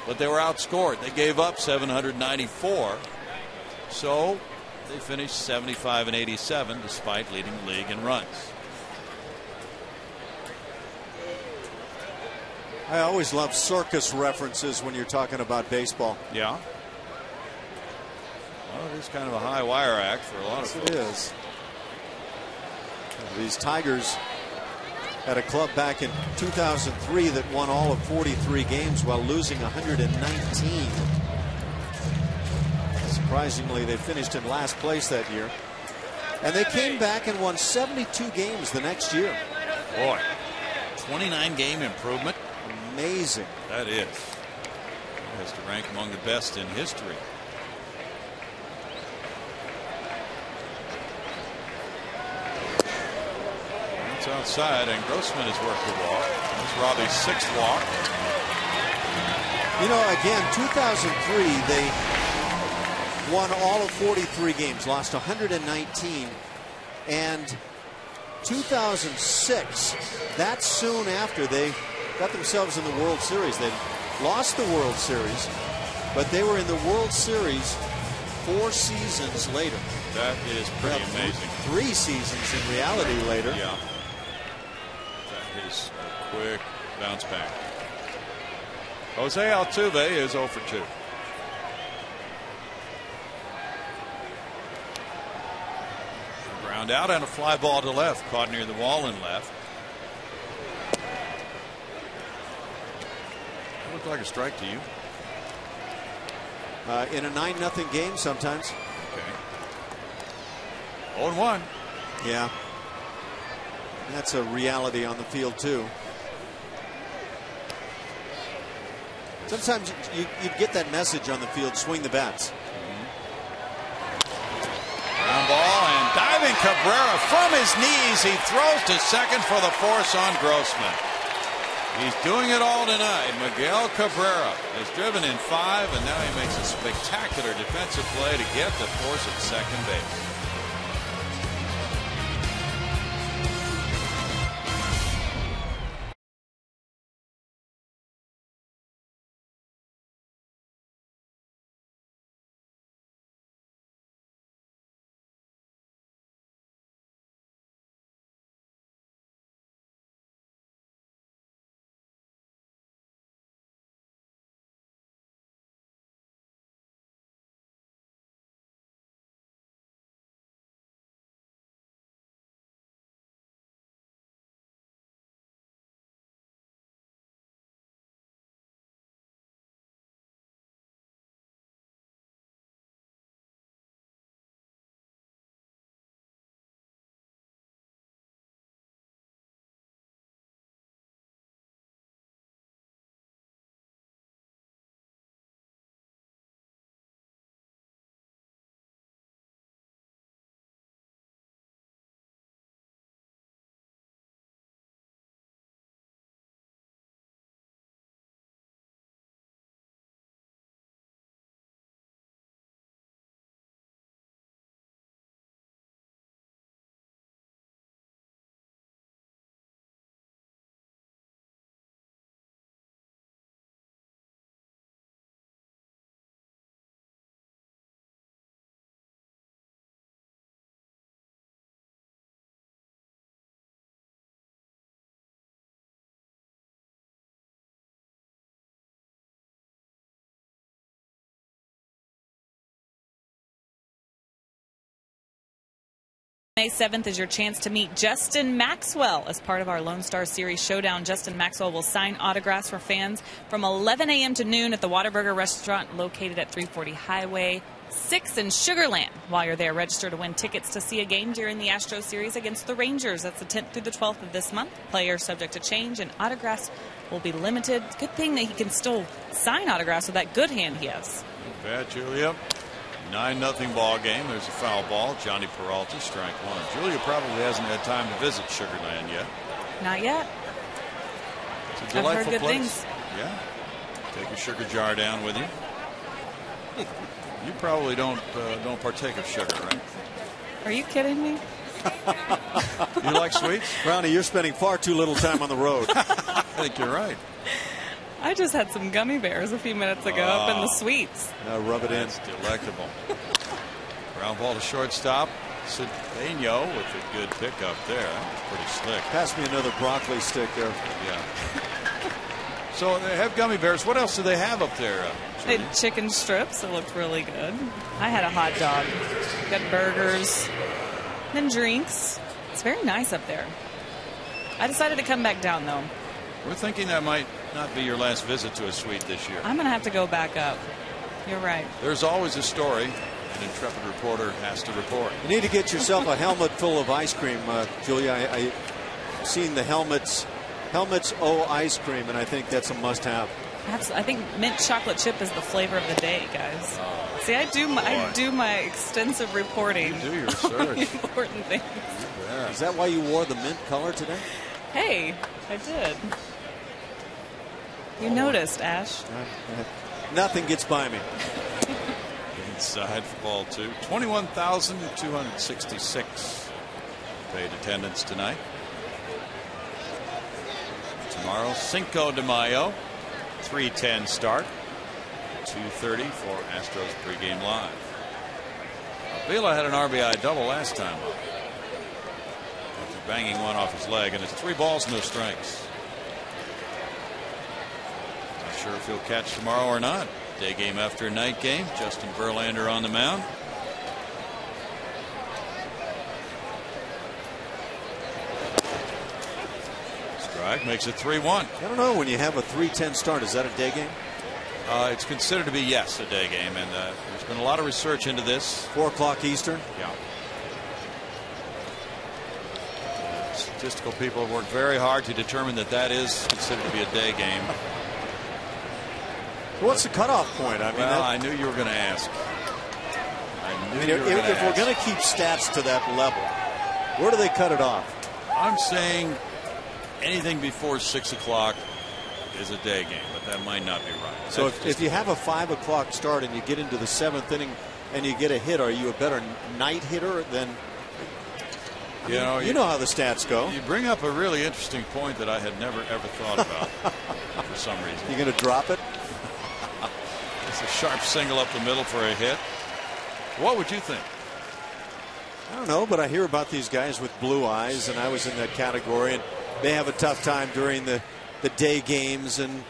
but they were outscored. They gave up 794. So they finished 75-87 despite leading the league in runs. I always love circus references when you're talking about baseball. Yeah. Well, it is kind of a high wire act for a lot of folks. It is. These Tigers had a club back in 2003 that won all of 43 games while losing 119. Surprisingly, they finished in last place that year. And they came back and won 72 games the next year. Boy, 29-game improvement. Amazing. That is. It has to rank among the best in history. It's outside, and Grossman has worked the walk. That's Robbie's 6th walk. You know, again, 2003, they won all of 43 games, lost 119. And 2006, that soon after, they got themselves in the World Series. They lost the World Series, but they were in the World Series 4 seasons later. That is pretty amazing. 3 seasons in reality later. Yeah. That is a quick bounce back. Jose Altuve is 0 for 2. Ground out and a fly ball to left, caught near the wall and left. Looked like a strike to you. In a 9-0 game sometimes. Okay. 0-1. Yeah. That's a reality on the field too. Sometimes you get that message on the field, swing the bats. Ground ball and diving Cabrera from his knees. He throws to second for the force on Grossman. He's doing it all tonight. Miguel Cabrera has driven in 5, and now he makes a spectacular defensive play to get the force at second base. May 7th is your chance to meet Justin Maxwell as part of our Lone Star Series Showdown. Justin Maxwell will sign autographs for fans from 11 a.m. to noon at the Whataburger restaurant located at 340 Highway 6 in Sugar Land. While you're there, register to win tickets to see a game during the Astros series against the Rangers. That's the 10th through the 12th of this month. Players subject to change, and autographs will be limited. Good thing that he can still sign autographs with that good hand he has. You bet, Julia. 9-0 ball game. There's a foul ball. Johnny Peralta, strike 1. Julia probably hasn't had time to visit Sugar Land yet. Not yet. It's a I've delightful heard good place. things. Yeah. Take your sugar jar down with you. You probably don't partake of sugar, right? Are you kidding me? You like sweets? Brownie, you're spending far too little time on the road. I think you're right. I just had some gummy bears a few minutes ago up in the sweets. Now rub it in. It's delectable. Ground ball to shortstop. Cedeno with a good pickup there. That was pretty slick. Pass me another broccoli stick there. Yeah. So they have gummy bears. What else do they have up there? They had chicken strips. It looked really good. I had a hot dog. Got burgers. Then drinks. It's very nice up there. I decided to come back down, though. We're thinking that might not be your last visit to a suite this year. I'm going to have to go back up. You're right. There's always a story an intrepid reporter has to report. You need to get yourself a helmet full of ice cream, Julia. I've seen the helmets O ice cream, and I think that's a must-have. I think mint chocolate chip is the flavor of the day, guys. See, I do my extensive reporting. You do your research. Important things. Yeah. Is that why you wore the mint color today? Hey, I did. You noticed, Ash. Nothing gets by me. Inside for ball 2. 21,266 paid attendance tonight. Tomorrow, Cinco de Mayo, 3:10 start, 2:30 for Astros pregame live. Vila had an RBI double last time after banging one off his leg, and it's 3 balls, no strikes. Not sure if he'll catch tomorrow or not. Day game after night game. Justin Verlander on the mound. Strike makes it 3-1. I don't know, when you have a 3:10 start, is that a day game? It's considered to be, yes, a day game, and there's been a lot of research into this. 4 o'clock Eastern? Yeah. Statistical people have worked very hard to determine that that is considered to be a day game. What's the cutoff point? I mean, I knew you were going to ask. If we're going to keep stats to that level, where do they cut it off? I'm saying anything before 6 o'clock is a day game, but that might not be right. So if you have a 5 o'clock start and you get into the 7th inning and you get a hit, are you a better night hitter than? You know how the stats go. You bring up a really interesting point that I had never ever thought about for some reason. You going to drop it? It's a sharp single up the middle for a hit. What would you think? I don't know, but I hear about these guys with blue eyes, and I was in that category, and they have a tough time during the day games, and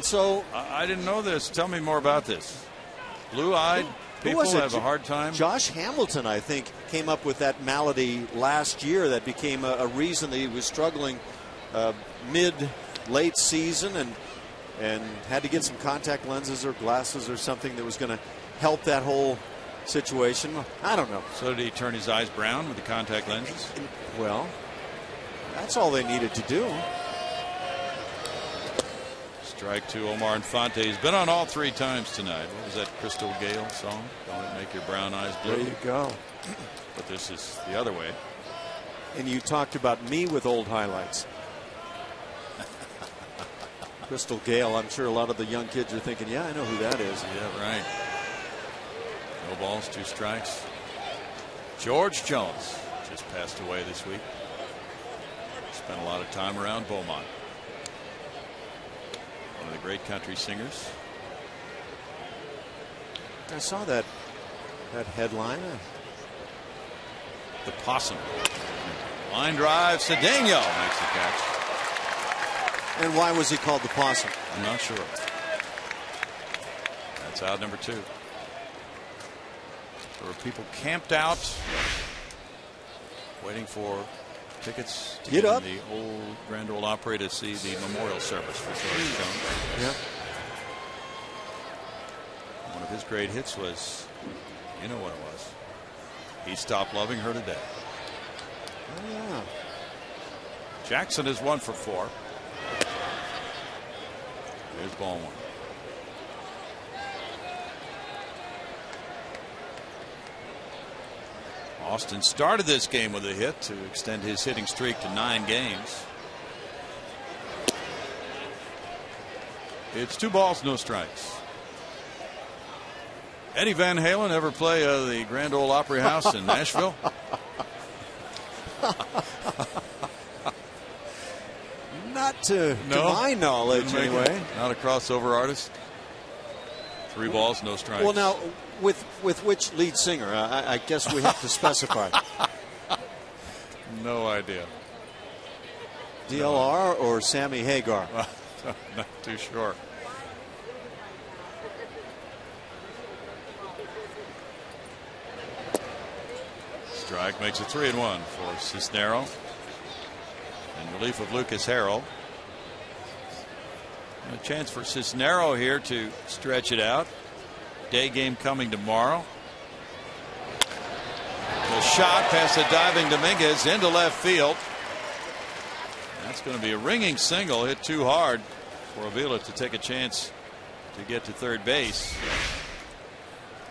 so I didn't know this. Tell me more about this. Blue-eyed people have a hard time. Josh Hamilton, I think, came up with that malady last year that became a reason that he was struggling late season, and had to get some contact lenses or glasses or something that was going to help that whole situation. I don't know. So did he turn his eyes brown with the contact lenses? Well, that's all they needed to do. Strike 2, Omar Infante. He's been on all 3 times tonight. What was that Crystal Gale song? Don't it make your brown eyes blue? There you go. But this is the other way. And you talked about me with old highlights. Crystal Gale, I'm sure a lot of the young kids are thinking, yeah, I know who that is. Yeah, right. No balls, 2 strikes. George Jones just passed away this week. Spent a lot of time around Beaumont. One of the great country singers. I saw that headline. The Possum. Line drive, Cedeno makes the catch. And why was he called the Possum? I'm not sure. That's out number 2. There were people camped out waiting for tickets to get in the old Grand Ole Opry to see the memorial service for George Jones. Yeah. One of his great hits was, you know what it was. He stopped loving her today. Oh, yeah. Jackson is 1 for 4. There's ball 1. Austin started this game with a hit to extend his hitting streak to 9 games. It's 2 balls, no strikes. Eddie Van Halen ever play the Grand Ole Opry House in Nashville? Not to my knowledge, anyway. Not a crossover artist. 3 balls, no strikes. Well, now, with which lead singer? I guess we have to specify. No idea. DLR or Sammy Hagar? Not too sure. Strike makes it 3-1 for Cisnero. In relief of Lucas Harrell. And a chance for Cisnero here to stretch it out. Day game coming tomorrow. The shot past the diving Dominguez into left field. That's going to be a ringing single, hit too hard for Avila to take a chance to get to third base.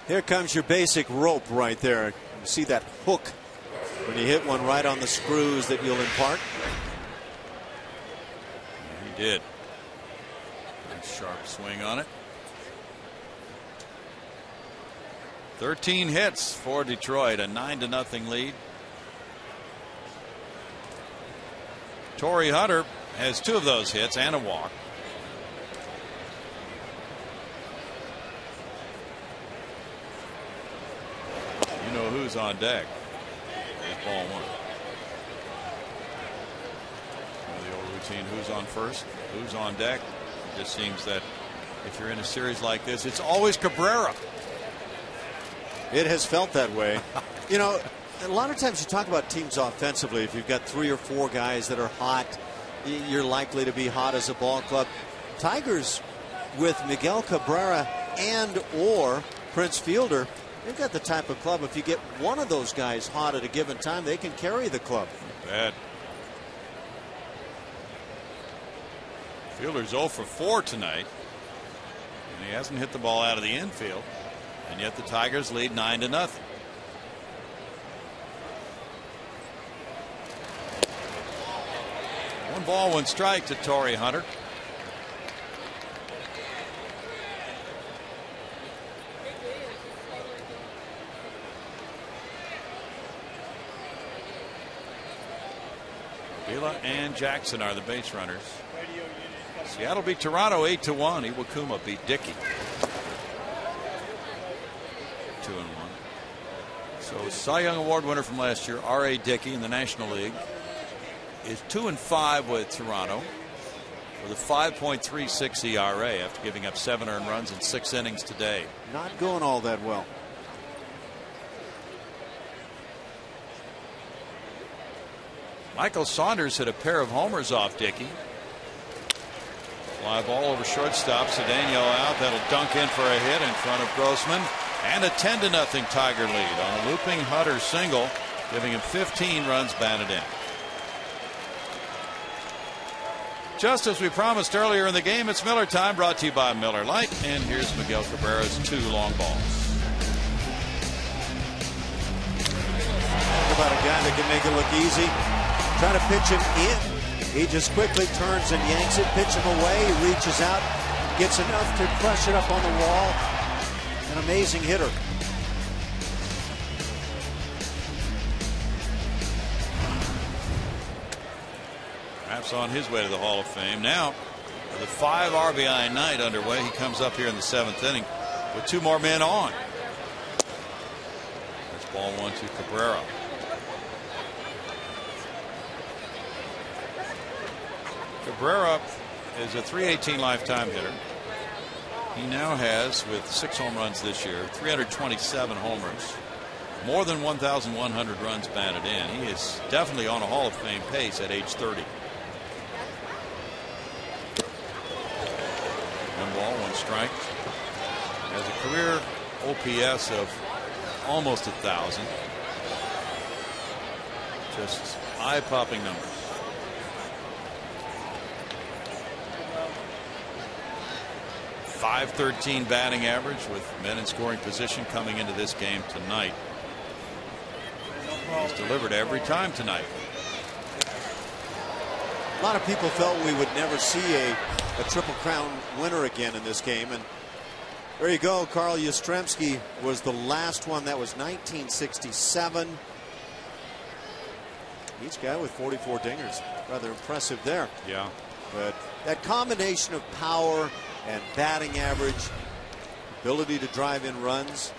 Here comes your basic rope right there. You see that hook when you hit one right on the screws that you'll impart. He did. Nice sharp swing on it. 13 hits for Detroit, a 9-0 lead. Torrey Hunter has 2 of those hits and a walk. You know who's on deck. There's ball one. You know the old routine, who's on first, who's on deck. It just seems that if you're in a series like this, it's always Cabrera. It has felt that way. You know, a lot of times you talk about teams offensively. If you've got 3 or 4 guys that are hot, you're likely to be hot as a ball club. Tigers with Miguel Cabrera and or Prince Fielder, they've got the type of club, if you get one of those guys hot at a given time, they can carry the club. Bad. Fielder's 0 for 4 tonight, and he hasn't hit the ball out of the infield, and yet the Tigers lead 9-0. One ball, one strike to Torrey Hunter. Vila and Jackson are the base runners. Seattle beat Toronto 8-1. Iwakuma beat Dickey 2-1. So Cy Young Award winner from last year, R.A. Dickey in the National League, is 2-5 with Toronto with a 5.36 ERA after giving up 7 earned runs in 6 innings today. Not going all that well. Michael Saunders hit a pair of homers off Dickey. Fly ball over shortstop. Cedeno out. That'll dunk in for a hit in front of Grossman. And a 10-0 Tiger lead on a looping Hunter single, giving him 15 runs batted in. Just as we promised earlier in the game, it's Miller time, brought to you by Miller Lite. And here's Miguel Cabrera's 2 long balls. Talk about a guy that can make it look easy. Try to pitch him in. He just quickly turns and yanks it, pitch him away. He reaches out, gets enough to crush it up on the wall. An amazing hitter. Perhaps on his way to the Hall of Fame. Now, with a 5 RBI night underway, he comes up here in the 7th inning with 2 more men on. That's ball 1 to Cabrera. Cabrera is a .318 lifetime hitter. He now has, with 6 home runs this year, 327 homers, more than 1,100 runs batted in. He is definitely on a Hall of Fame pace at age 30. 1 ball, 1 strike. Has a career OPS of almost 1,000. Just eye-popping numbers. .513 batting average with men in scoring position coming into this game tonight. He's delivered every time tonight. A lot of people felt we would never see a Triple Crown winner again in this game, and there you go. Carl Yastrzemski was the last one. That was 1967. Each guy with 44 dingers. Rather impressive there. Yeah. But that combination of power and batting average, ability to drive in runs.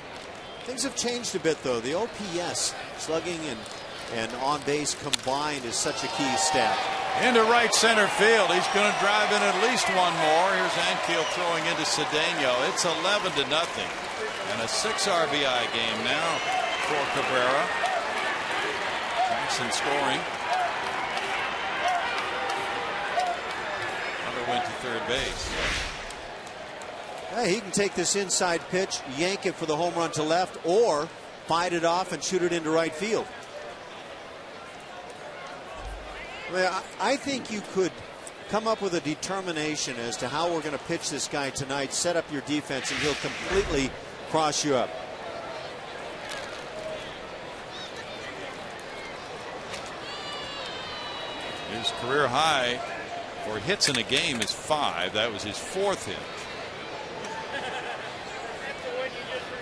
Things have changed a bit, though. The OPS, slugging and on base combined, is such a key stat. Into right center field. He's going to drive in at least 1 more. Here's Ankiel throwing into Cedeno. It's 11-0. And a 6 RBI game now for Cabrera. Jackson scoring. Hunter went to third base. He can take this inside pitch, yank it for the home run to left, or fight it off and shoot it into right field. Well, I think you could come up with a determination as to how we're going to pitch this guy tonight, set up your defense, and he'll completely cross you up. His career high for hits in a game is 5. That was his 4th hit.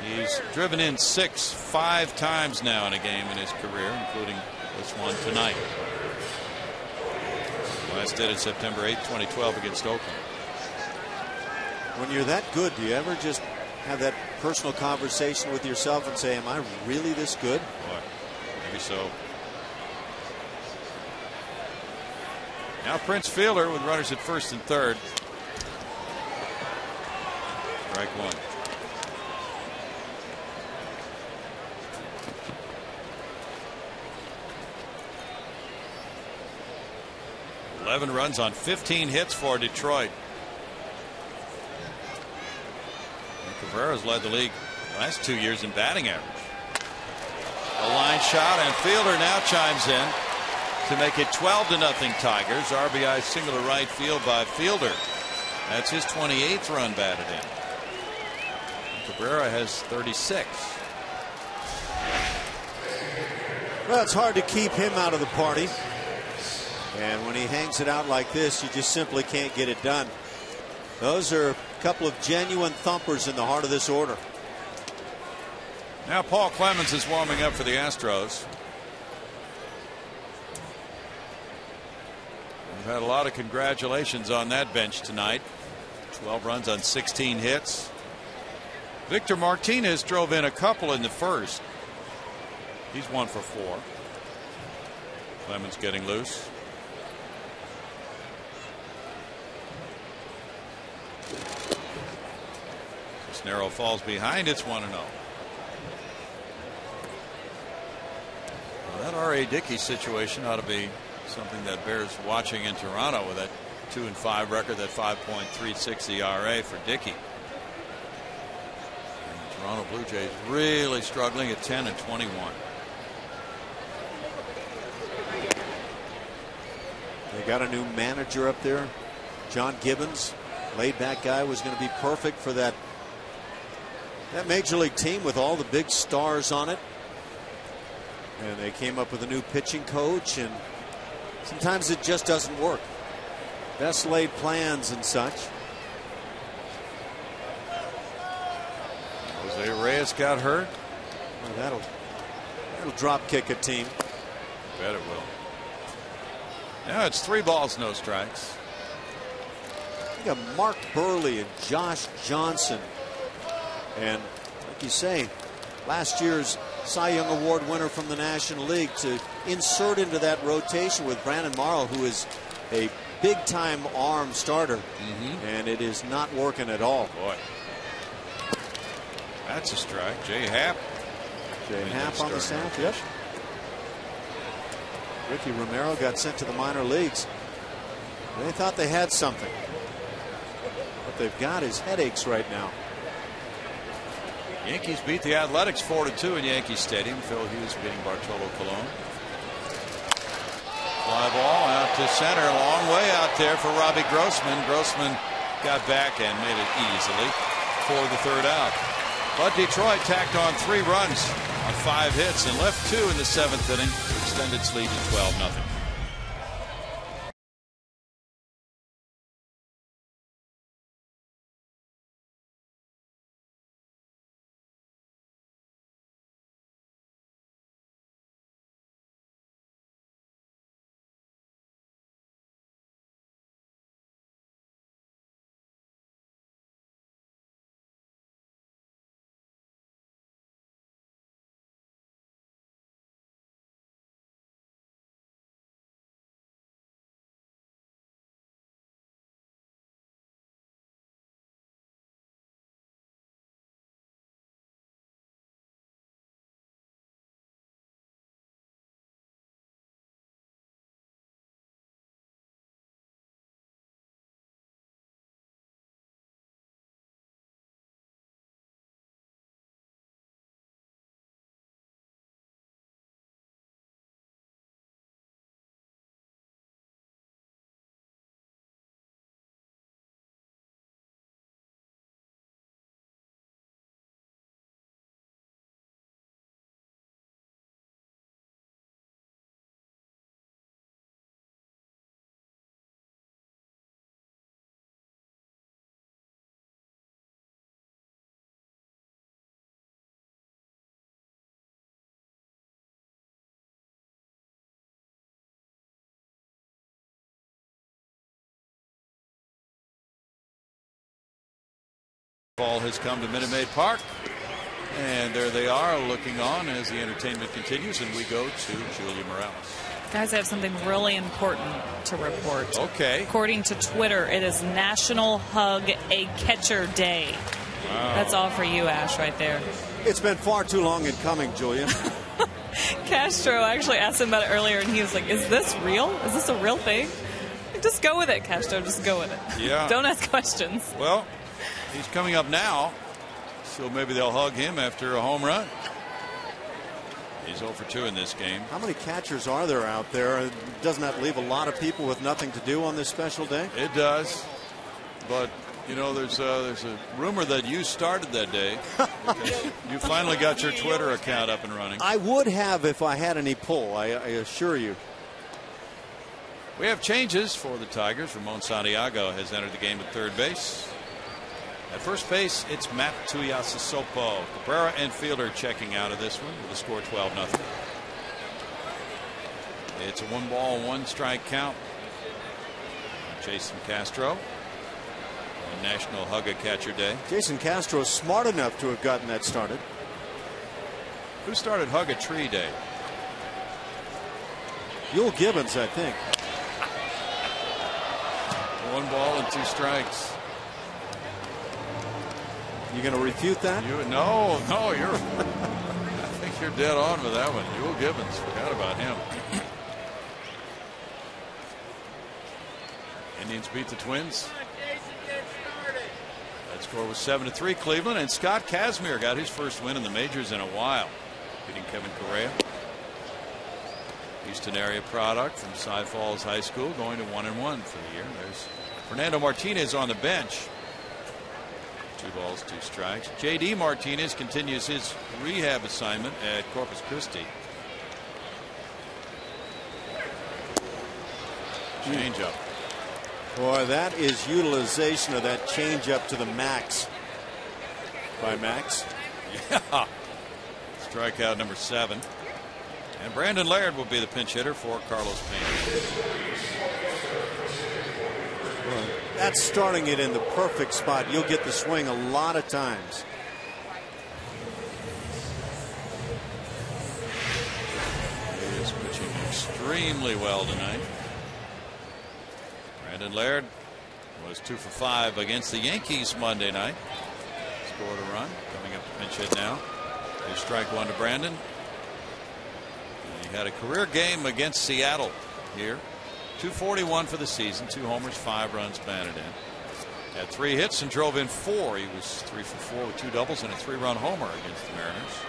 He's driven in 5 times now in a game in his career, including this one tonight. Last did it September 8, 2012 against Oakland. When you're that good, do you ever just have that personal conversation with yourself and say, am I really this good? Boy, maybe so. Now Prince Fielder with runners at first and third. Strike one. Eleven runs on 15 hits for Detroit. And Cabrera's led the league the last 2 years in batting average. A line shot, and Fielder now chimes in to make it 12-0 Tigers. RBI single to right field by Fielder. That's his 28th run batted in. Cabrera has 36. Well, it's hard to keep him out of the party. And when he hangs it out like this, you just simply can't get it done. Those are a couple of genuine thumpers in the heart of this order. Now Paul Clemens is warming up for the Astros. We've had a lot of congratulations on that bench tonight. 12 runs on 16 hits. Victor Martinez drove in a couple in the first. He's 1 for 4. Clemens getting loose. Cisnero falls behind. It's 1-0. Well, that R.A. Dickey situation ought to be something that bears watching in Toronto with that 2-5 record, that 5.36 ERA for Dickey. And the Toronto Blue Jays really struggling at 10-21. They got a new manager up there, John Gibbons. Laid back guy, was going to be perfect for that major league team with all the big stars on it. And they came up with a new pitching coach, and sometimes it just doesn't work. Best laid plans and such. Jose Reyes got hurt. Well, that'll drop kick a team. Bet it will. Now it's 3 balls, no strikes. You got Mark Burley and Josh Johnson. And like you say, last year's Cy Young Award winner from the National League, to insert into that rotation with Brandon Morrow, who is a big time arm starter. And it is not working at all. Boy, that's a strike. Jay Happ. Jay Happ on the south. Yep. Ricky Romero got sent to the minor leagues. They thought they had something. What they've got is headaches right now. Yankees beat the Athletics 4-2 in Yankee Stadium. Phil Hughes beating Bartolo Colon. Fly ball out to center. A long way out there for Robbie Grossman. Grossman got back and made it easily for the 3rd out. But Detroit tacked on 3 runs on 5 hits and left 2 in the 7th inning to extend its lead to 12-0. Ball has come to Minute Maid Park. And there they are looking on as the entertainment continues, and we go to Julia Morales. Guys, I have something really important to report. Okay. According to Twitter, it is National Hug a Catcher Day. Wow. That's all for you, Ash, right there. It's been far too long in coming, Julia. Castro actually asked him about it earlier, and he was like, is this real? Is this a real thing? Just go with it, Castro. Just go with it. Yeah. Don't ask questions. Well, he's coming up now, so maybe they'll hug him after a home run. He's 0 for 2 in this game. How many catchers are there out there? Doesn't that leave a lot of people with nothing to do on this special day? It does. But, you know, there's a rumor that you started that day. You finally got your Twitter account up and running. I would have if I had any pull, I assure you. We have changes for the Tigers. Ramon Santiago has entered the game at third base. At first base, it's Matt Tuiasosopo. Cabrera and Fielder checking out of this one with a score 12-0. It's a 1-ball, 1-strike count. Jason Castro on National Hug a Catcher Day. Jason Castro is smart enough to have gotten that started. Who started Hug a Tree Day? Yul Gibbons, I think. 1 ball and 2 strikes. You going to refute that? No, you're. I think you're dead on with that one. Yul Gibbons, forgot about him. Indians beat the Twins. That score was 7-3 Cleveland, and Scott Kazmir got his first win in the majors in a while, beating Kevin Correa. Houston area product from Cy Falls High School, going to 1-1 for the year. There's Fernando Martinez on the bench. 2 balls, 2 strikes. J.D. Martinez continues his rehab assignment at Corpus Christi. Change up. Boy, that is utilization of that changeup to the max by Max. Yeah. Strikeout number 7. And Brandon Laird will be the pinch hitter for Carlos Pena. Well, that's starting it in the perfect spot. You'll get the swing a lot of times. He is pitching extremely well tonight. Brandon Laird was 2 for 5 against the Yankees Monday night. Scored a run. Coming up to pinch hit now. There's strike 1 to Brandon. He had a career game against Seattle here. 241 for the season, 2 homers, 5 runs batted in. Had 3 hits and drove in 4. He was 3 for 4 with 2 doubles and a 3-run homer against the Mariners.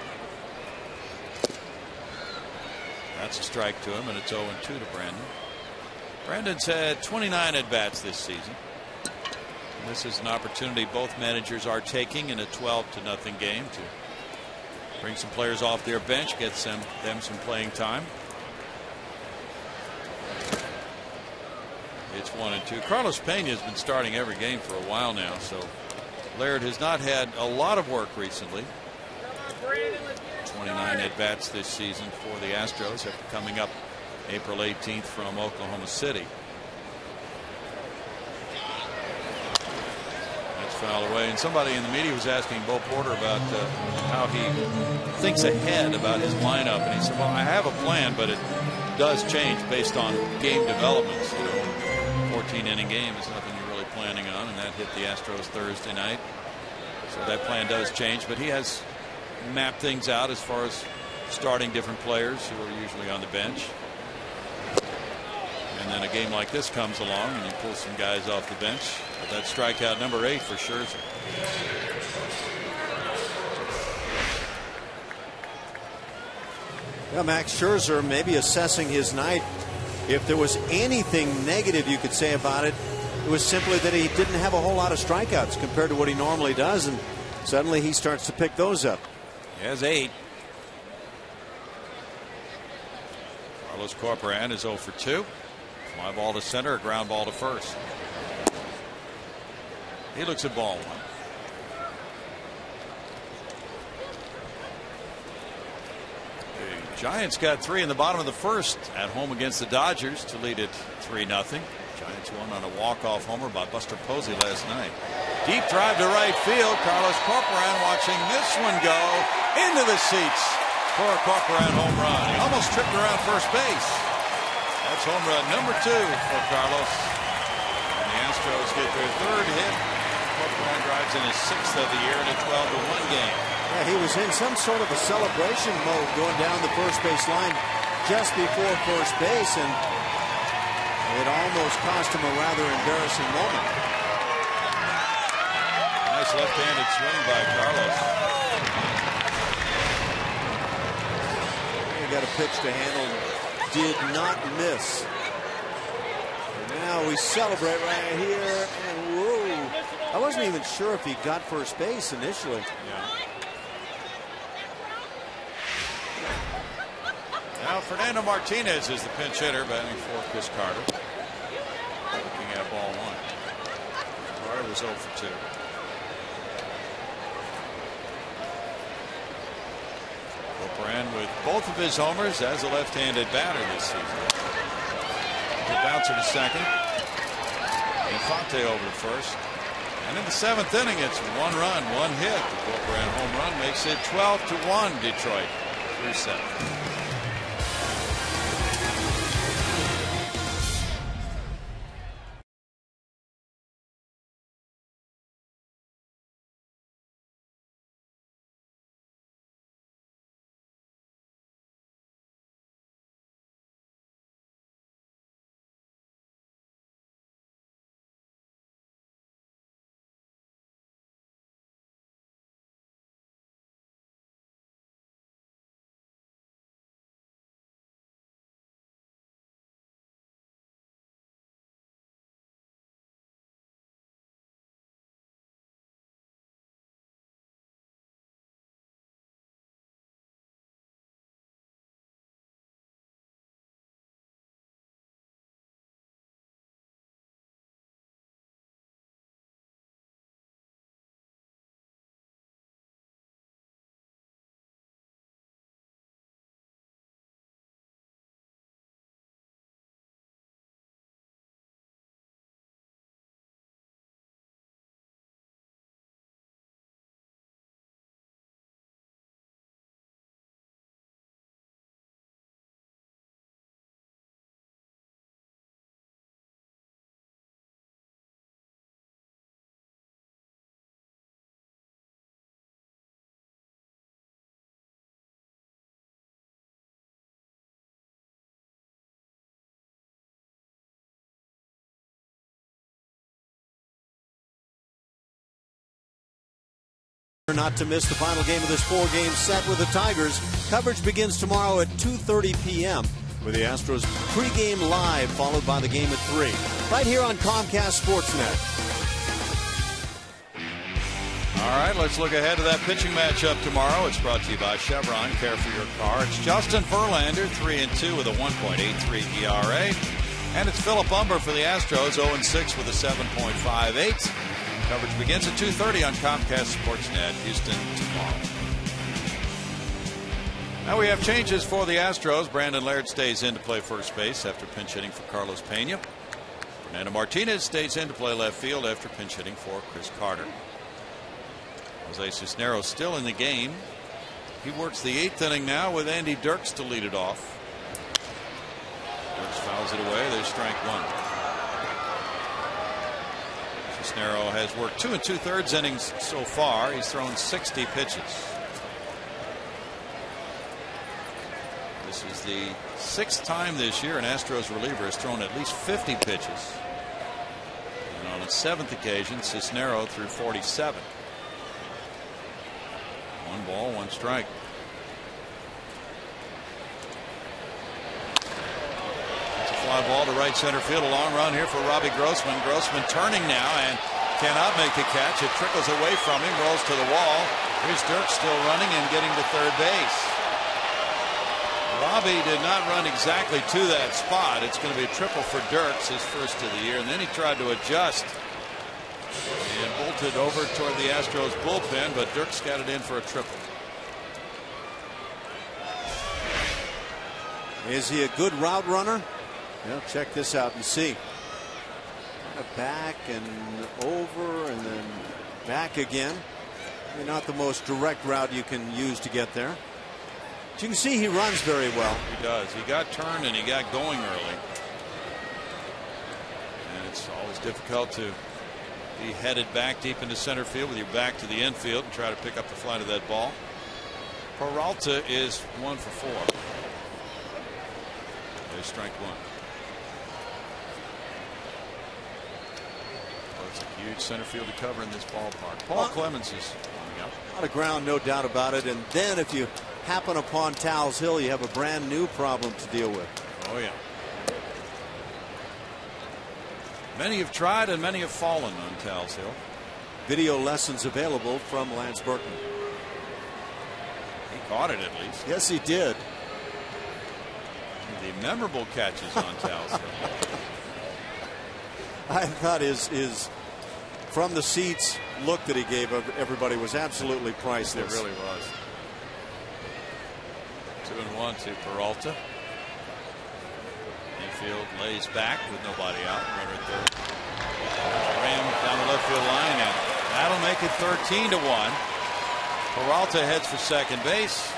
That's a strike to him, and it's 0-2 to Brandon. Brandon's had 29 at-bats this season. And this is an opportunity both managers are taking in a 12-0 game to bring some players off their bench, get them some playing time. It's 1-2. Carlos Pena has been starting every game for a while now, so Laird has not had a lot of work recently. 29 at-bats this season for the Astros after coming up April 18th from Oklahoma City. That's fouled away, and somebody in the media was asking Bo Porter about how he thinks ahead about his lineup, and he said, well, I have a plan, but it does change based on game developments. You know, 14-inning game is nothing you're really planning on, and that hit the Astros Thursday night. So that plan does change, but he has mapped things out as far as starting different players who are usually on the bench. And then a game like this comes along and you pull some guys off the bench. But that strikeout number 8 for Scherzer. Yeah, Max Scherzer maybe assessing his night. If there was anything negative you could say about it, it was simply that he didn't have a whole lot of strikeouts compared to what he normally does, and suddenly he starts to pick those up. He has 8. Carlos Corporan is 0 for 2. Fly ball to center, a ground ball to first. He looks at ball 1. The Giants got 3 in the bottom of the first at home against the Dodgers to lead it 3-0. Giants won on a walk-off homer by Buster Posey last night. Deep drive to right field. Carlos Corcoran watching this one go into the seats for a Corcoran home run. He almost tripped around first base. That's home run number 2 for Carlos. And the Astros get their 3rd hit. Corcoran drives in his 6th of the year in a 12-1 game. Yeah, he was in some sort of a celebration mode going down the first base line just before first base, and it almost cost him a rather embarrassing moment. Nice left-handed swing by Carlos. He got a pitch to handle, did not miss. And now we celebrate right here, and whoa! I wasn't even sure if he got first base initially. Yeah. Now Fernando Martinez is the pinch hitter, batting for Chris Carter. Looking at ball 1. Carter was 0 for 2. Corcoran with both of his homers as a left-handed batter this season. The bouncer to second. Infante over to first. And in the 7th inning, it's 1 run, 1 hit. The Corcoran home run makes it 12-1 Detroit through 7. Not to miss the final game of this 4-game set with the Tigers. Coverage begins tomorrow at 2:30 p.m. with the Astros pregame live, followed by the game at 3. Right here on Comcast Sportsnet. All right, let's look ahead to that pitching matchup tomorrow. It's brought to you by Chevron. Care for your car. It's Justin Verlander, 3-2 with a 1.83 ERA. And it's Philip Umber for the Astros, 0-6 with a 7.58. Coverage begins at 2:30 on Comcast Sportsnet Houston tomorrow. Now we have changes for the Astros. Brandon Laird stays in to play first base after pinch hitting for Carlos Pena. Fernando Martinez stays in to play left field after pinch hitting for Chris Carter. Jose Cisneros still in the game. He works the 8th inning now with Andy Dirks to lead it off. Dirks fouls it away. There's strike 1. Cisneros has worked 2 2/3 innings so far. He's thrown 60 pitches. This is the 6th time this year an Astros reliever has thrown at least 50 pitches. And on the 7th occasion, Cisneros threw 47. 1 ball, 1 strike. Fly ball to right center field. A long run here for Robbie Grossman. Grossman turning now and cannot make the catch. It trickles away from him, rolls to the wall. Here's Dirks still running and getting to third base. Robbie did not run exactly to that spot. It's going to be a triple for Dirks, his first of the year. And then he tried to adjust and bolted over toward the Astros bullpen, but Dirks got it in for a triple. Is he a good route runner? Well, check this out and see. back and over and then back again. Maybe not the most direct route you can use to get there. But you can see he runs very well. He does. He got turned and he got going early. And it's always difficult to be headed back deep into center field with your back to the infield and try to pick up the flight of that ball. Peralta is 1 for 4. There's strike one. Well, it's a huge center field to cover in this ballpark. Paul Clemens is coming up. A lot of ground, no doubt about it. And then if you happen upon Towles Hill, you have a brand new problem to deal with. Oh, yeah. Many have tried and many have fallen on Towles Hill. Video lessons available from Lance Berkman. He caught it at least. Yes, he did. The memorable catches on Towles Hill. I thought his from the seats look that he gave everybody was absolutely priceless. It really was. 2-1 to Peralta. Infield lays back with nobody out. Runner at third. Ram down the left field line, and that'll make it 13-1. Peralta heads for second base.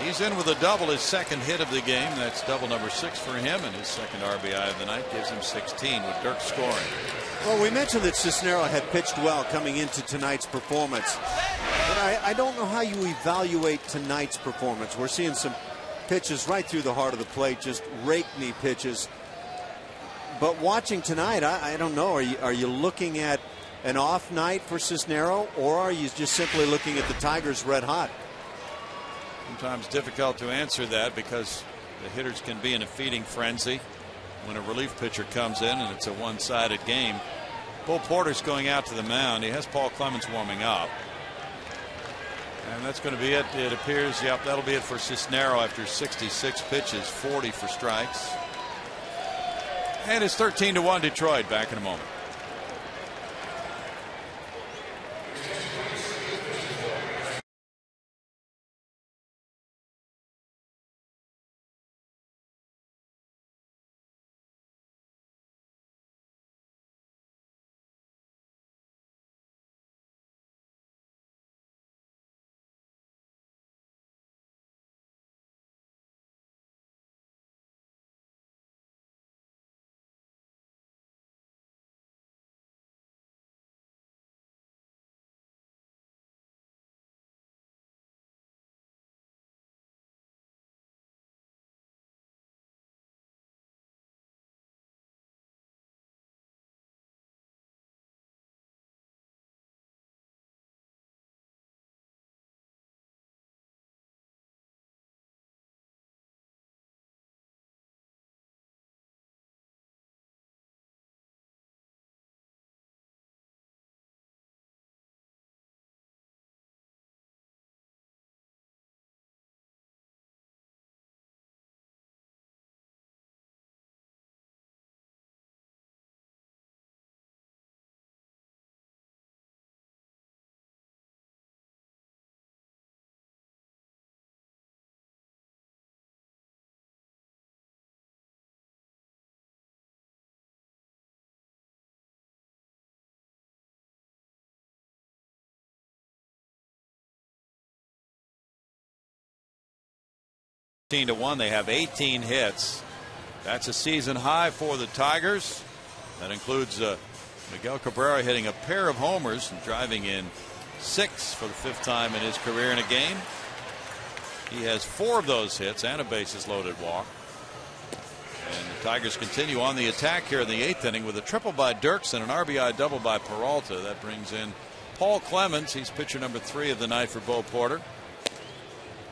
He's in with a double, his second hit of the game. That's double number 6 for him, and his second RBI of the night gives him 16 with Dirk scoring. Well, we mentioned that Cisneros had pitched well coming into tonight's performance, but I don't know how you evaluate tonight's performance. We're seeing some pitches right through the heart of the plate, just rake-knee pitches. But watching tonight, I don't know. Are you looking at an off night for Cisneros, or are you just simply looking at the Tigers red hot? Sometimes difficult to answer that because the hitters can be in a feeding frenzy when a relief pitcher comes in and it's a one-sided game. Bo Porter's going out to the mound. He has Paul Clemens warming up. And that's going to be it. It appears, yep, that'll be it for Cisneros after 66 pitches, 40 for strikes. And it's 13-1 Detroit. Back in a moment. To 1. They have 18 hits. That's a season high for the Tigers. That includes Miguel Cabrera hitting a pair of homers and driving in 6 for the 5th time in his career in a game. He has 4 of those hits and a bases loaded walk. And the Tigers continue on the attack here in the 8th inning with a triple by Dirks and an RBI double by Peralta. That brings in Paul Clemens. He's pitcher number 3 of the night for Bo Porter.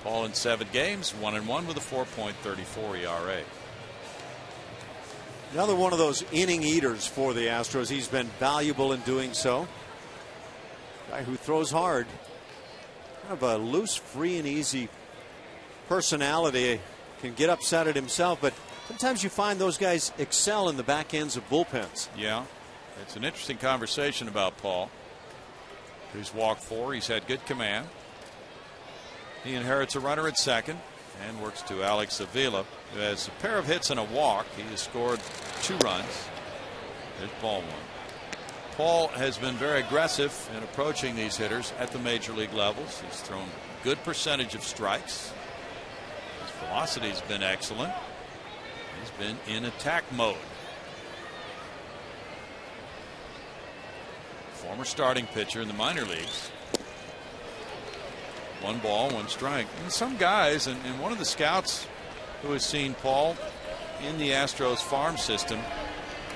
Paul in 7 games, 1-1 with a 4.34 ERA. Another one of those inning eaters for the Astros. He's been valuable in doing so. Guy who throws hard. Kind of a loose, free and easy personality. Can get upset at himself, but sometimes you find those guys excel in the back ends of bullpens. Yeah, it's an interesting conversation about Paul, who's walked 4. He's had good command. He inherits a runner at second and works to Alex Avila, who has a pair of hits and a walk. He has scored 2 runs. There's ball one. Paul has been very aggressive in approaching these hitters at the major league levels. He's thrown a good percentage of strikes. His velocity's been excellent. He's been in attack mode. Former starting pitcher in the minor leagues. 1 ball, 1 strike. And some guys, and one of the scouts who has seen Paul in the Astros farm system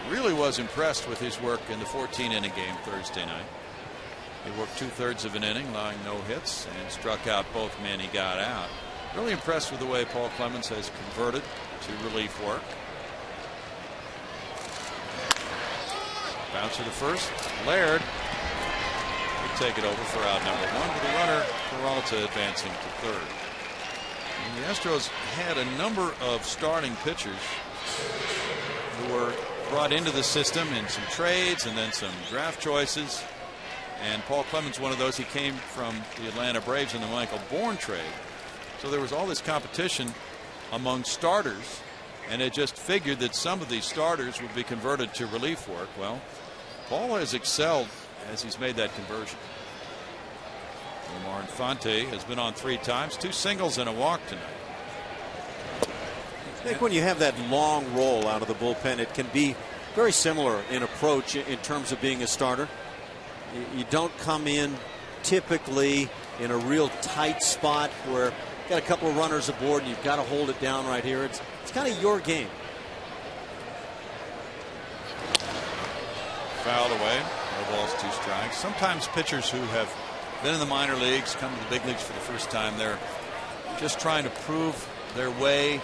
really was impressed with his work in the 14-inning game Thursday night. He worked 2/3 of an inning, allowing no hits, and struck out both men he got out. Really impressed with the way Paul Clemens has converted to relief work. Bouncer to first. Laird would take it over for out number 1 with the runner Peralta advancing to third. And the Astros had a number of starting pitchers who were brought into the system in some trades and then some draft choices. And Paul Clemens, one of those. He came from the Atlanta Braves in the Michael Bourne trade. So there was all this competition among starters, and it just figured that some of these starters would be converted to relief work. Well, Paul has excelled as he's made that conversion. Omar Infante has been on 3 times, 2 singles and a walk tonight. I think when you have that long roll out of the bullpen, it can be very similar in approach in terms of being a starter. You don't come in typically in a real tight spot where you've got a couple of runners aboard and you've got to hold it down right here. It's kind of your game. Fouled away. No balls, 2 strikes. Sometimes pitchers who have been in the minor leagues come to the big leagues for the first time. They're just trying to prove their way,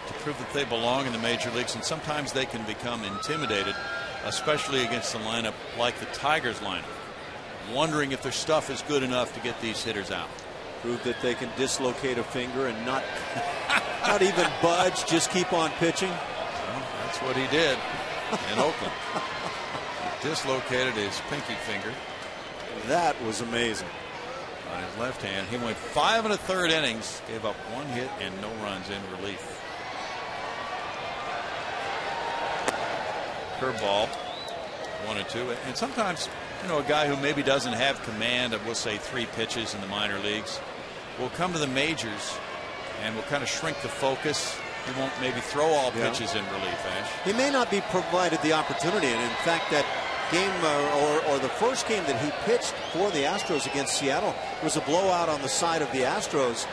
to prove that they belong in the major leagues, and sometimes they can become intimidated, especially against a lineup like the Tigers lineup, wondering if their stuff is good enough to get these hitters out. Prove that they can dislocate a finger and not even budge, just keep on pitching. Well, that's what he did in Oakland. He dislocated his pinky finger. That was amazing. On his left hand. He went 5 1/3 innings, gave up 1 hit and no runs in relief. Curveball, 1 and 2. And sometimes, you know, a guy who maybe doesn't have command of, we'll say, 3 pitches in the minor leagues will come to the majors and will kind of shrink the focus. He won't maybe throw all pitches in relief, Ash. He may not be provided the opportunity, and in fact that game or the first game that he pitched for the Astros against Seattle was a blowout on the side of the Astros,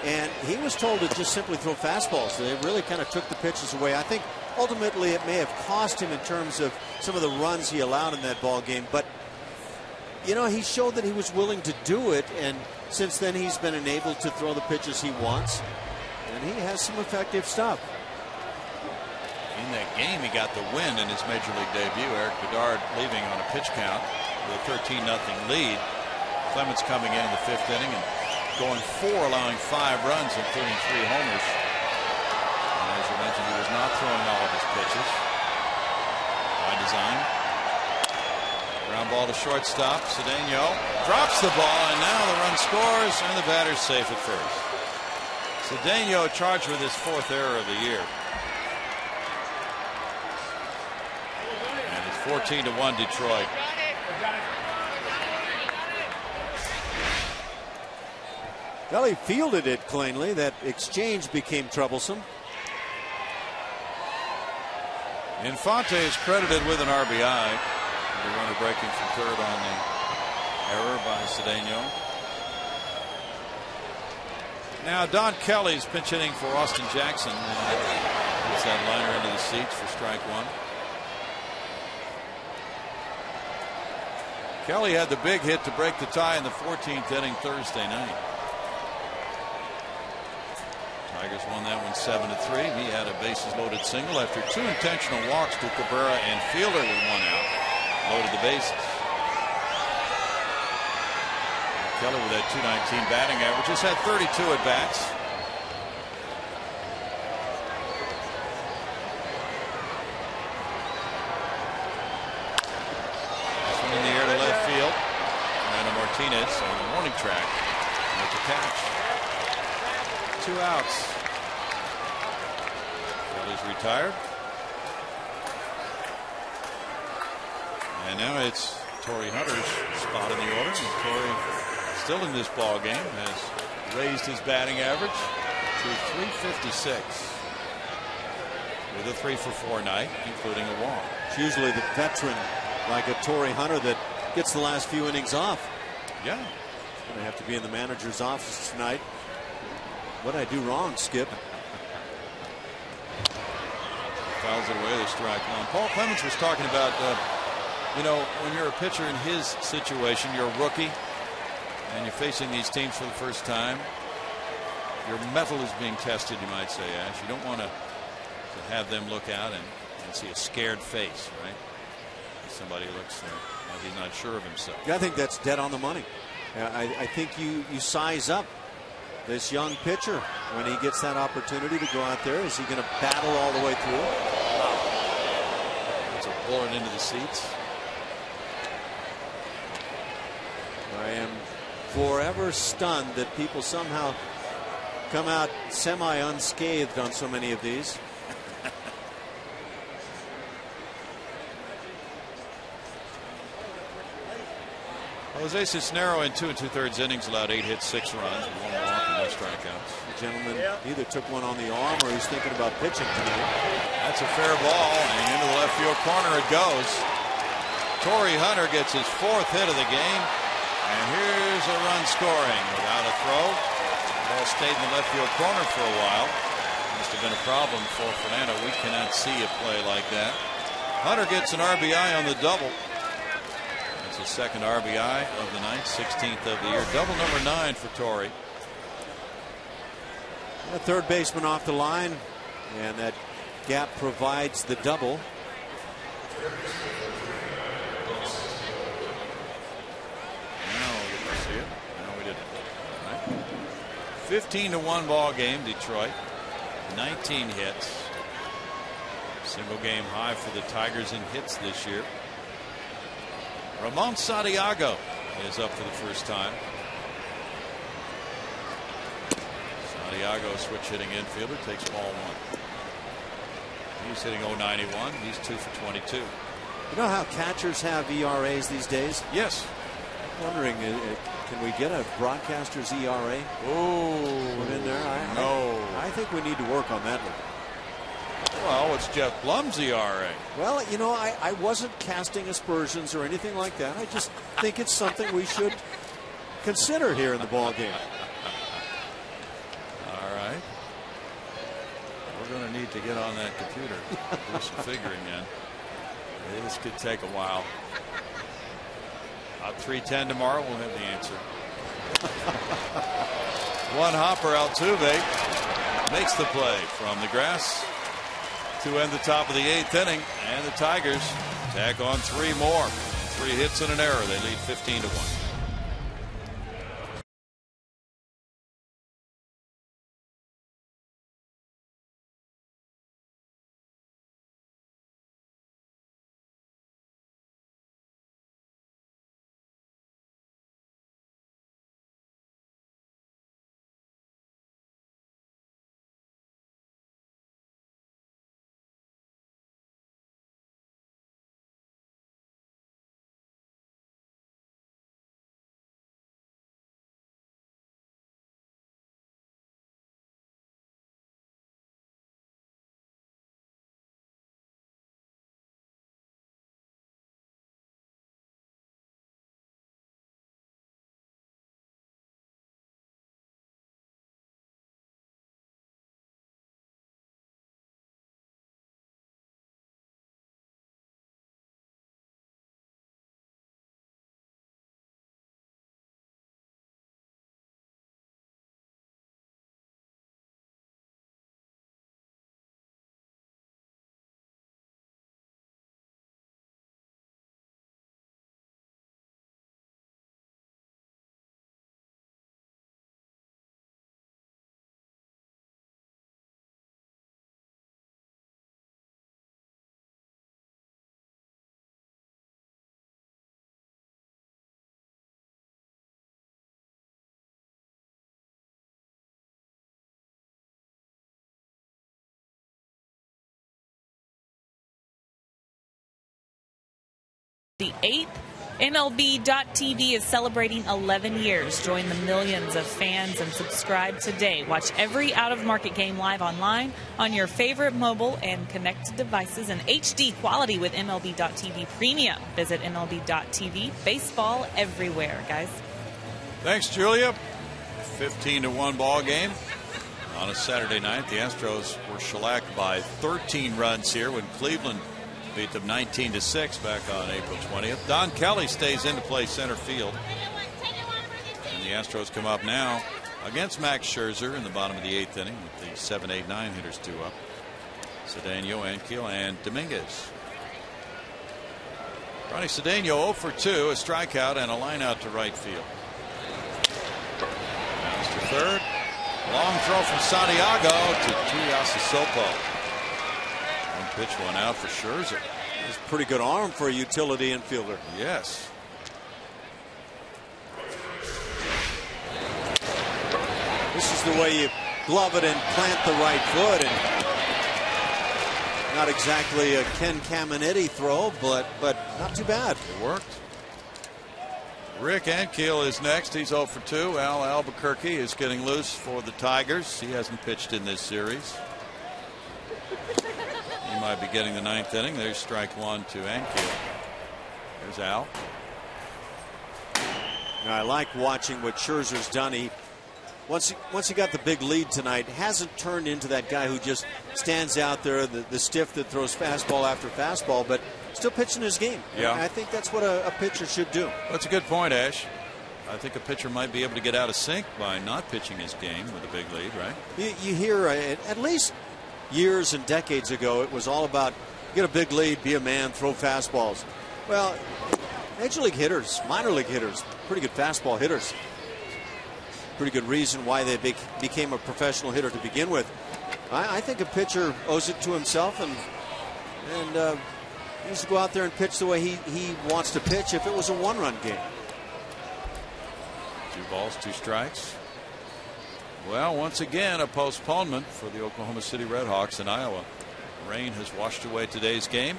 and he was told to just simply throw fastballs. They really kind of took the pitches away. I think ultimately it may have cost him in terms of some of the runs he allowed in that ball game, but you know, he showed that he was willing to do it, and since then he's been enabled to throw the pitches he wants, and he has some effective stuff. In that game, he got the win in his major league debut. Eric Bedard leaving on a pitch count with a 13-0 lead. Clemens coming in the 5th inning and going 4, allowing 5 runs, including 3 homers. And as you mentioned, he was not throwing all of his pitches by design. Ground ball to shortstop. Cedeno drops the ball, and now the run scores, and the batter's safe at first. Cedeno charged with his 4th error of the year. 14-1 Detroit. Well, he fielded it cleanly. That exchange became troublesome. Infante is credited with an RBI. The runner breaking from third on the error by Cedeno. Now Don Kelly's pinch hitting for Austin Jackson. Puts that liner into the seats for strike 1. Kelly had the big hit to break the tie in the 14th inning Thursday night. Tigers won that one 7-3. He had a bases loaded single after 2 intentional walks to Cabrera and Fielder with 1 out. Loaded the bases. Kelly with that .219 batting average has had 32 at bats. Martinez on the warning track. Make a catch. 2 outs. Kelly's retired. And now it's Torrey Hunter's spot in the order. And Torrey, still in this ball game, has raised his batting average to .356 with a 3-for-4 night, including a walk. It's usually the veteran like a Torrey Hunter that gets the last few innings off. Yeah. Going to have to be in the manager's office tonight. What'd I do wrong, Skip? Fouls it away, the strike one. Paul Clemens was talking about, you know, when you're a pitcher in his situation, you're a rookie, and you're facing these teams for the first time. Your mettle is being tested, you might say, Ash. You don't want to have them look out and see a scared face, right? Somebody looks like he's not sure of himself. Yeah, I think that's dead on the money. I think you size up this young pitcher when he gets that opportunity to go out there. Is he going to battle all the way through? It's a bullet into the seats. I am forever stunned that people somehow come out semi-unscathed on so many of these. Jose Cisnero in 2 2/3 innings allowed 8 hits, 6 runs, 1 walk, and 1 strikeouts. The gentleman either took one on the arm or he's thinking about pitching tonight. That's a fair ball, and into the left field corner it goes. Torrey Hunter gets his 4th hit of the game, and here's a run scoring without a throw. Ball stayed in the left field corner for a while. Must have been a problem for Fernando. We cannot see a play like that. Hunter gets an RBI on the double. His second RBI of the night, 16th of the year. Double number 9 for Torrey. A third baseman off the line, and that gap provides the double. Now we didn't see it. No, we didn't. All right. 15-1 ball game. Detroit. 19 hits. Single game high for the Tigers in hits this year. Ramon Santiago is up for the first time. Santiago, switch hitting infielder, takes ball 1. He's hitting .091. He's 2 for 22. You know how catchers have ERAs these days? Yes. I'm wondering, can we get a broadcaster's ERA? Oh, put in there? no. I think we need to work on that one. Well, it's Jeff Blum's ERA. Well, you know, I wasn't casting aspersions or anything like that. I just think it's something we should consider here in the ball game. All right. We're going to need to get on that computer, do some figuring in. This could take a while. About 3:10 tomorrow, we'll have the answer. One hopper, Altuve makes the play from the grass to end the top of the 8th inning, and the Tigers tack on 3 more. 3 hits and an error. They lead 15-1. The 8th. MLB.tv is celebrating 11 years. Join the millions of fans and subscribe today. Watch every out-of-market game live online on your favorite mobile and connected devices in HD quality with MLB.tv Premium. Visit MLB.tv. Baseball everywhere, guys. Thanks, Julia. 15-1 ball game on a Saturday night. The Astros were shellacked by 13 runs here when Cleveland beat them 19-6 back on April 20th. Don Kelly stays in to play center field. And the Astros come up now against Max Scherzer in the bottom of the 8th inning with the 7, 8, 9 hitters 2 up. Cedeno, Ankiel, and Dominguez. Ronnie Cedeno 0 for 2, a strikeout and a line out to right field. Bounce to third. Long throw from Santiago to Tuiasosopo. One pitch, one out for Scherzer. It's a pretty good arm for a utility infielder. Yes. This is the way you glove it and plant the right foot. And not exactly a Ken Caminiti throw, but not too bad. It worked. Rick Ankiel is next. He's 0 for 2. Al Albuquerque is getting loose for the Tigers. He hasn't pitched in this series. He might be getting the 9th inning. There's strike 1 to Ankiel. There's Al. I like watching what Scherzer's done. He once he got the big lead tonight, hasn't turned into that guy who just stands out there, the stiff that throws fastball after fastball, but still pitching his game. Yeah. And I think that's what a pitcher should do. That's a good point, Ash. I think a pitcher might be able to get out of sync by not pitching his game with a big lead, right? You hear at least years and decades ago, it was all about get a big lead, be a man, throw fastballs. Well, major league hitters, minor league hitters, pretty good fastball hitters. Pretty good reason why they became a professional hitter to begin with. I think a pitcher owes it to himself and needs to go out there and pitch the way he wants to pitch if it was a one-run game. 2 balls, 2 strikes. Well, once again, a postponement for the Oklahoma City Redhawks in Iowa. Rain has washed away today's game.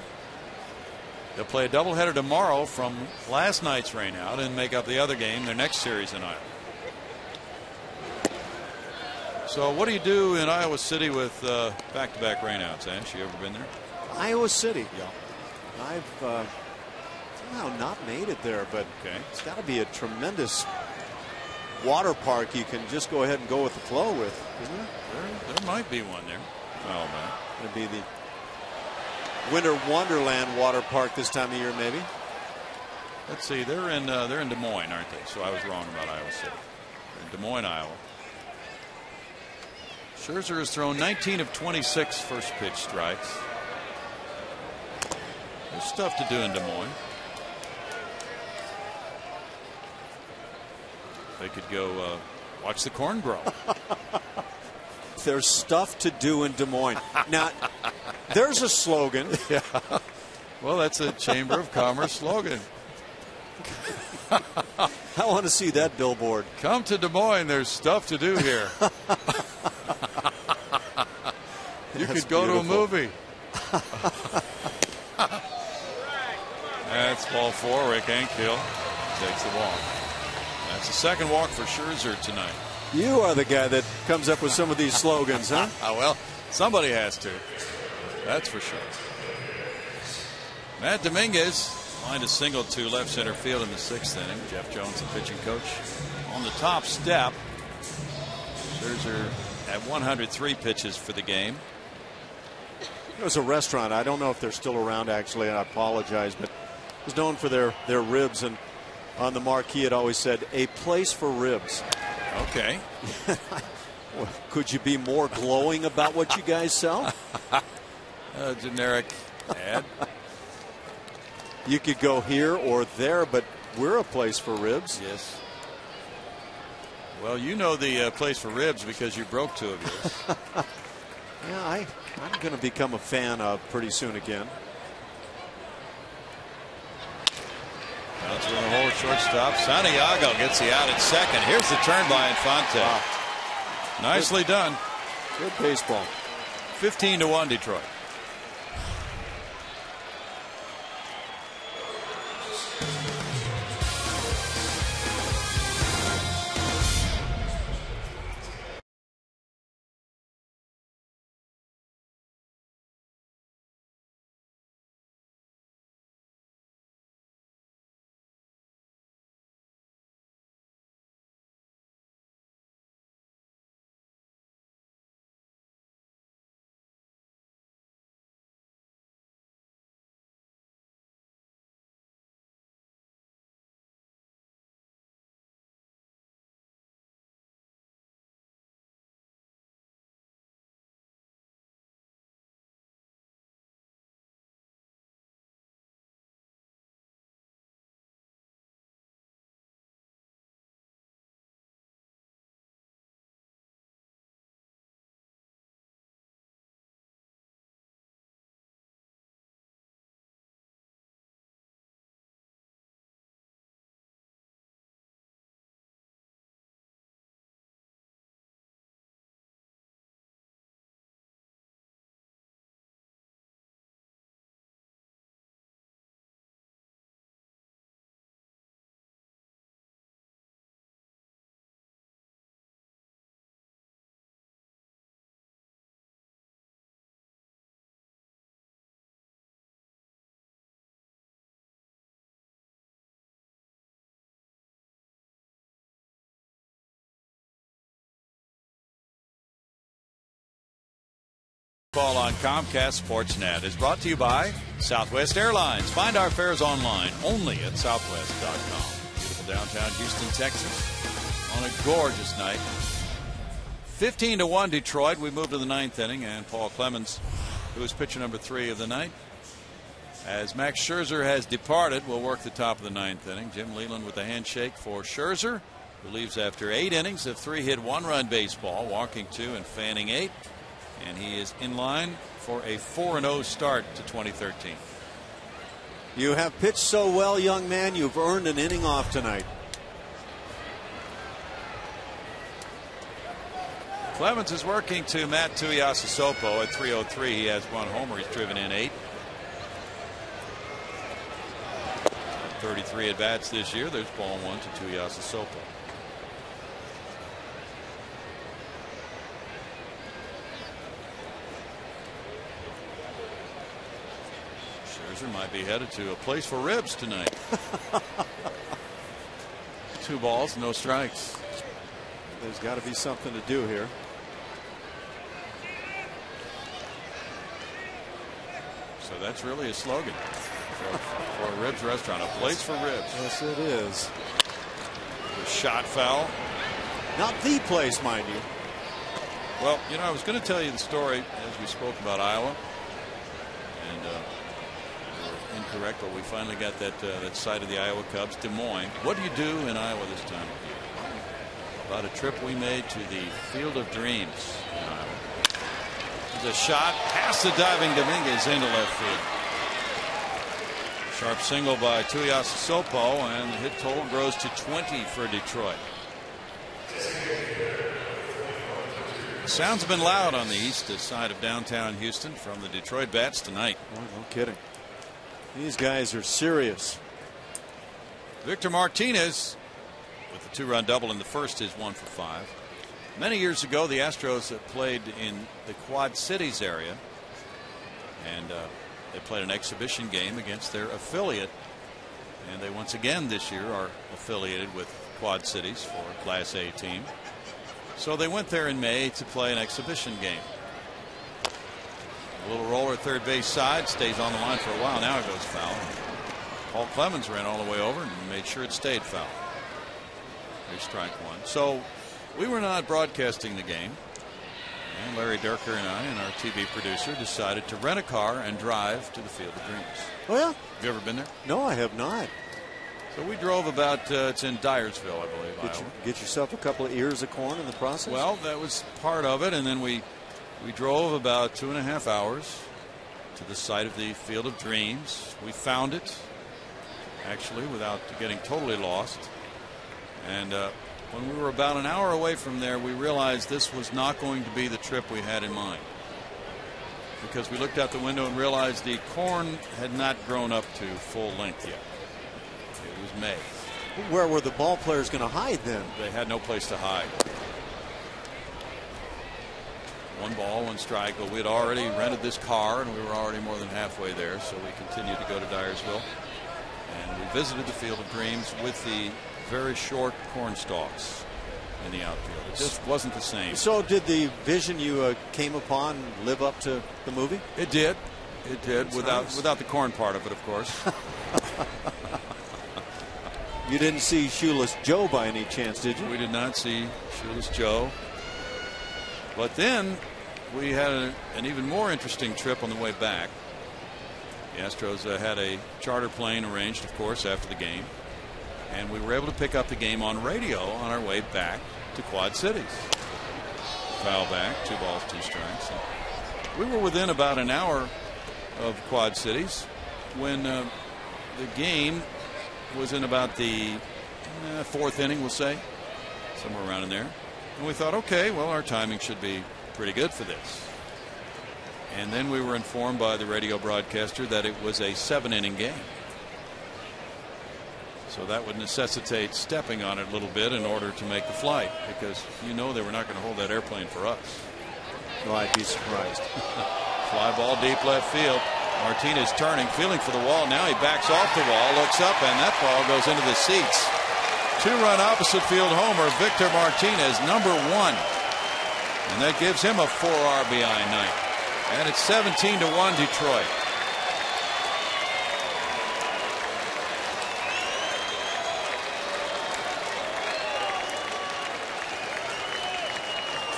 They'll play a doubleheader tomorrow from last night's rainout and make up the other game, their next series in Iowa. So what do you do in Iowa City with back-to-back rainouts, Ash? You ever been there? Iowa City? Yeah. I've somehow not made it there, but it's got to be a tremendous water park you can just go ahead and go with the flow with, isn't it? There might be one there. Oh, man. It'd be the Winter Wonderland water park this time of year, maybe. Let's see. They're in Des Moines, aren't they? So I was wrong about Iowa City. They're in Des Moines, Iowa. Scherzer has thrown 19 of 26 first pitch strikes. There's stuff to do in Des Moines. They could go watch the corn grow. There's stuff to do in Des Moines. Now, there's a slogan. Yeah. Well, that's a Chamber of Commerce slogan. I want to see that billboard. Come to Des Moines. There's stuff to do here. You could go to a movie. That's ball 4. Rick Ankiel takes the walk. That's the second walk for Scherzer tonight. You are the guy that comes up with some of these slogans, huh? Well, somebody has to. That's for sure. Matt Dominguez lined a single to left center field in the 6th inning. Jeff Jones, the pitching coach, on the top step. Scherzer at 103 pitches for the game. It was a restaurant. I don't know if they're still around, actually. I apologize, but it was known for their ribs, and on the marquee it always said, "A place for ribs." Okay. Well, could you be more glowing about what you guys sell? A generic ad. You could go here or there, but we're a place for ribs. Yes. Well, you know the place for ribs because you broke 2 of yours. Yeah, I'm going to become a fan of pretty soon again. Bouncer in the hole at shortstop. Santiago gets the out at second. Here's the turn by Infante. Wow. Nicely done. Good baseball. 15-1 Detroit. Ball on Comcast Sportsnet is brought to you by Southwest Airlines. Find our fares online only at southwest.com. Beautiful downtown Houston, Texas on a gorgeous night. 15-1 Detroit. We move to the ninth inning, and Paul Clemens, who is pitcher number 3 of the night, as Max Scherzer has departed, will work the top of the ninth inning. Jim Leyland with a handshake for Scherzer, who leaves after 8 innings of 3-hit 1-run baseball, walking 2 and fanning 8. And he is in line for a 4-0 start to 2013. You have pitched so well, young man. You've earned an inning off tonight. Clemens is working to Matt Tuiasosopo at 3:03. He has 1 homer. He's driven in 8. 33 at bats this year. There's ball 1 to Tuiasosopo. Scherzer might be headed to a place for ribs tonight. 2 balls, no strikes. There's got to be something to do here. So that's really a slogan for a ribs restaurant, a place for ribs. Yes, it is. The shot foul. Not the place, mind you. Well, you know, I was going to tell you the story as we spoke about Iowa, and we were incorrect, but we finally got that side of the Iowa Cubs, Des Moines. What do you do in Iowa this time of year? About a trip we made to the Field of Dreams in Iowa. There's a shot past the diving Dominguez into left field. Sharp single by Tuiasosopo, and the hit total grows to 20 for Detroit. Sounds have been loud on the east side of downtown Houston from the Detroit Bats tonight. Oh, no kidding. These guys are serious. Victor Martinez with the 2-run double in the first is 1 for 5. Many years ago, the Astros played in the Quad Cities area, and they played an exhibition game against their affiliate, and they once again this year are affiliated with Quad Cities for a Class A team. So they went there in May to play an exhibition game. A little roller at third base side, stays on the line for a while. Now it goes foul. Paul Clemens ran all the way over and made sure it stayed foul. There's strike 1. So we were not broadcasting the game, and Larry Durker and I and our TV producer decided to rent a car and drive to the Field of Dreams. Oh, yeah? Have you ever been there? No, I have not. So we drove about, it's in Dyersville, I believe, Iowa. Get yourself a couple of ears of corn in the process? Well, that was part of it, and then we drove about 2.5 hours to the site of the Field of Dreams. We found it, actually, without getting totally lost. And when we were about an hour away from there, we realized this was not going to be the trip we had in mind, because we looked out the window and realized the corn had not grown up to full length yet. It was May. Where were the ball players going to hide then? They had no place to hide. 1 ball, 1 strike, but we had already rented this car and we were already more than halfway there, so we continued to go to Dyersville. And we visited the Field of Dreams with the very short corn stalks in the outfield. It just wasn't the same. So did the vision you came upon live up to the movie? It did. It did, without the corn part of it, of course. You didn't see Shoeless Joe by any chance, did you? We did not see Shoeless Joe. But then we had an even more interesting trip on the way back. The Astros had a charter plane arranged, of course, after the game. And we were able to pick up the game on radio on our way back to Quad Cities. Foul back, 2 balls, 2 strikes. And we were within about an hour of Quad Cities when the game was in about the 4th inning, we'll say, somewhere around in there. And we thought, okay, well, our timing should be pretty good for this. And then we were informed by the radio broadcaster that it was a 7-inning game. So that would necessitate stepping on it a little bit in order to make the flight, because they were not going to hold that airplane for us. No, I'd be surprised. Fly ball deep left field. Martinez turning, feeling for the wall. Now he backs off the wall, looks up, and that ball goes into the seats. 2-run opposite field homer, Victor Martinez, number 1. And that gives him a 4 RBI night. And it's 17-1 Detroit.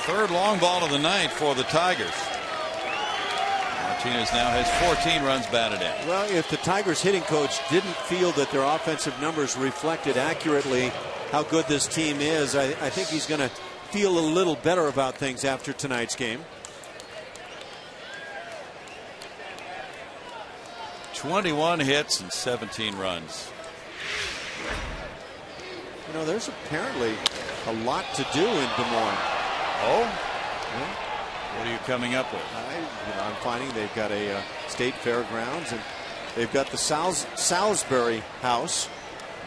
Third long ball of the night for the Tigers. Martinez now has 14 runs batted in. Well, if the Tigers hitting coach didn't feel that their offensive numbers reflected accurately how good this team is, I think he's going to feel a little better about things after tonight's game. 21 hits and 17 runs. There's apparently a lot to do in Des Moines. Oh? Yeah. What are you coming up with? I'm finding they've got a state fairgrounds, and they've got the Salisbury House.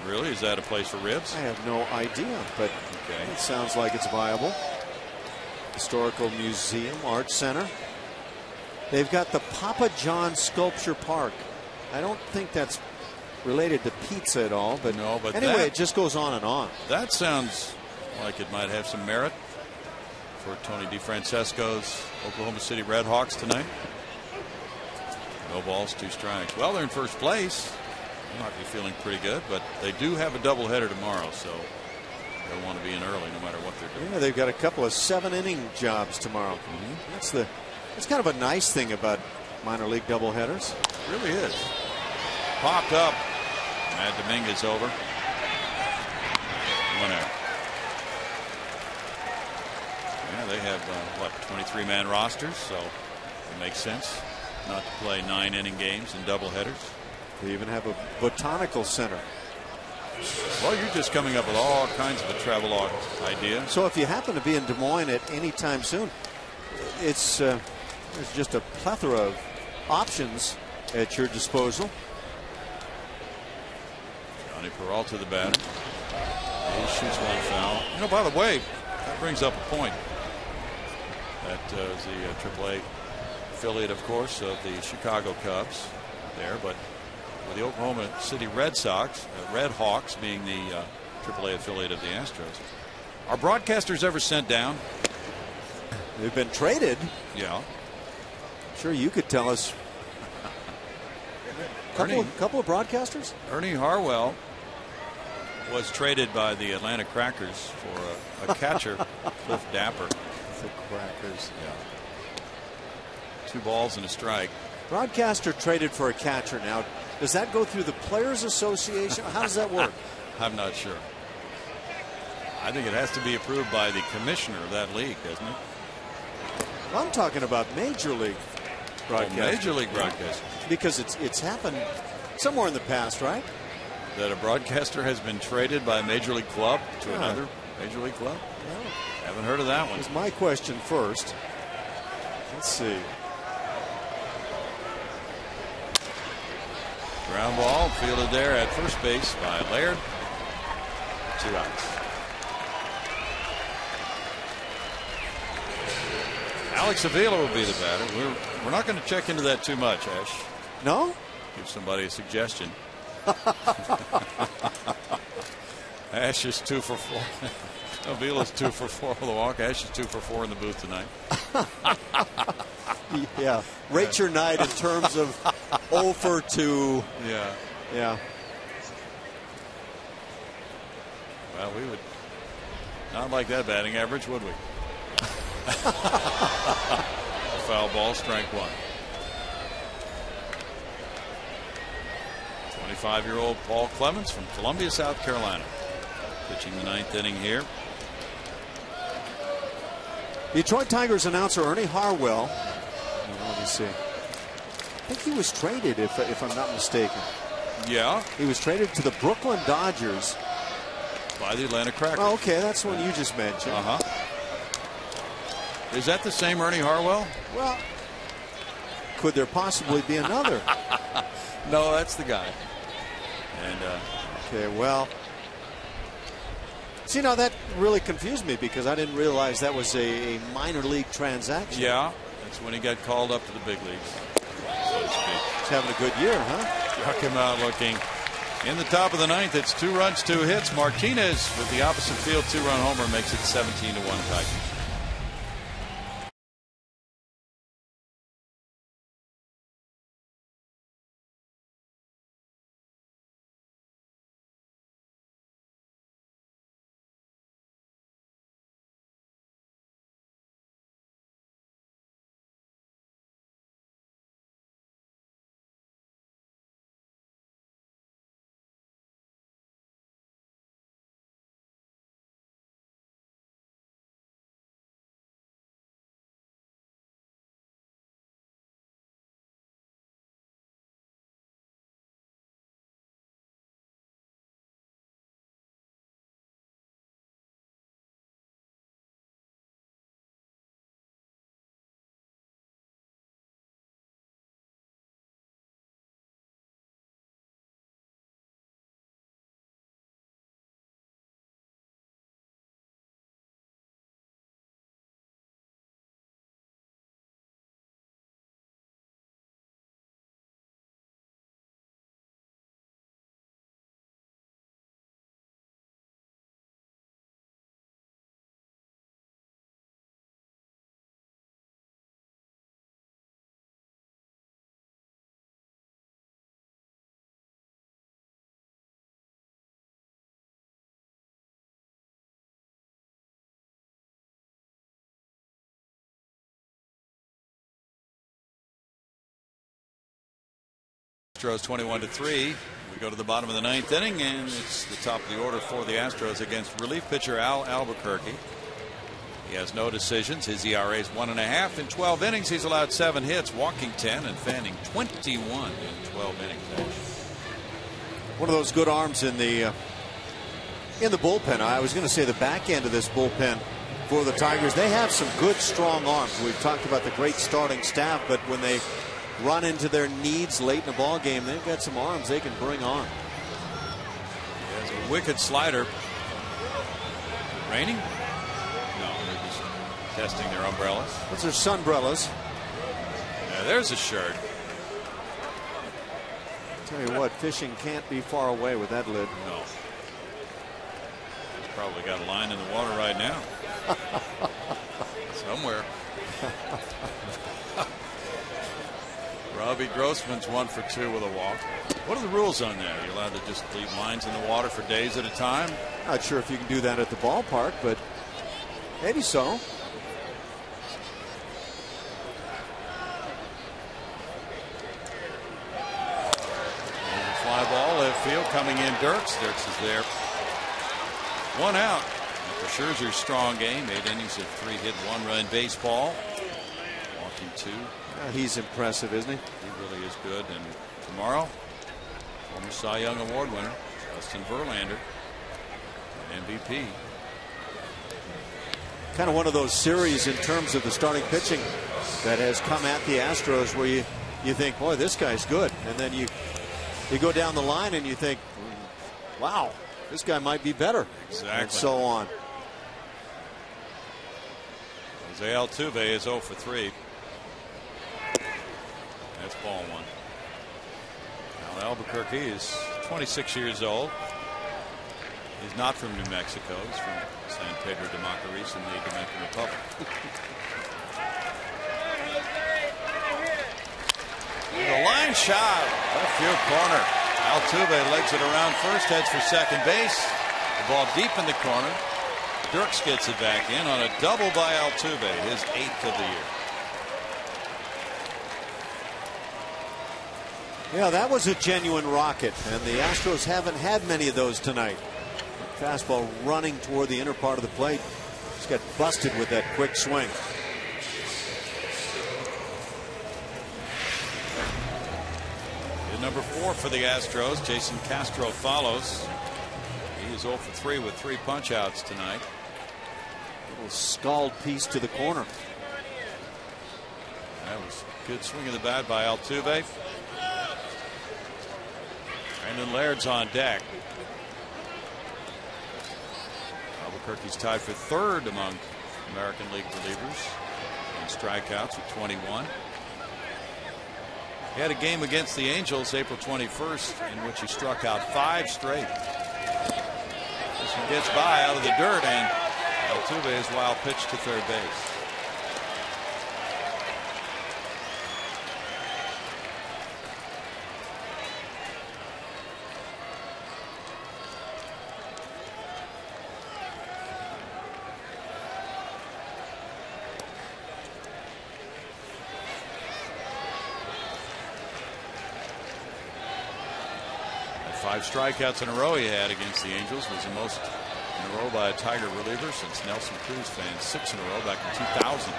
Really? Is that a place for ribs? I have no idea, but okay. It sounds like it's viable. Historical Museum, Art Center. They've got the Papa John Sculpture Park. I don't think that's related to pizza at all, but no. But anyway, it just goes on and on. That sounds like it might have some merit for Tony DeFrancesco's Oklahoma City Red Hawks tonight. No balls, 2 strikes. Well, they're in first place. They might be feeling pretty good, but they do have a doubleheader tomorrow, so they'll want to be in early no matter what they're doing. Yeah, they've got a couple of 7-inning jobs tomorrow. That's kind of a nice thing about minor league doubleheaders. It really is. Popped up. Matt Dominguez over. 1 out. Yeah, they have 23-man rosters, so it makes sense not to play 9-inning games in doubleheaders. They even have a botanical center. Well, you're just coming up with all kinds of a travelogue idea. So if you happen to be in Des Moines at any time soon, it's there's just a plethora of options at your disposal. Johnny Peralta, the batter. He shoots 1 foul. By the way, that brings up a point. That is the AAA affiliate, of course, of the Chicago Cubs there, but with the Oklahoma City Red Sox, Red Hawks being the AAA affiliate of the Astros. Are broadcasters ever sent down? They've been traded. Yeah. Sure, you could tell us. Couple of broadcasters? Ernie Harwell was traded by the Atlanta Crackers for a catcher, Cliff Dapper. The Crackers. Yeah. 2 balls and a strike. Broadcaster traded for a catcher. Now, does that go through the Players Association? How does that work? I'm not sure. I think it has to be approved by the commissioner of that league, doesn't it? I'm talking about Major League broadcasting. Major League broadcasting. Because it's happened somewhere in the past, right? That a broadcaster has been traded by a Major League club to another Major League club? No. Haven't heard of that one. Here's my question first. Let's see. Ground ball fielded there at first base by Laird. 2 outs. Alex Avila will be the batter. We're not going to check into that too much, Ash. No? Give somebody a suggestion. Ash is 2 for 4. Avila's 2 for 4 with a walk. Ash is 2 for 4 in the booth tonight. Yeah. Rate your night in terms of 0 for 2. Yeah. Yeah. Well, we would not like that batting average, would we? Foul ball, strike 1. 25-year-old Paul Clemens from Columbia, South Carolina, pitching the 9th inning here. Detroit Tigers announcer Ernie Harwell. Let me see. I think he was traded, if I'm not mistaken. Yeah. He was traded to the Brooklyn Dodgers by the Atlanta Crackers. Oh, okay, that's one you just mentioned. Is that the same Ernie Harwell? Well, could there possibly be another? No, that's the guy. And okay, well, see, now that really confused me because I didn't realize that was a minor league transaction. Yeah, that's when he got called up to the big leagues, so to speak. He's having a good year, huh? Struck him out looking. In the top of the 9th, it's 2 runs, 2 hits. Martinez with the opposite field 2-run homer makes it 17-1 Tigers. Astros 21-3. We go to the bottom of the 9th inning, and it's the top of the order for the Astros against relief pitcher Al Albuquerque. He has no decisions. His ERA is 1.5. In 12 innings, he's allowed 7 hits, walking 10, and fanning 21 in 12 innings. One of those good arms in the bullpen. I was going to say the back end of this bullpen for the Tigers. They have some good, strong arms. We've talked about the great starting staff, but when they run into their needs late in the ball game, they've got some arms they can bring on. He has a wicked slider. Raining? No, they're just testing their umbrellas. What's their sunbrellas? There's a shirt. Tell you what, fishing can't be far away with that lid. No. He's probably got a line in the water right now. Somewhere. Robbie Grossman's 1 for 2 with a walk. What are the rules on that? Are you allowed to just leave lines in the water for days at a time? Not sure if you can do that at the ballpark, but maybe so. Fly ball left field coming in. Dirks is there. 1 out. For Scherzer's strong game, 8 innings of 3 hit 1-run baseball. Walking 2. He's impressive, isn't he? He really is good. And tomorrow, former Cy Young Award winner Justin Verlander, MVP. Kind of one of those series in terms of the starting pitching that has come at the Astros where you think, boy, this guy's good, and then you You go down the line and you think, wow, this guy might be better. Exactly. And so on. Jose Altuve is 0 for 3. That's ball one. Now Albuquerque is 26 years old. He's not from New Mexico. He's from San Pedro de Macorís in the Dominican Republic. The line shot, left field corner. Altuve legs it around first, heads for second base. The ball deep in the corner. Dirks gets it back in on a double by Altuve, his 8th of the year. Yeah, that was a genuine rocket, and the Astros haven't had many of those tonight. Fastball running toward the inner part of the plate. Just got busted with that quick swing. Number 4 for the Astros, Jason Castro follows. He is 0 for 3 with 3 punch outs tonight. Little scald piece to the corner. That was a good swing of the bat by Altuve. Brandon Laird's on deck. Albuquerque's tied for 3rd among American League relievers in strikeouts with 21. He had a game against the Angels April 21st in which he struck out 5 straight. This one gets by out of the dirt, and Altuve is wild pitch to third base. Five strikeouts in a row he had against the Angels was the most in a row by a Tiger reliever since Nelson Cruz fans. 6 in a row back in 2000.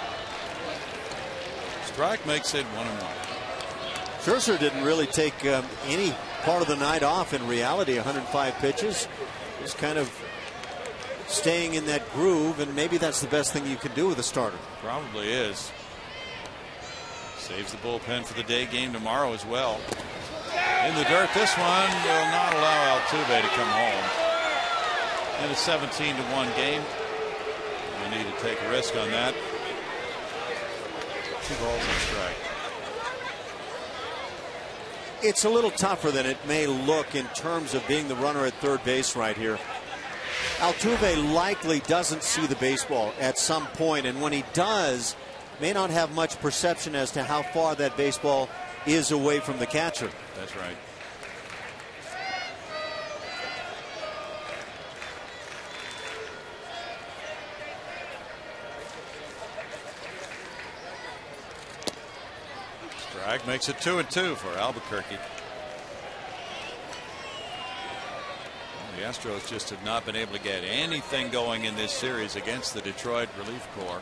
Strike makes it 1-1. Scherzer didn't really take any part of the night off. In reality, 105 pitches. Just kind of staying in that groove, and maybe that's the best thing you can do with a starter. Probably is. Saves the bullpen for the day game tomorrow as well. In the dirt, this one will not allow Altuve to come home. In a 17-1 game. We need to take a risk on that. 2 balls and a strike. It's a little tougher than it may look in terms of being the runner at third base right here. Altuve likely doesn't see the baseball at some point, and when he does, may not have much perception as to how far that baseball is away from the catcher. That's right. Strike makes it 2-2 for Albuquerque. The Astros just have not been able to get anything going in this series against the Detroit Relief Corps.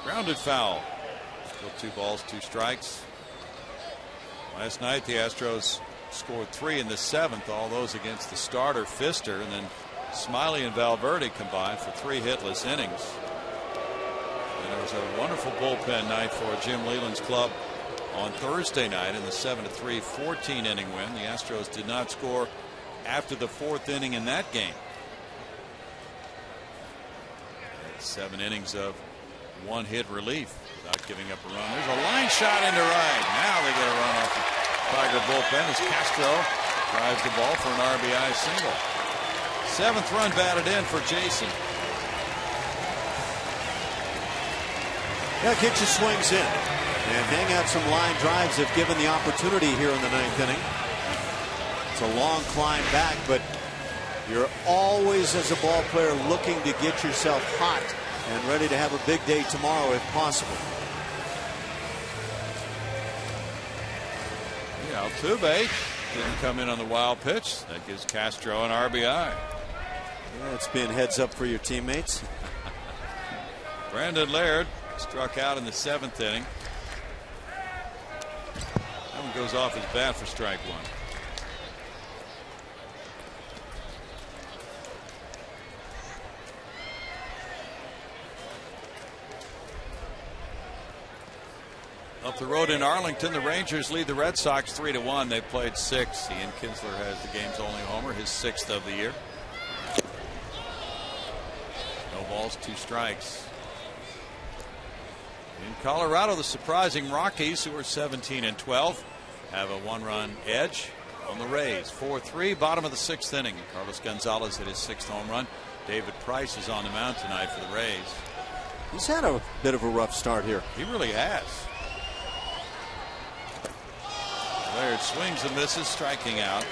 Grounded foul. Still 2 balls, 2 strikes. Last night the Astros scored 3 in the 7th, all those against the starter Pfister, and then Smiley and Valverde combined for 3 hitless innings. And it was a wonderful bullpen night for Jim Leland's club on Thursday night in the 7-3 14-inning win. The Astros did not score after the 4th inning in that game. 7 innings of 1-hit relief without giving up a run. There's a line shot into right. Now they get a run off the Tiger bullpen as Castro drives the ball for an RBI single. 7th run batted in for Jason. Yeah, get your swings in and hang out some line drives if given the opportunity here in the 9th inning. It's a long climb back, but you're always, as a ball player, looking to get yourself hot and ready to have a big day tomorrow if possible. Yeah, Altuve didn't come in on the wild pitch. That gives Castro an RBI. Yeah, it's been heads up for your teammates. Brandon Laird struck out in the 7th inning. That one goes off his bat for strike 1. Up the road in Arlington, the Rangers lead the Red Sox 3-1. They've played 6. Ian Kinsler has the game's only homer, his 6th of the year. No balls, 2 strikes. In Colorado, the surprising Rockies, who are 17-12, have a 1-run edge on the Rays. 4-3, bottom of the 6th inning. Carlos Gonzalez hit his 6th home run. David Price is on the mound tonight for the Rays. He's had a bit of a rough start here. He really has. Laird swings and misses, striking out.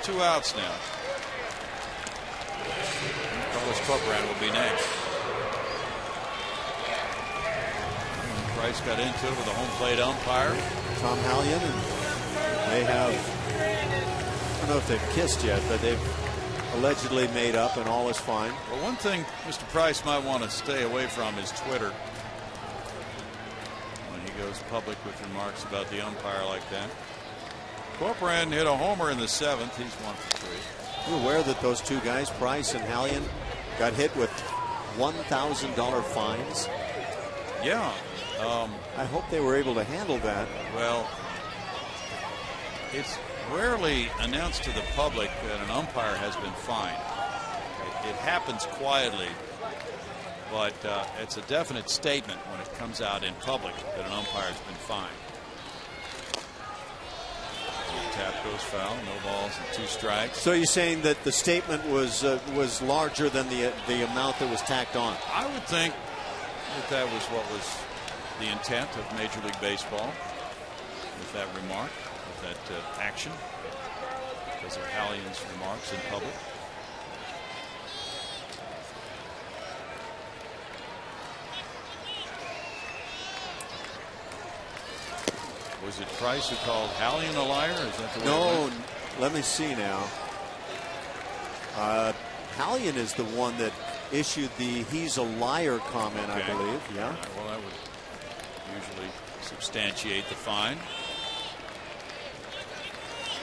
2 outs now. Carlos Cabrera will be next. Price got into it with a home plate umpire. Tom Hallion, and they have, I don't know if they've kissed yet, but they've allegedly made up and all is fine. Well, one thing Mr. Price might want to stay away from is Twitter. When he goes public with remarks about the umpire like that. Corcoran hit a homer in the 7th. He's 1 for 3. You're aware that those 2 guys, Price and Hallion, got hit with $1,000 fines? Yeah. I hope they were able to handle that. Well, it's rarely announced to the public that an umpire has been fined. It happens quietly, but it's a definite statement when it comes out in public that an umpire has been fined. The tap goes foul, no balls and 2 strikes. So you're saying that the statement was larger than the amount that was tacked on? I would think that was what was the intent of Major League Baseball with that remark, with that action, because of Hallion's remarks in public. Was it Price who called Hallion a liar? Is that the way? No, let me see now. Hallion is the one that issued the "he's a liar" comment, okay. I believe. Yeah. Right, well, that would usually substantiate the fine.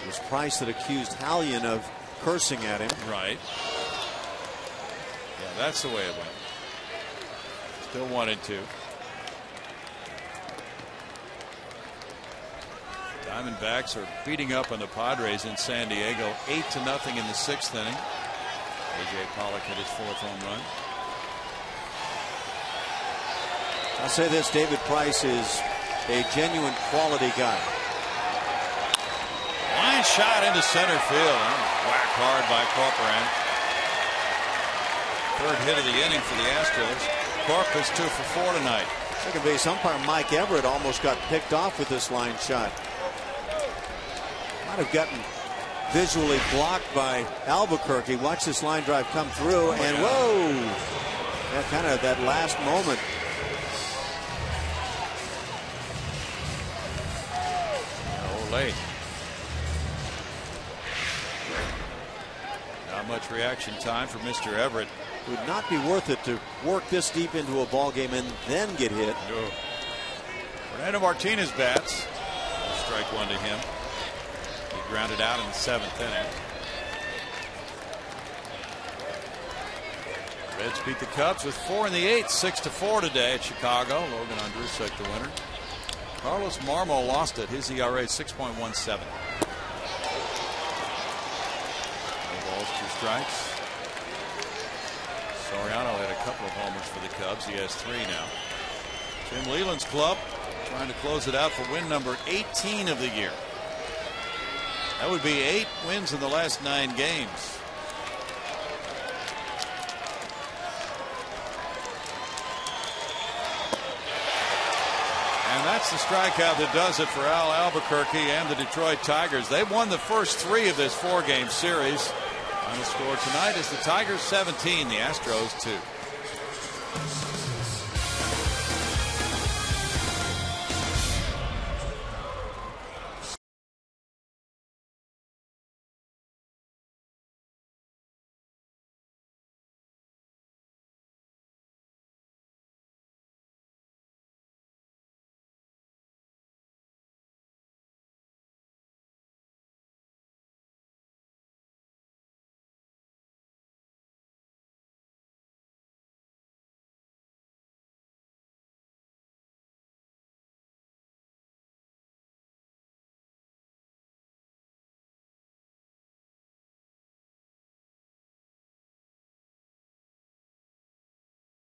It was Price that accused Hallion of cursing at him. Right. Yeah, that's the way it went. Still 1-2. Diamondbacks are beating up on the Padres in San Diego, 8-0 in the 6th inning. A.J. Pollock hit his 4th home run. I'll say this, David Price is a genuine quality guy. Line shot into center field. Whacked hard by Corcoran. 3rd hit of the inning for the Astros. Corp is 2 for 4 tonight. Second base umpire Mike Everett almost got picked off with this line shot. Might have gotten visually blocked by Albuquerque. Watch this line drive come through, and whoa! That kind of that last moment. Oh, late. Not much reaction time for Mr. Everett. It would not be worth it to work this deep into a ball game and then get hit. No. Fernando Martinez bats. Strike 1 to him. He grounded out in the 7th inning. Reds beat the Cubs with 4 in the 8th, 6-4 today at Chicago. Logan Andrusek the winner. Carlos Marmol lost it. His ERA 6.17. No balls, 2 strikes. Soriano had a couple of homers for the Cubs. He has 3 now. Jim Leland's club trying to close it out for win number 18 of the year. That would be 8 wins in the last 9 games. And that's the strikeout that does it for Al Albuquerque and the Detroit Tigers. They've won the first 3 of this 4-game series. Final score tonight is the Tigers 17, the Astros 2.